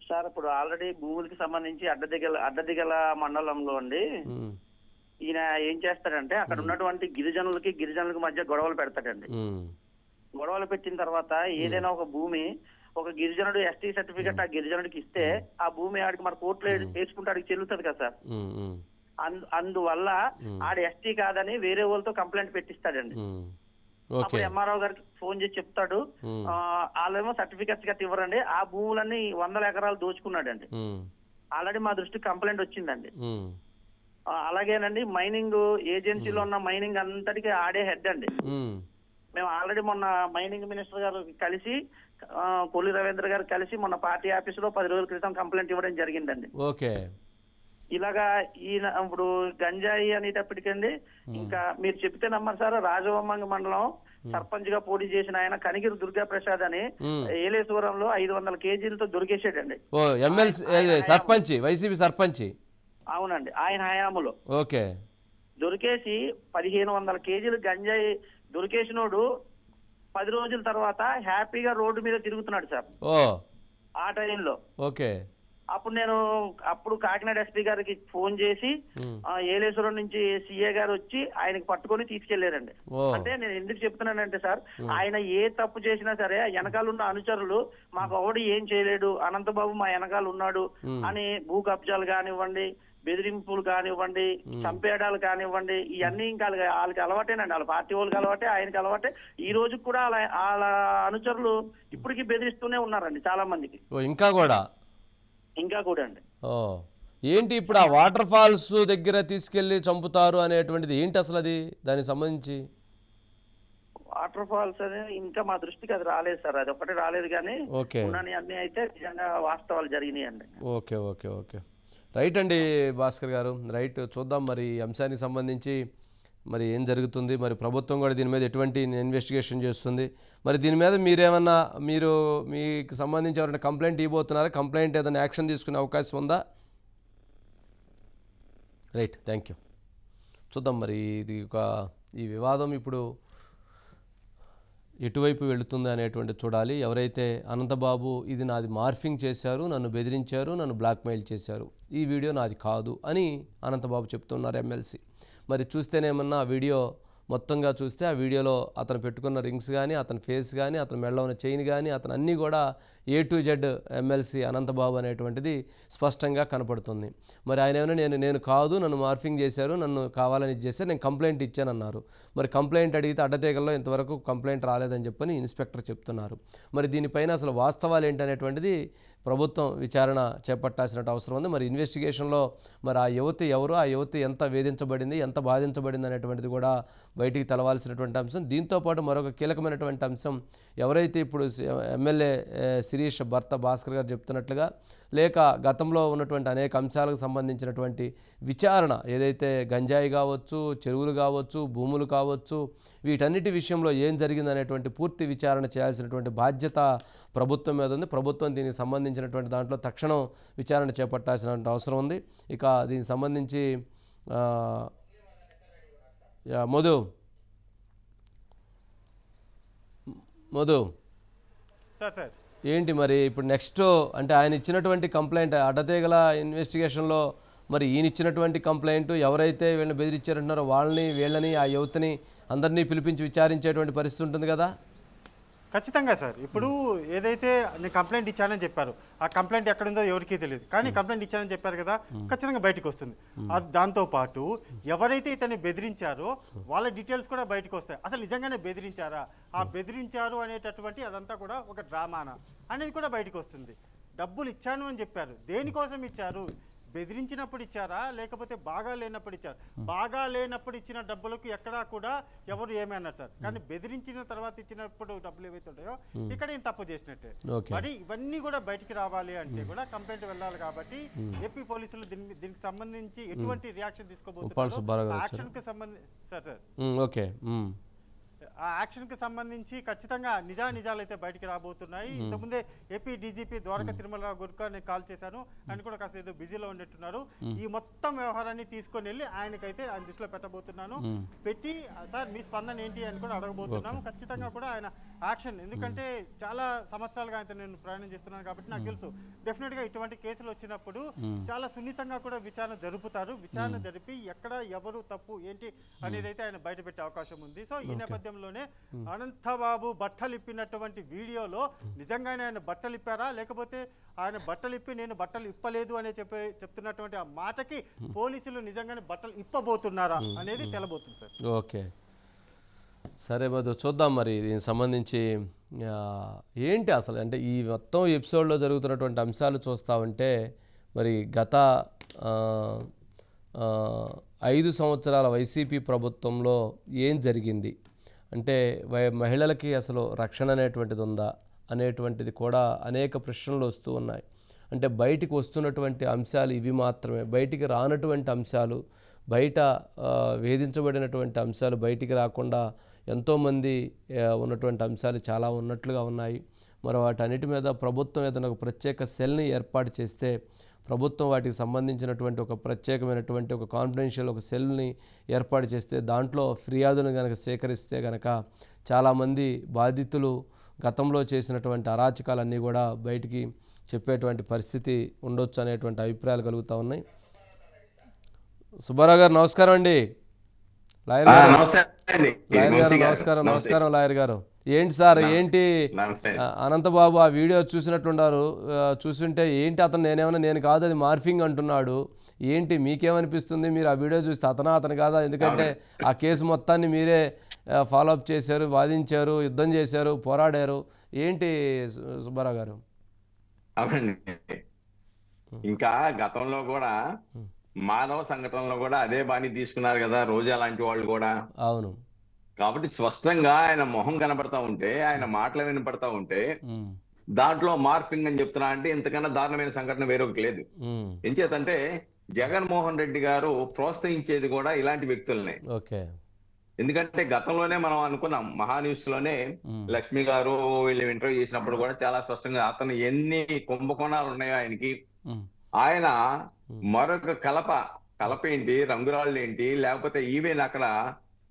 సార్ ఇప్పుడు ఆల్రెడీ భూములకి సంబంధించి అడ్డదిగల మండలంలో అండి ఈయన ఏం చేస్తాడంటే అక్కడ ఉన్నటువంటి గిరిజనులకి మధ్య గొడవలు పెడతాడండి. గొడవలు పెట్టిన తర్వాత ఏదైనా ఒక భూమి ఒక గిరిజనుడు ఎస్టీ సర్టిఫికెట్ ఆ గిరిజనుడికి ఇస్తే ఆ భూమి ఆడికి మన కోర్టులో వేసుకుంటే ఆడికి చెల్లుతుంది కదా సార్. అందువల్ల ఆడ ఎస్టీ కాదని వేరే వాళ్ళతో కంప్లైంట్ పెట్టిస్తాడండి. అప్పుడు ఎంఆర్ఓ గారికి ఫోన్ చేసి చెప్తాడు, వాళ్ళేమో సర్టిఫికెట్స్ గట్టి ఇవ్వరండి, ఆ భూములన్నీ 100 ఎకరాలు దోచుకున్నాడండి. ఆల్రెడీ మా దృష్టికి కంప్లైంట్ వచ్చిందండి. అలాగేనండి మైనింగ్ ఏజెన్సీలో ఉన్న మైనింగ్ అంతటికీ ఆడే హెడ్ అండి. మేము ఆల్రెడీ మొన్న మైనింగ్ మినిస్టర్ గారు కలిసి కొల్లి రవీంద్ర గారు కలిసి మొన్న పార్టీ ఆఫీసులో 10 రోజుల క్రితం కంప్లైంట్ ఇవ్వడం జరిగిందండి. ఇలాగా ఈయన ఇప్పుడు గంజాయి అనేటప్పటికండి ఇంకా మీరు చెప్తే నమ్మరు సార్, రాజవొమ్మంగి మండలం సర్పంచ్ గా పోటీ చేసిన ఆయన కనిగిరి దుర్గా ప్రసాద్ అని ఏలేశ్వరంలో 500 కేజీలతో దొరికేసాడండి. సర్పంచ్, వైసీపీ సర్పంచ్. అవునండి, ఆయన హయాములో దొరికేసి 1500 కేజీలు గంజాయి దొరికేసినోడు 10 రోజుల తర్వాత హ్యాపీగా రోడ్డు మీద తిరుగుతున్నాడు సార్ ఆ టైంలో. అప్పుడు నేను కాకినాడ ఎస్పీ గారికి ఫోన్ చేసి ఏలేశ్వరం నుంచి సిఏ గారు వచ్చి ఆయనకి పట్టుకొని తీసుకెళ్లారండి. అంటే నేను ఎందుకు చెప్తున్నానంటే సార్, ఆయన ఏ తప్పు చేసినా సరే వెనకాల ఉన్న అనుచరులు మాకు ఒకటి ఏం చేయలేడు, అనంతబాబు మా వెనకాల ఉన్నాడు అని భూ కబ్జాలు కానివ్వండి, బెదిరింపులు కానివ్వండి, చంపేయడాలు కానివ్వండి, ఇవన్నీ ఇంకా వాళ్ళకి అలవాటేనండి. వాళ్ళ పార్టీ వాళ్ళకి అలవాటే, ఆయనకి అలవాటే. ఈ రోజు కూడా వాళ్ళ అనుచరులు ఇప్పటికీ బెదిరిస్తూనే ఉన్నారండి చాలా మందికి. ఇంకా కూడా అండి. ఏంటి ఇప్పుడు ఆ వాటర్ ఫాల్స్ దగ్గర తీసుకెళ్లి చంపుతారు అనేటువంటిది ఏంటి అసలు? అది దానికి సంబంధించి వాటర్ ఫాల్స్ అనేది ఇంకా మా దృష్టికి అది రాలేదు సార్, అది ఒకటి రాలేదు కానీ అన్ని అయితే నిజంగా వాస్తవాలు జరిగినాయి అండి. ఓకే రైట్ అండి భాస్కర్ గారు, రైట్. చూద్దాం మరి ఈ అంశానికి సంబంధించి మరి ఏం జరుగుతుంది, మరి ప్రభుత్వం కూడా దీని మీద ఎటువంటి ఇన్వెస్టిగేషన్ చేస్తుంది, మరి దీని మీద మీరేమన్నా మీకు సంబంధించి ఎవరైనా కంప్లైంట్ ఇవ్వబోతున్నారా? కంప్లైంట్ ఏదైనా యాక్షన్ తీసుకునే అవకాశం ఉందా? Right, thank you. చూద్దాం మరి ఈ వివాదం ఇప్పుడు ఎటువైపు వెళుతుంది అనేటువంటి చూడాలి. ఎవరైతే అనంతబాబు ఇది నాది మార్ఫింగ్ చేశారు, నన్ను బెదిరించారు, నన్ను బ్లాక్మెయిల్ చేశారు, ఈ వీడియో నాది కాదు అని అనంతబాబు చెప్తున్నారు ఎమ్మెల్సీ. మరి చూస్తేనేమన్నా ఆ వీడియో మొత్తంగా చూస్తే ఆ వీడియోలో అతను పెట్టుకున్న రింగ్స్ కానీ, అతని ఫేస్ కానీ, అతని మెడలో ఉన్న చైన్ కానీ, అతను అన్నీ కూడా A to Z MLC Anantha Babu అనేటువంటిది స్పష్టంగా కనపడుతుంది. మరి ఆయన ఏమైనా నేను కాదు, నన్ను మార్ఫింగ్ చేశారు, నన్ను కావాలని చేశారు, నేను కంప్లైంట్ ఇచ్చానన్నారు. మరి కంప్లైంట్ అడిగితే అడ్డతీగల్లో ఇంతవరకు కంప్లైంట్ రాలేదని చెప్పని ఇన్స్పెక్టర్ చెప్తున్నారు. మరి దీనిపైన అసలు వాస్తవాలు ఏంటనేటువంటిది ప్రభుత్వం విచారణ చేపట్టాల్సిన అవసరం ఉంది. మరి ఇన్వెస్టిగేషన్లో మరి ఆ యువతి ఎవరు, ఆ యువతి ఎంత వేధించబడింది, ఎంత బాధించబడింది అనేటువంటిది కూడా బయటికి తెలవాల్సినటువంటి అంశం. దీంతోపాటు మరొక కీలకమైనటువంటి అంశం, ఎవరైతే ఇప్పుడు ఎమ్మెల్యే శిరీష్ భర్త భాస్కర్ గారు చెప్తున్నట్లుగా, లేక గతంలో ఉన్నటువంటి అనేక అంశాలకు సంబంధించినటువంటి విచారణ ఏదైతే గంజాయి కావచ్చు, చెరువులు కావచ్చు, భూములు కావచ్చు, వీటన్నిటి విషయంలో ఏం జరిగిందనేటువంటి పూర్తి విచారణ చేయాల్సినటువంటి బాధ్యత ప్రభుత్వం మీద ఉంది. ప్రభుత్వం దీనికి సంబంధించినటువంటి దాంట్లో తక్షణం విచారణ చేపట్టాల్సిన అవసరం ఉంది. ఇక దీనికి సంబంధించి మధు ఏంటి మరి ఇప్పుడు నెక్స్ట్ అంటే ఆయన ఇచ్చినటువంటి కంప్లైంట్ అడ్డతీగల ఇన్వెస్టిగేషన్లో మరి ఈయన ఇచ్చినటువంటి కంప్లైంట్ ఎవరైతే వీళ్ళని బెదిరించారంటున్నారో వాళ్ళని, వీళ్ళని, ఆ యువతని అందరినీ పిలిపించి విచారించేటువంటి పరిస్థితి ఉంటుంది కదా? ఖచ్చితంగా సార్. ఇప్పుడు ఏదైతే నేను కంప్లైంట్ ఇచ్చానని చెప్పారు, ఆ కంప్లైంట్ ఎక్కడుందో ఎవరికీ తెలియదు, కానీ కంప్లైంట్ ఇచ్చానని చెప్పారు కదా, ఖచ్చితంగా బయటకు వస్తుంది. దాంతోపాటు ఎవరైతే ఇతన్ని బెదిరించారో వాళ్ళ డీటెయిల్స్ కూడా బయటకు వస్తాయి. అసలు నిజంగానే బెదిరించారా, ఆ బెదిరించారు అనేటటువంటి అదంతా కూడా ఒక డ్రామానా అనేది కూడా బయటకు వస్తుంది. డబ్బులు ఇచ్చాను అని చెప్పారు, దేనికోసం ఇచ్చారు? బెదిరించినప్పుడు ఇచ్చారా, లేకపోతే బాగా లేనప్పుడు ఇచ్చారు? బాగా లేనప్పుడు ఇచ్చిన డబ్బులకు ఎక్కడా కూడా ఎవరు ఏమీ అన్నారు సార్, కానీ బెదిరించిన తర్వాత ఇచ్చినప్పుడు డబ్బులు ఏవైతే ఉంటాయో ఇక్కడ ఏం తప్పు చేసినట్టే. మరి ఇవన్నీ కూడా బయటికి రావాలి అంటే కూడా కంప్లైంట్ వెళ్ళాలి. కాబట్టి ఏపీ పోలీసులు దీనికి సంబంధించి ఎటువంటి రియాక్షన్ తీసుకోబోతున్నారు, యాక్షన్ కి సంబంధించి ఆ యాక్షన్కి సంబంధించి ఖచ్చితంగా నిజాలు అయితే బయటికి రాబోతున్నాయి. ఇంతకుముందే ఏపీ డీజీపీ ద్వారకా తిరుమల గుర్కాని కాల్ చేశాను, ఆయన కూడా కాస్త ఏదో బిజీలో ఉన్నట్టున్నారు. ఈ మొత్తం వ్యవహారాన్ని తీసుకొని వెళ్ళి ఆయనకైతే ఆయన దృష్టిలో పెట్టబోతున్నాను, పెట్టి సార్ మీ స్పందన ఏంటి అని కూడా అడగబోతున్నాము. ఖచ్చితంగా కూడా ఆయన యాక్షన్, ఎందుకంటే చాలా సంవత్సరాలుగా అయితే నేను ప్రయాణం చేస్తున్నాను కాబట్టి నాకు తెలుసు, డెఫినెట్ గా ఇటువంటి కేసులు వచ్చినప్పుడు చాలా సున్నితంగా కూడా విచారణ జరుపుతారు. విచారణ జరిపి ఎక్కడ ఎవరు తప్పు ఏంటి అనేది అయితే ఆయన బయట పెట్టే అవకాశం ఉంది. సో ఈ నేపథ్యంలో నేపథ్యంలోనే అనంతబాబు బట్టలు ఇప్పినటువంటి వీడియోలో నిజంగానే ఆయన బట్టలు ఇప్పారా, లేకపోతే ఆయన బట్టలు ఇప్పి నేను బట్టలు ఇప్పలేదు అని చెప్తున్నటువంటి ఆ మాటకి పోలీసులు నిజంగానే బట్టలు ఇప్పబోతున్నారా అనేది తెలబోతుంది సార్. ఓకే, సరే మధు, చూద్దాం మరి దీనికి సంబంధించి ఏంటి అసలు. అంటే ఈ మొత్తం ఎపిసోడ్లో జరుగుతున్నటువంటి అంశాలు చూస్తూ ఉంటే మరి గత 5 సంవత్సరాల వైసీపీ ప్రభుత్వంలో ఏం జరిగింది, అంటే మహిళలకి అసలు రక్షణ అనేటువంటిది ఉందా అనేటువంటిది కూడా అనేక ప్రశ్నలు వస్తూ ఉన్నాయి. అంటే బయటికి వస్తున్నటువంటి అంశాలు ఇవి మాత్రమే, బయటికి రానటువంటి అంశాలు, బయట వేధించబడినటువంటి అంశాలు బయటికి రాకుండా ఎంతోమంది ఉన్నటువంటి అంశాలు చాలా ఉన్నట్లుగా ఉన్నాయి. మరి వాటన్నిటి మీద ప్రభుత్వం ఏదైనా ఒక ప్రత్యేక సెల్ని ఏర్పాటు చేస్తే, ప్రభుత్వం వాటికి సంబంధించినటువంటి ఒక ప్రత్యేకమైనటువంటి ఒక కాన్ఫిడెన్షియల్ ఒక సెల్ని ఏర్పాటు చేస్తే, దాంట్లో ఫిర్యాదును కనుక సేకరిస్తే కనుక చాలామంది బాధితులు గతంలో చేసినటువంటి అరాచకాలన్నీ కూడా బయటికి చెప్పేటువంటి పరిస్థితి ఉండొచ్చు అనేటువంటి అభిప్రాయాలు కలుగుతూ ఉన్నాయి. సుబ్బారావు గారు నమస్కారం అండి. లాయర్ గారు నమస్కారం. నమస్కారం లాయర్ గారు. ఏంటి సార్, ఏంటి అనంతబాబు ఆ వీడియో చూసినట్లున్నారు, చూస్తుంటే ఏంటి అతను నేను కాదు అది మార్ఫింగ్ అంటున్నాడు, ఏంటి మీకేమనిపిస్తుంది? మీరు ఆ వీడియో చూస్తే అతను కాదా? ఎందుకంటే ఆ కేసు మొత్తాన్ని మీరే ఫాలోఅప్ చేశారు, వాదించారు, యుద్ధం చేశారు, పోరాడారు. ఏంటి సుబ్బారావు గారు? అవునండి, ఇంకా గతంలో కూడా మానవ సంఘటనలో కూడా అదే బాణి తీసుకున్నారు కదా రోజా లాంటి వాళ్ళు కూడా. అవును, కాబట్టి స్పష్టంగా ఆయన మొహం కనపడతా ఉంటే, ఆయన మాటలు వినపడతా ఉంటే దాంట్లో మార్ఫింగ్ అని చెప్తున్నా అంటే ఇంతకన్నా దారుణమైన సంఘటన వేరొకటి లేదు. ఏం చేతంటే జగన్మోహన్ రెడ్డి గారు ప్రోత్సహించేది కూడా ఇలాంటి వ్యక్తులనే. ఎందుకంటే గతంలోనే మనం అనుకున్నాం, మహాన్యూస్ లోనే లక్ష్మి గారు వీళ్ళు ఇంటర్వ్యూ చేసినప్పుడు కూడా చాలా స్పష్టంగా అతను ఎన్ని కుంభకోణాలు ఉన్నాయో ఆయనకి, ఆయన మరొక కలప ఏంటి, రంగురాళ్ళు ఏంటి, లేకపోతే ఈవెన్ అక్కడ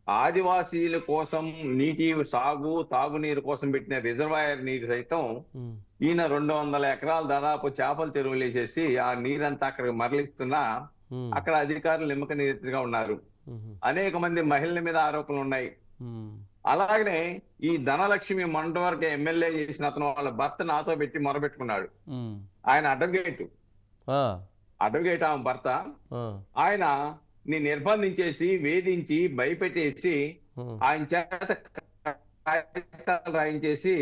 ఆదివాసీల కోసం నీటి సాగు తాగునీరు కోసం పెట్టిన రిజర్వాయర్ నీరు సైతం ఈయన 200 ఎకరాలు దాదాపు చేపల చెరువులు వేసేసి ఆ నీరంతా అక్కడికి మరలిస్తున్నా అక్కడ అధికారులు నిమ్మక నీరుగా ఉన్నారు. అనేక మంది మహిళల మీద ఆరోపణలు ఉన్నాయి. అలాగనే ఈ ధనలక్ష్మి మొన్నటి వరకు ఎమ్మెల్యే చేసిన అతను వాళ్ళ భర్త నాతో పెట్టి మొరబెట్టుకున్నాడు. ఆయన అడ్వకేట్ ఆమె భర్త. ఆయన ని నిర్బంధించేసి వేధించి భయపెట్టేసి ఆయన చేత రాయించేసి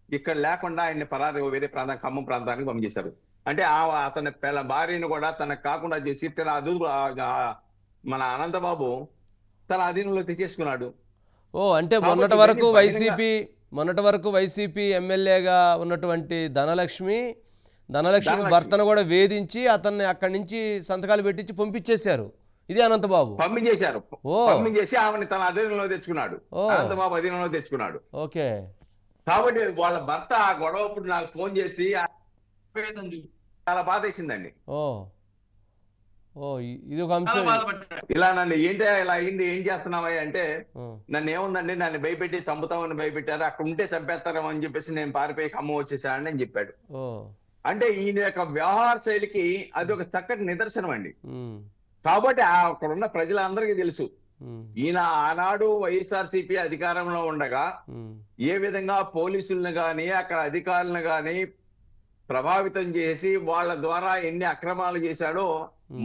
ఇక్కడ లేకుండా ఆయన్ని పరారి వేరే ప్రాంతం ఖమ్మం ప్రాంతానికి పంపించేశారు. అంటే అతని భార్యను కూడా తనకు కాకుండా చేసి మన అనంతబాబు తన అధీనంలో తెచ్చేసుకున్నాడు. అంటే మొన్నటి వరకు వైసీపీ ఎమ్మెల్యేగా ఉన్నటువంటి ధనలక్ష్మి భర్తను కూడా వేధించి అతన్ని అక్కడి నుంచి సంతకాలు పెట్టించి పంపించేశారు. ఇది అనంతబాబు పంపించేసి ఆమెను తన అధీనంలో తెచ్చుకున్నాడు. అనంతబాబు అధీనంలో తెచ్చుకున్నాడు. ఓకే, కాబట్టి వాళ్ళ భర్త ఆ గొడవప్పుడు నాకు ఫోన్ చేసి చాలా బాధ వేసిందండి. ఇది ఒక అంశం. ఇలా నన్ను ఏంటి ఇలా అయింది, ఏం చేస్తున్నావా అంటే, నన్ను ఏముందండి, నన్ను భయపెట్టి చంపుతామని భయపెట్టారు, అక్కడ ఉంటే చంపేస్తారేమో అని చెప్పేసి నేను పారిపోయి ఖమ్మం వచ్చేసానని అని చెప్పాడు. అంటే ఈయన యొక్క వ్యవహార శైలికి అది ఒక చక్కటి నిదర్శనం అండి. కాబట్టి అక్కడ ఉన్న ప్రజలందరికీ తెలుసు ఈయన ఆనాడు వైఎస్ఆర్సీపీ అధికారంలో ఉండగా ఏ విధంగా పోలీసులను గాని అక్కడ అధికారులను గాని ప్రభావితం చేసి వాళ్ళ ద్వారా ఎన్ని అక్రమాలు చేశాడో,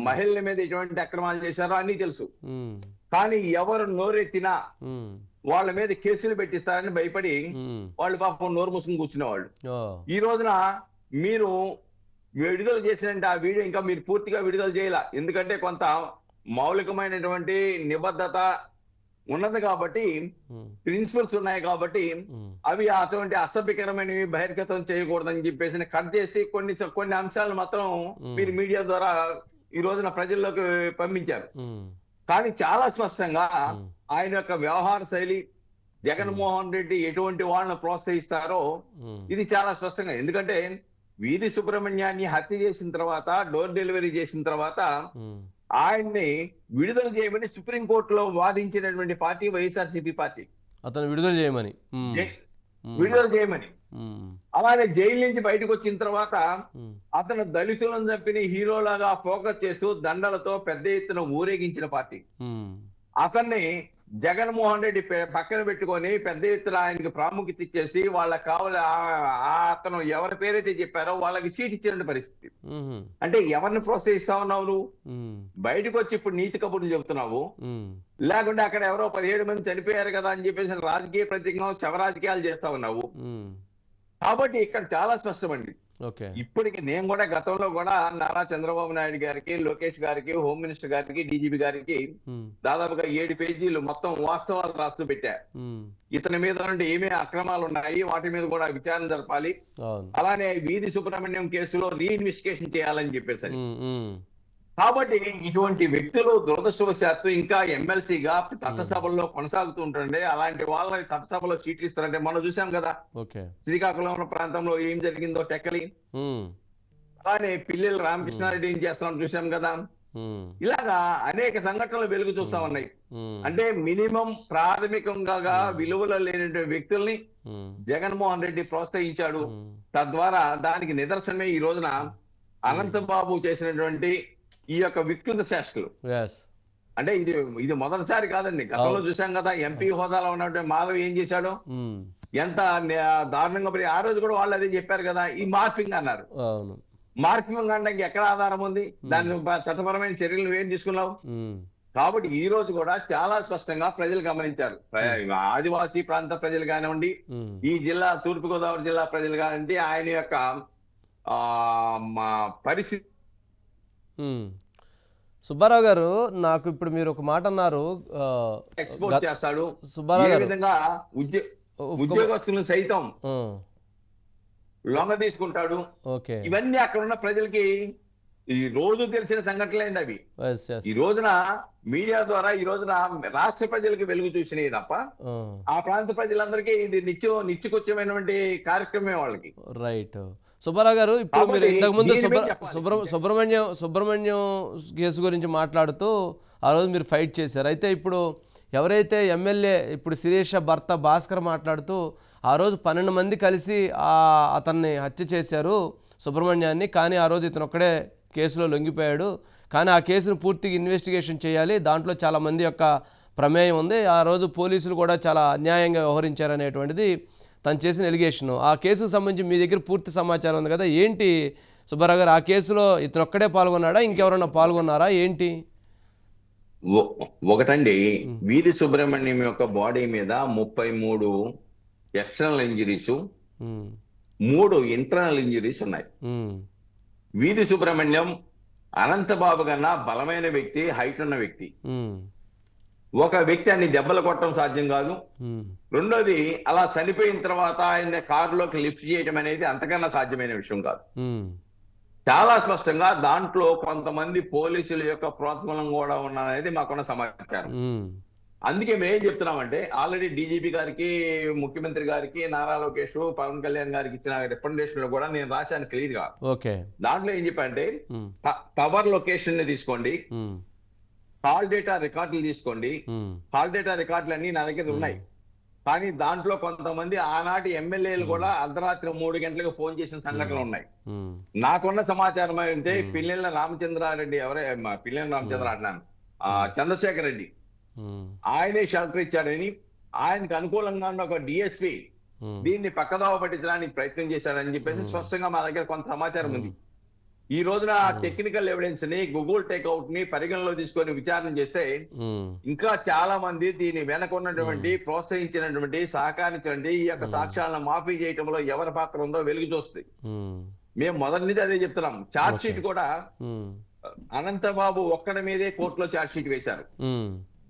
మహిళల మీద ఎటువంటి అక్రమాలు చేశారో అన్ని తెలుసు. కానీ ఎవరు నోరెత్తినా వాళ్ళ మీద కేసులు పెట్టిస్తారని భయపడి వాళ్ళు పాపం నోరు మూసుకుని కూర్చునేవాళ్ళు. ఈ రోజున మీరు విడుదల చేసినంటే ఆ వీడియో ఇంకా మీరు పూర్తిగా విడుదల చేయాల, ఎందుకంటే కొంత మౌలికమైనటువంటి నిబద్ధత ఉన్నది కాబట్టి, ప్రిన్సిపల్స్ ఉన్నాయి కాబట్టి అవి అటువంటి అసభ్యకరమైనవి బహిర్గతం చేయకూడదని చెప్పేసి కట్ చేసి కొన్ని అంశాలను మాత్రం మీరు మీడియా ద్వారా ఈ రోజున ప్రజల్లోకి పంపించారు. కానీ చాలా స్పష్టంగా ఆయన యొక్క వ్యవహార శైలి, జగన్మోహన్ రెడ్డి ఎటువంటి వాళ్ళని ప్రోత్సహిస్తారో ఇది చాలా స్పష్టంగా. ఎందుకంటే వీధి సుబ్రహ్మణ్యాన్ని హత్య చేసిన తర్వాత, డోర్ డెలివరీ చేసిన తర్వాత ఆయన్ని విడుదల చేయమని సుప్రీంకోర్టులో వాదించినటువంటి పార్టీ వైఎస్ఆర్సీపీ పార్టీ. అతను విడుదల చేయమని అలానే జైలు నుంచి బయటకు వచ్చిన తర్వాత అతను దళితులను చంపిన హీరోలాగా ఫోకస్ చేస్తూ దండలతో పెద్ద ఎత్తున ఊరేగించిన పార్టీ. అతన్ని జగన్మోహన్ రెడ్డి పక్కన పెట్టుకొని పెద్ద ఎత్తున ఆయనకి ప్రాముఖ్యత ఇచ్చేసి వాళ్ళకి కావాలి అతను ఎవరి పేరైతే చెప్పారో వాళ్ళకి సీట్ ఇచ్చిన పరిస్థితి. అంటే ఎవరిని ప్రోత్సహిస్తా ఉన్నావు నువ్వు? బయటకు వచ్చి ఇప్పుడు నీతి కబుర్లు చెబుతున్నావు, లేకుంటే అక్కడ ఎవరో 17 మంది చనిపోయారు కదా అని చెప్పేసి రాజకీయ ప్రతిజ్ఞ శవరాజకీయాలు చేస్తా ఉన్నావు. కాబట్టి ఇక్కడ చాలా స్పష్టమండి. ఇప్పటికి నేను కూడా గతంలో కూడా నారా చంద్రబాబు నాయుడు గారికి, లోకేష్ గారికి, హోమ్ మినిస్టర్ గారికి, డీజీపీ గారికి దాదాపుగా 7 పేజీలు మొత్తం వాస్తవాలు రాస్తూ పెట్టా. ఇతని మీద నుండి ఏమేమి అక్రమాలు ఉన్నాయి వాటి మీద కూడా విచారణ జరపాలి, అలానే వీధి సుబ్రహ్మణ్యం కేసులో రీఇన్వెస్టిగేషన్ చేయాలని చెప్పేసి. కాబట్టి ఇటువంటి వ్యక్తులు దురదృష్టవశాత్తు ఇంకా ఎమ్మెల్సీగా చట్టసభల్లో కొనసాగుతూ ఉంటుండే. అలాంటి వాళ్ళని చట్టసభలో సీట్లు ఇస్తారంటే మనం చూసాం కదా శ్రీకాకుళం ప్రాంతంలో ఏం జరిగిందో టెక్కలి, అలానే పిల్లలు రామకృష్ణారెడ్డి ఏం చేస్తున్నాం చూసాం కదా. ఇలాగా అనేక సంఘటనలు వెలుగు చూస్తా ఉన్నాయి. అంటే మినిమం ప్రాథమికంగా విలువలు లేనటువంటి వ్యక్తుల్ని జగన్మోహన్ రెడ్డి ప్రోత్సహించాడు. తద్వారా దానికి నిదర్శనమే ఈ రోజున అనంతబాబు చేసినటువంటి ఈ యొక్క వికృత చేష్టలు. అంటే ఇది మొదటిసారి కాదండి, గతంలో చూసాం కదా. ఎంపీ హోదాలో ఉన్నటువంటి మాధవ్ ఏం చేశాడు, ఎంత దారుణంగా. ఆ రోజు కూడా వాళ్ళు అదే చెప్పారు కదా, ఈ మార్ఫింగ్ అన్నారు. మార్ఫింగ్ అనడానికి ఎక్కడ ఆధారం ఉంది? దాని చట్టపరమైన చర్యలు నువ్వేం తీసుకున్నావు? కాబట్టి ఈ రోజు కూడా చాలా స్పష్టంగా ప్రజలు గమనించారు. ఆదివాసీ ప్రాంత ప్రజలు కానివ్వండి, ఈ జిల్లా తూర్పుగోదావరి జిల్లా ప్రజలు కానివ్వండి, ఆయన యొక్క పరిస్థితి. సుబ్బారావు గారు, నాకు ఇప్పుడు మీరు ఒక మాట అన్నారు, ఎక్స్పోర్ట్ చేస్తాడు, సుబ్బారావు గారు విధంగా ఉద్యోగస్తులను సైతం లొంగ తీసుకుంటాడు. ఇవన్నీ అక్కడ ఉన్న ప్రజలకి ఈ రోజు తెలిసిన సంఘటనలేండి అవి. ఈ రోజున మీడియా ద్వారా ఈ రోజున రాష్ట్ర ప్రజలకు వెలుగు చూసినాయి తప్ప ఆ ప్రాంత ప్రజలందరికీ ఇది నిత్యకొచ్చమైనటువంటి కార్యక్రమం వాళ్ళకి. రైట్. సుబ్బారావు గారు, ఇప్పుడు మీరు ఇంతకుముందు సుబ్రహ్మణ్యం కేసు గురించి మాట్లాడుతూ ఆ రోజు మీరు ఫైట్ చేశారు. అయితే ఇప్పుడు ఎవరైతే ఎమ్మెల్యే ఇప్పుడు శిరీష భర్త భాస్కర్ మాట్లాడుతూ ఆ రోజు 12 మంది కలిసి అతన్ని హత్య చేశారు సుబ్రహ్మణ్యాన్ని, కానీ ఆ రోజు ఇతను ఒక్కడే కేసులో లొంగిపోయాడు, కానీ ఆ కేసును పూర్తిగా ఇన్వెస్టిగేషన్ చేయాలి, దాంట్లో చాలామంది యొక్క ప్రమేయం ఉంది, ఆ రోజు పోలీసులు కూడా చాలా అన్యాయంగా వ్యవహరించారనేటువంటిది తను చేసిన ఎలిగేషను. ఆ కేసుకు సంబంధించి మీ దగ్గర పూర్తి సమాచారం ఉంది కదా, ఏంటి సుబ్బారావు గారు? ఆ కేసులో ఇతను ఒక్కడే పాల్గొన్నాడా, ఇంకెవరన్నా పాల్గొన్నారా, ఏంటి? ఒకటండి, వీధి సుబ్రహ్మణ్యం యొక్క బాడీ మీద 33 ఎక్స్టర్నల్ ఇంజరీస్, 3 ఇంటర్నల్ ఇంజరీస్ ఉన్నాయి. వీధి సుబ్రహ్మణ్యం అనంతబాబు కన్నా బలమైన వ్యక్తి, హైట్ ఉన్న వ్యక్తి. ఒక వ్యక్తి అన్ని దెబ్బలు కొట్టడం సాధ్యం కాదు. రెండోది, అలా చనిపోయిన తర్వాత ఆయన కారులోకి లిఫ్ట్ చేయడం అనేది అంతకన్నా సాధ్యమైన విషయం కాదు. చాలా స్పష్టంగా దాంట్లో కొంతమంది పోలీసుల యొక్క ప్రోత్సాహం కూడా ఉన్నది మాకున్న సమాచారం. అందుకే మేమేం చెప్తున్నామంటే, ఆల్రెడీ డీజీపీ గారికి, ముఖ్యమంత్రి గారికి, నారా లోకేష్, పవన్ కళ్యాణ్ గారికి ఇచ్చిన రికమెండేషన్ లో కూడా నేను రాశాను క్లియర్ గా. దాంట్లో ఏం చెప్పంటే, టవర్ లొకేషన్ ని తీసుకోండి, కాల్ డేటా రికార్డులు తీసుకోండి. కాల్ డేటా రికార్డులు అన్ని నా దగ్గర ఉన్నాయి, కానీ దాంట్లో కొంతమంది ఆనాటి ఎమ్మెల్యేలు కూడా అర్ధరాత్రి 3 గంటలకు ఫోన్ చేసిన సంఘటనలు ఉన్నాయి. నాకున్న సమాచారం అంటే పిల్లల రామచంద్రారెడ్డి, పిల్లల రామచంద్ర అంటున్నాను, చంద్రశేఖర్ రెడ్డి, ఆయనే షెల్టర్ ఇచ్చాడని, ఆయనకు అనుకూలంగా ఉన్న ఒక డిఎస్పీ దీన్ని పక్కదోవ పట్టించడానికి ప్రయత్నం చేశాడని చెప్పేసి స్పష్టంగా మా దగ్గర కొంత సమాచారం ఉంది. ఈ రోజున టెక్నికల్ ఎవిడెన్స్ ని, గూగుల్ టేక్అవుట్ ని పరిగణలో తీసుకొని విచారణ చేస్తే ఇంకా చాలా మంది దీని వెనకున్నటువంటి, ప్రోత్సహించినటువంటి, సహకరించినటువంటి ఈ యొక్క సాక్ష్యాలను మాఫీ చేయడంలో ఎవరి పాత్ర ఉందో వెలుగు చూస్తుంది. మేము మొదటి నుంచి అదే చెప్తున్నాం. ఛార్జ్ షీట్ కూడా అనంతబాబు ఒక్కడి మీదే కోర్టులో ఛార్జ్ షీట్ వేశారు.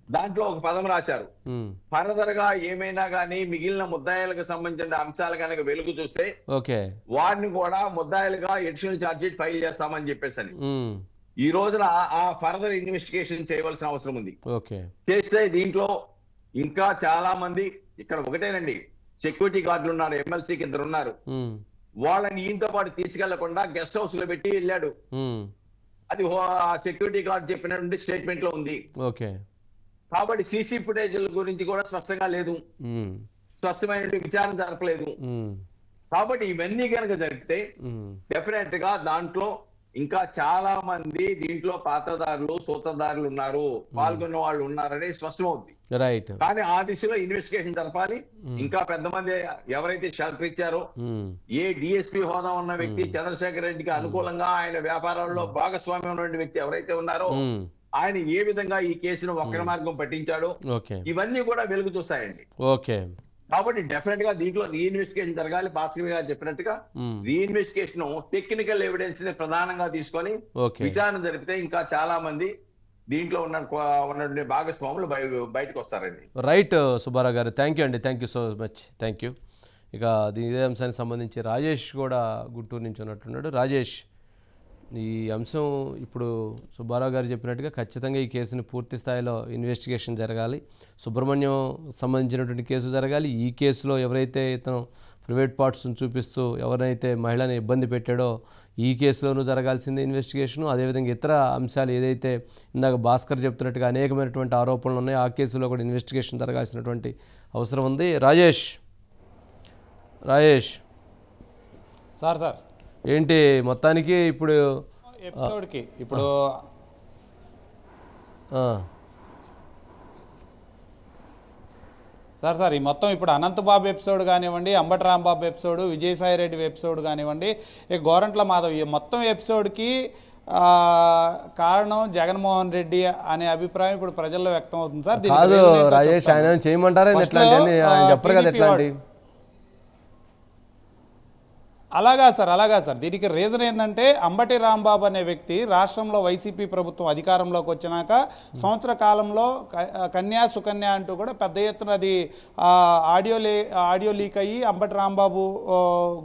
దాంట్లో ఒక పదం రాశారు, ఫర్దర్ గా ఏమైనా గానీ మిగిలిన ముద్దాయిలకు సంబంధించిన అంశాలు కనుక వెలుగు చూస్తే వారిని కూడా ముద్దాయిలుగా ఎడిషనల్ ఛార్జ్ షీట్ ఫైల్ చేస్తామని చెప్పేసి ఈ రోజున ఆ ఫర్దర్ ఇన్వెస్టిగేషన్ చేయవలసిన అవసరం ఉంది. చేస్తే దీంట్లో ఇంకా చాలా మంది, ఇక్కడ ఒకటేనండి, సెక్యూరిటీ గార్డులు ఉన్నారు, ఎమ్మెల్సీకి 2 ఉన్నారు, వాళ్ళని ఈయనతో పాటు తీసుకెళ్లకుండా గెస్ట్ హౌస్ లో పెట్టి వెళ్ళాడు. అది సెక్యూరిటీ గార్డ్ చెప్పినటువంటి స్టేట్మెంట్ లో ఉంది. కాబట్టి సీసీ ఫుటేజ్ గురించి కూడా స్పష్టంగా లేదు, స్పష్టమైన విచారణ జరపలేదు. కాబట్టి ఇవన్నీ కనుక జరిగితే డెఫినెట్ గా దాంట్లో ఇంకా చాలా మంది దీంట్లో పాత్రదారులు సూత్రధారులు ఉన్నారు, పాల్గొన్న వాళ్ళు ఉన్నారని స్పష్టమవుతుంది. రైట్. కానీ ఆ దిశలో ఇన్వెస్టిగేషన్ జరపాలి. ఇంకా పెద్ద మంది ఎవరైతే షెల్టర్ ఇచ్చారో, ఏ డిఎస్పీ హోదా ఉన్న వ్యక్తి, చంద్రశేఖర్ రెడ్డికి అనుకూలంగా ఆయన వ్యాపారంలో భాగస్వామ్యం ఉన్న వ్యక్తి ఎవరైతే ఉన్నారో ఆయన ఏ విధంగా ఈ కేసును వక్ర మార్గం పట్టించాడో ఇవన్నీ కూడా వెలుగు చూస్తాయండి. ఓకే. కాబట్టి డెఫినెట్ గా దీంట్లో రీఇన్వెస్టిగేషన్ జరగాలి. భాస్కర్ గారు చెప్పినట్టుగా రీఇన్వెస్టిగేషన్ టెక్నికల్ ఎవిడెన్స్ ని ప్రధానంగా తీసుకొని విచారణ జరిపితే ఇంకా చాలా మంది దీంట్లో ఉన్న భాగస్వాములు బయటకు వస్తారండి. రైట్ సుబ్బారావు గారు, థ్యాంక్ యూ అండి, thank you so much, thank you. ఇక ఇదే అంశానికి సంబంధించి రాజేష్ కూడా గుంటూరు నుంచి ఉన్నట్టున్నాడు. రాజేష్, ఈ అంశం ఇప్పుడు సుబ్బారావు గారు చెప్పినట్టుగా ఖచ్చితంగా ఈ కేసుని పూర్తి స్థాయిలో ఇన్వెస్టిగేషన్ జరగాలి. సుబ్రహ్మణ్యం సంబంధించినటువంటి కేసు జరగాలి. ఈ కేసులో ఎవరైతే ఇతను ప్రైవేట్ పార్ట్స్ని చూపిస్తూ ఎవరైతే మహిళని ఇబ్బంది పెట్టాడో ఈ కేసులోనూ జరగాల్సిందే ఇన్వెస్టిగేషను. అదేవిధంగా ఇతర అంశాలు ఏదైతే ఇందాక భాస్కర్ చెప్తున్నట్టుగా అనేకమైనటువంటి ఆరోపణలు ఉన్నాయో ఆ కేసులో కూడా ఇన్వెస్టిగేషన్ జరగాల్సినటువంటి అవసరం ఉంది. రాజేష్ సార్ ఏంటి మొత్తానికి ఇప్పుడు ఎపిసోడ్కి ఇప్పుడు సార్ ఈ మొత్తం ఇప్పుడు అనంతబాబు ఎపిసోడ్ కానివ్వండి, అంబటి రాంబాబు ఎపిసోడ్, విజయసాయి రెడ్డి ఎపిసోడ్ కానివ్వండి, గోరంట్ల మాధవ్, ఈ మొత్తం ఎపిసోడ్కి కారణం జగన్మోహన్ రెడ్డి అనే అభిప్రాయం ఇప్పుడు ప్రజల్లో వ్యక్తం అవుతుంది సార్. కాదు రాజేష్, ఆయన చేయమంటారా చెప్పరు కదా ఎట్లాంటి? అలాగా సార్ దీనికి రీజన్ ఏంటంటే అంబటి రాంబాబు అనే వ్యక్తి రాష్ట్రంలో వైసీపీ ప్రభుత్వం అధికారంలోకి వచ్చినాక సంవత్సర కాలంలో కన్యా సుకన్య అంటూ కూడా పెద్ద ఎత్తున అది ఆడియో లీక్ అయ్యి అంబటి రాంబాబు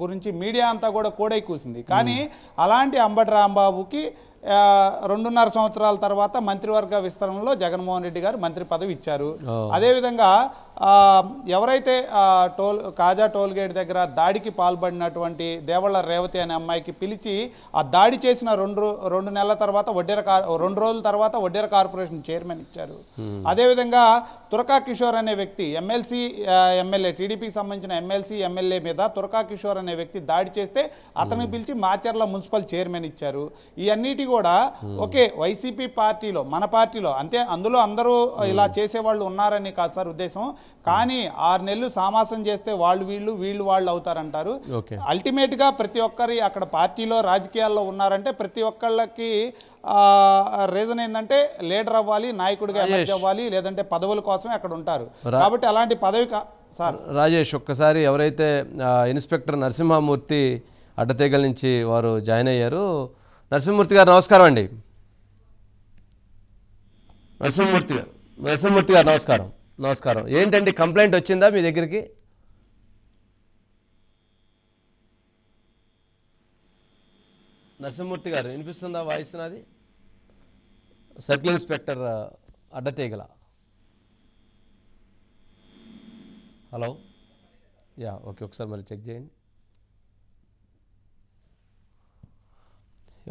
గురించి మీడియా అంతా కూడా కోడై కూసింది. కానీ అలాంటి అంబటి రాంబాబుకి 2.5 సంవత్సరాల తర్వాత మంత్రివర్గ విస్తరణలో జగన్మోహన్ రెడ్డి గారు మంత్రి పదవి ఇచ్చారు. అదేవిధంగా ఎవరైతే కాజా టోల్ గేట్ దగ్గర దాడికి పాల్పడినటువంటి దేవళ్ళ రేవతి అనే అమ్మాయికి పిలిచి ఆ దాడి చేసిన 2 నెలల తర్వాత 2 రోజుల తర్వాత వడ్డేర కార్పొరేషన్ చైర్మన్ ఇచ్చారు. అదేవిధంగా తురకా కిషోర్ అనే వ్యక్తి ఎమ్మెల్యే టీడీపీకి సంబంధించిన ఎమ్మెల్యే మీద తురకా కిషోర్ అనే వ్యక్తి దాడి చేస్తే అతన్ని పిలిచి మాచర్ల మున్సిపల్ చైర్మన్ ఇచ్చారు. ఇవన్నిటి కూడా ఓకే వైసీపీ పార్టీలో మన పార్టీలో అంతే, అందులో అందరూ ఇలా చేసేవాళ్ళు ఉన్నారని కాదు సార్ ఉద్దేశం. కానీ 6 నెలలు సామాసం చేస్తే వీళ్ళు వాళ్ళు అవుతారంటారు. అల్టిమేట్ గా ప్రతి ఒక్కరి అక్కడ పార్టీలో రాజకీయాల్లో ఉన్నారంటే ప్రతి ఒక్కళ్ళకి రీజన్ ఏంటంటే లీడర్ అవ్వాలి, నాయకుడిగా ఎమర్జ్ అవ్వాలి, లేదంటే పదవుల కోసమే అక్కడ ఉంటారు. కాబట్టి అలాంటి పదవి సార్. రాజేష్, ఒక్కసారి ఎవరైతే ఇన్స్పెక్టర్ నరసింహమూర్తి అడ్డతీగల నుంచి వారు జాయిన్ అయ్యారు. నరసింహమూర్తి గారు నమస్కారం అండి. నరసింహమూర్తి గారు నమస్కారం. ఏంటండి కంప్లైంట్ వచ్చిందా మీ దగ్గరికి? నరసింహమూర్తి గారు వినిపిస్తుందా వాయిస్ నాది? Circle inspector Addateegala. Hello, okay, ఒకసారి మరి చెక్ చేయండి.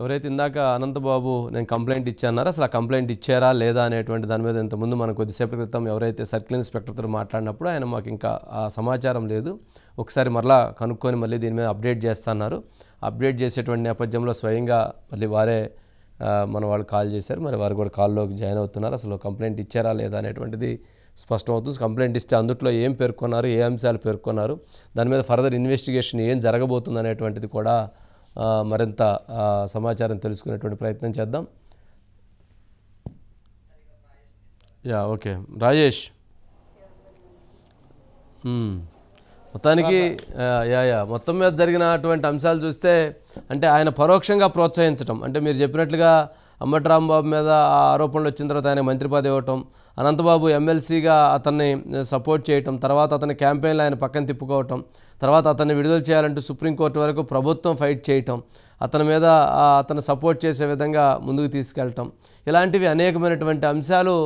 ఎవరైతే ఇందాక అనంతబాబు నేను కంప్లైంట్ ఇచ్చానారో అసలు ఆ కంప్లైంట్ ఇచ్చారా లేదా అనేటువంటి దాని మీద ఇంతకుముందు మనం కొద్దిసేపటి క్రితం ఎవరైతే సర్కిల్ ఇన్స్పెక్టర్తో మాట్లాడినప్పుడు ఆయన మాకు ఇంకా ఆ సమాచారం లేదు, ఒకసారి మరలా కనుక్కొని మళ్ళీ దీని మీద అప్డేట్ చేస్తున్నారు. అప్డేట్ చేసేటువంటి నేపథ్యంలో స్వయంగా మళ్ళీ వారే మన వాళ్ళు కాల్ చేశారు. మరి వారు కూడా కాల్లోకి జాయిన్ అవుతున్నారు. అసలు కంప్లైంట్ ఇచ్చారా లేదా అనేటువంటిది స్పష్టమవుతుంది. కంప్లైంట్ ఇస్తే అందులో ఏం పేర్కొన్నారు, ఏ అంశాలు పేర్కొన్నారు, దాని మీద ఫర్దర్ ఇన్వెస్టిగేషన్ ఏం జరగబోతుంది అనేటువంటిది కూడా మరింత సమాచారం తెలుసుకునేటువంటి ప్రయత్నం చేద్దాం. ఓకే రాజేష్, మొత్తానికి మొత్తం మీద జరిగినటువంటి అంశాలు చూస్తే అంటే ఆయన పరోక్షంగా ప్రోత్సహించడం, అంటే మీరు చెప్పినట్లుగా అంబటి రాంబాబు మీద ఆరోపణలు వచ్చిన తర్వాత ఆయన మంత్రి పదవి ఇవ్వటం, అనంతబాబు ఎమ్మెల్సీగా అతన్ని సపోర్ట్ చేయటం, తర్వాత అతని క్యాంపెయిన్లో ఆయన పక్కన తిప్పుకోవటం, తర్వాత అతన్ని విడుదల చేయాలంటూ సుప్రీంకోర్టు వరకు ప్రభుత్వం ఫైట్ చేయటం, అతని మీద అతను సపోర్ట్ చేసే విధంగా ముందుకు తీసుకెళ్ళటం, ఇలాంటివి అనేకమైనటువంటి అంశాలు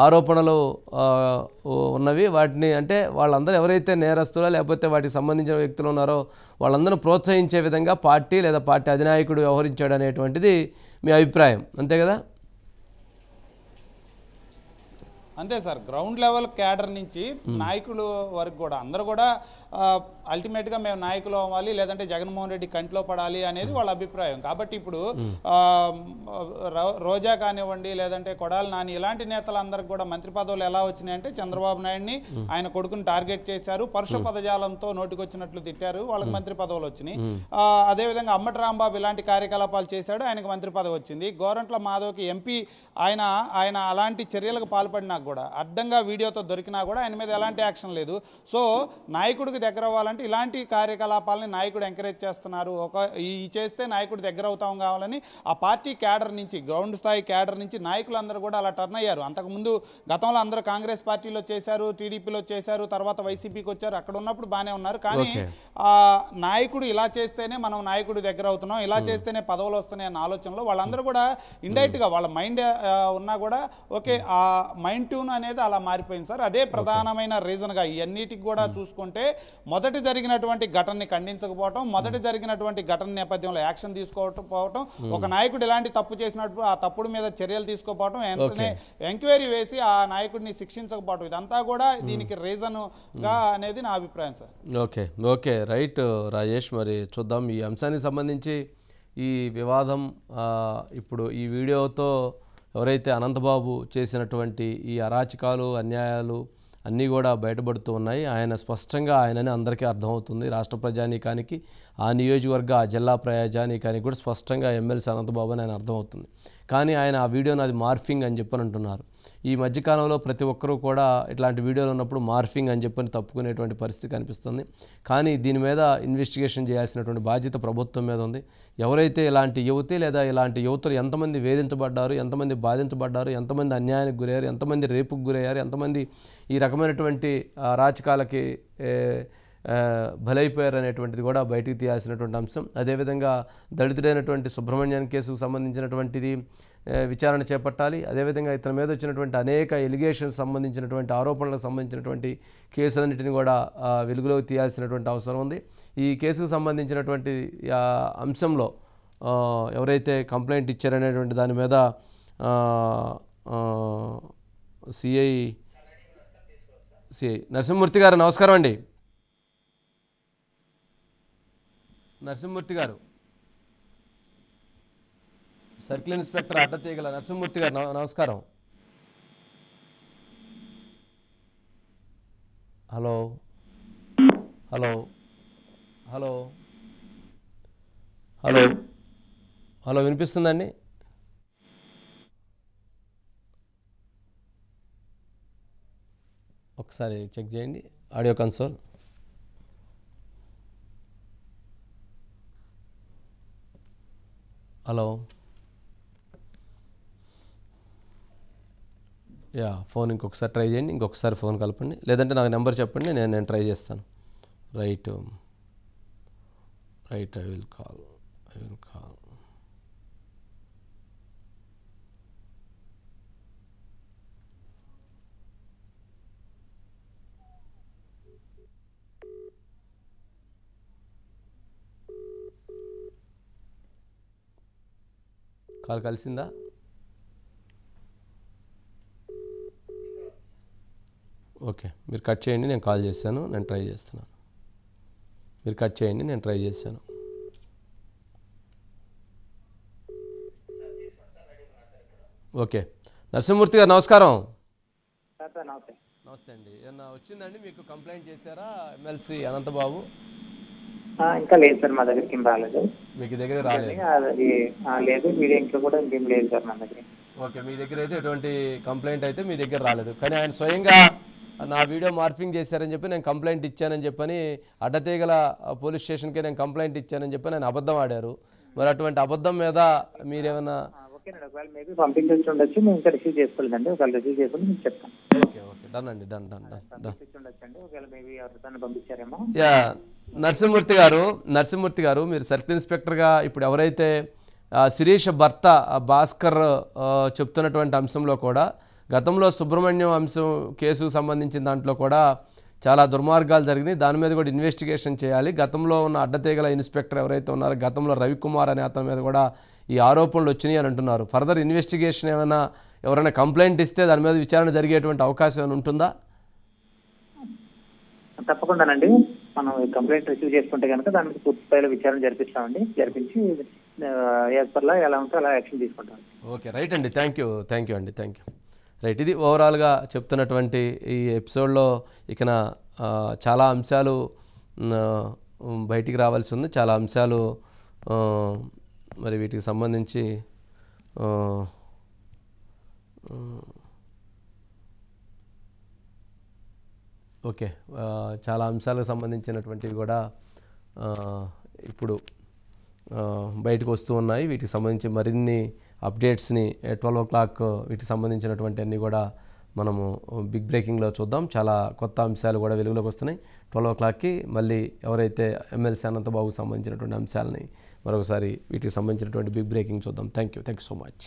ఆరోపణలు ఉన్నవి. వాటిని అంటే వాళ్ళందరూ ఎవరైతే నేరస్తులో లేకపోతే వాటికి సంబంధించిన వ్యక్తులు ఉన్నారో వాళ్ళందరూ ప్రోత్సహించే విధంగా పార్టీ లేదా పార్టీ అధినాయకుడు వ్యవహరించాడు అనేటువంటిది మీ అభిప్రాయం, అంతే కదా? అంతే సార్, గ్రౌండ్ లెవెల్ క్యాడర్ నుంచి నాయకులు వరకు కూడా అందరూ కూడా అల్టిమేట్గా మేము నాయకులు అవ్వాలి, లేదంటే జగన్మోహన్ రెడ్డి కంటిలో పడాలి అనేది వాళ్ళ అభిప్రాయం. కాబట్టి ఇప్పుడు రోజా కానివ్వండి, లేదంటే కొడాలి నాని ఇలాంటి నేతలందరికీ కూడా మంత్రి పదవులు ఎలా వచ్చినాయంటే చంద్రబాబు నాయుడిని ఆయన కొడుకుని టార్గెట్ చేశారు, పరుష పదజాలంతో నోటికొచ్చినట్లు తిట్టారు, వాళ్ళకి మంత్రి పదవులు వచ్చినాయి. అదేవిధంగా అంబటి రాంబాబు ఇలాంటి కార్యకలాపాలు చేశాడు, ఆయనకు మంత్రి పదవి వచ్చింది. గోరంట్ల మాధవ్కి ఎంపీ ఆయన అలాంటి చర్యలకు పాల్పడినా కూడా, అడ్డంగా వీడియోతో దొరికినా కూడా ఆయన మీద ఎలాంటి యాక్షన్ లేదు. సో నాయకుడికి దగ్గర అవ్వాలంటే ఇలాంటి కార్యకలాపాలని నాయకుడు ఎంకరేజ్ చేస్తున్నారు. ఈ చేస్తే నాయకుడి దగ్గర అవుతాం కావాలని ఆ పార్టీ క్యాడర్ నుంచి, గ్రౌండ్ స్థాయి క్యాడర్ నుంచి నాయకులందరూ కూడా అలా టర్న్ అయ్యారు. అంతకుముందు గతంలో అందరూ కాంగ్రెస్ పార్టీలో చేశారు, టీడీపీలో చేశారు, తర్వాత వైసీపీకి వచ్చారు. అక్కడ ఉన్నప్పుడు బాగానే ఉన్నారు. కానీ నాయకుడు ఇలా చేస్తేనే మనం నాయకుడి దగ్గర అవుతున్నాం, ఇలా చేస్తేనే పదవులు వస్తున్నాయి అన్న ఆలోచనలో వాళ్ళందరూ కూడా ఇండైరెక్ట్ గా వాళ్ళ మైండ్ ఉన్నా కూడా ఓకే ఆ మైండ్ ట్యూన్ అనేది అలా మారిపోయింది సార్. అదే ప్రధానమైన రీజన్ గా ఇవన్నిటికి కూడా చూసుకుంటే మొదటి జరిగినటువంటి ఘటనని ఖండించకపోవటం, మొదటి జరిగినటువంటి ఘటన నేపథ్యంలో యాక్షన్ తీసుకోవటం, ఒక నాయకుడు ఎలాంటి తప్పు చేసినట్టు ఆ తప్పుడు మీద చర్యలు తీసుకోపోవటం, వెంటనే ఎంక్వైరీ వేసి ఆ నాయకుడిని శిక్షించకపోవటం, ఇదంతా కూడా దీనికి రీజన్ గా అనేది నా అభిప్రాయం సార్. ఓకే రైట్ రాజేష్, మరి చూద్దాం ఈ అంశానికి సంబంధించి ఈ వివాదం. ఇప్పుడు ఈ వీడియోతో ఎవరైతే అనంతబాబు చేసినటువంటి ఈ అరాచకాలు, అన్యాయాలు అన్నీ కూడా బయటపడుతూ ఉన్నాయి. ఆయన స్పష్టంగా ఆయనని అందరికీ అర్థమవుతుంది, రాష్ట్ర ప్రజానీకానికి, ఆ నియోజకవర్గ ఆ జిల్లా ప్రజానీకానికి కూడా స్పష్టంగా ఎమ్మెల్సీ అనంతబాబు అని ఆయన అర్థమవుతుంది. కానీ ఆయన ఆ వీడియోని అది మార్ఫింగ్ అని చెప్పని అంటున్నారు. ఈ మధ్యకాలంలో ప్రతి ఒక్కరూ కూడా ఇట్లాంటి వీడియోలు ఉన్నప్పుడు మార్ఫింగ్ అని చెప్పని తప్పుకునేటువంటి పరిస్థితి కనిపిస్తుంది. కానీ దీని మీద ఇన్వెస్టిగేషన్ చేయాల్సినటువంటి బాధ్యత ప్రభుత్వం మీద ఉంది. ఎవరైతే ఇలాంటి యువతి లేదా ఇలాంటి యువతులు ఎంతమంది వేధించబడ్డారు, ఎంతమంది బాధించబడ్డారు, ఎంతమంది అన్యాయానికి గురయ్యారు, ఎంతమంది రేపుకు గురయ్యారు, ఎంతమంది ఈ రకమైనటువంటి రాజకాలకి బలైపోయారు అనేటువంటిది కూడా బయటికి తీయాల్సినటువంటి అంశం. అదేవిధంగా దళితుడైనటువంటి సుబ్రహ్మణ్యం కేసుకు సంబంధించినటువంటిది విచారణ చేపట్టాలి. అదేవిధంగా ఇతని మీద వచ్చినటువంటి అనేక ఎలిగేషన్స్ సంబంధించినటువంటి ఆరోపణలకు సంబంధించినటువంటి కేసులన్నింటినీ కూడా వెలుగులోకి తీయాల్సినటువంటి అవసరం ఉంది. ఈ కేసుకు సంబంధించినటువంటి అంశంలో ఎవరైతే కంప్లైంట్ ఇచ్చారనేటువంటి దాని మీద సిఐ నరసింహమూర్తి గారు నమస్కారం అండి. నరసింహమూర్తి గారు, సర్కిల్ ఇన్స్పెక్టర్ అడ్డతీగల నరసింహమూర్తి గారు నమస్కారం. Hello hello hello hello hello వినిపిస్తుందండి? ఒకసారి చెక్ చేయండి ఆడియో కన్సోల్. హలో ఫోన్ ఇంకొకసారి ట్రై చేయండి, ఇంకొకసారి ఫోన్ కలపండి, లేదంటే నాకు నెంబర్ చెప్పండి, నేను ట్రై చేస్తాను. Right I will call. Call కలిసిందా? ఓకే, మీరు కట్ చేయండి, నేను కాల్ చేశాను, నేను ట్రై చేస్తున్నాను. మీరు కట్ చేయండి, నేను ట్రై చేశాను. ఓకే, నరసింహమూర్తి గారు నమస్కారం. నమస్తే అండి. ఏమన్నా వచ్చిందండి మీకు? కంప్లైంట్ చేశారా ఎమ్మెల్సీ అనంతబాబు? ఇంకా లేదు సార్, మా దగ్గరికి ఏం రాలేదు. మీకు దగ్గర రాలేదు? లేదు, మీడియా ఇంట్లో కూడా ఇంకేం లేదు సార్ మా దగ్గర. ఓకే, మీ దగ్గర అయితే ఎటువంటి కంప్లైంట్ అయితే మీ దగ్గర రాలేదు. కానీ ఆయన స్వయంగా నా వీడియో మార్ఫింగ్ చేశారని చెప్పి నేను కంప్లైంట్ ఇచ్చానని చెప్పని, అడ్డతీగల పోలీస్ స్టేషన్కి నేను కంప్లైంట్ ఇచ్చానని చెప్పి నేను అబద్ధం ఆడారు. మరి అటువంటి అబద్ధం మీద మీరేమన్నా? ఓకేనండి, ఒకవేళ మేబీ పంపించి ఉండొచ్చు, మేము ఇంకా రిసీవ్ చేసుకోలేదండి. ఒకవేళ రిసీవ్ చేసుకుని మీకు చెప్తాను. ఓకే డన్ అండి, డన్. ఉండొచ్చండి, ఒకవేళ మేబీ ఎవరితో పంపించారేమో. నరసింహమూర్తి గారు, మీరు సర్కిల్ ఇన్స్పెక్టర్గా ఇప్పుడు ఎవరైతే శిరీష్ భర్త భాస్కర్ చెప్తున్నటువంటి అంశంలో కూడా, గతంలో సుబ్రహ్మణ్యం అంశం కేసుకు సంబంధించిన దాంట్లో కూడా చాలా దుర్మార్గాలు జరిగినాయి, దాని మీద కూడా ఇన్వెస్టిగేషన్ చేయాలి. గతంలో ఉన్న అడ్డతీగల ఇన్స్పెక్టర్ ఎవరైతే ఉన్నారో గతంలో రవికుమార్ అనే అతని మీద కూడా ఈ ఆరోపణలు వచ్చినాయి అని అంటున్నారు. ఫర్దర్ ఇన్వెస్టిగేషన్ ఎవరైనా కంప్లైంట్ ఇస్తే దాని మీద విచారణ జరిగేటువంటి అవకాశం ఏమైనా ఉంటుందా? తప్పకుండానండి, మనం కంప్లైంట్ రిసీవ్ చేసుకుంటే కనుక దాని మీద పూర్తి స్థాయిలో విచారణ జరిపించి యాజ్ పర్లా ఎలా ఉంటే అలా యాక్షన్ తీసుకుంటాం. ఓకే, రైట్ అండి, థ్యాంక్ యూ అండి, థ్యాంక్ యూ. రైట్, ఇది ఓవరాల్గా చెప్తున్నటువంటి ఈ ఎపిసోడ్లో ఇకన చాలా అంశాలు బయటికి రావాల్సి ఉంది. చాలా అంశాలు మరి వీటికి సంబంధించి ఓకే, చాలా అంశాలకు సంబంధించినటువంటివి కూడా ఇప్పుడు బయటకు వస్తూ ఉన్నాయి. వీటికి సంబంధించి మరిన్ని అప్డేట్స్ని 12 o'clock వీటికి సంబంధించినటువంటి అన్నీ కూడా మనము బిగ్ బ్రేకింగ్లో చూద్దాం. చాలా కొత్త అంశాలు కూడా వెలుగులోకి వస్తున్నాయి. 12 o'clockకి మళ్ళీ ఎవరైతే ఎమ్మెల్సీ అనంతబాబుకు సంబంధించినటువంటి అంశాలని మరొకసారి వీటికి సంబంధించినటువంటి బిగ్ బ్రేకింగ్ చూద్దాం. Thank you so much.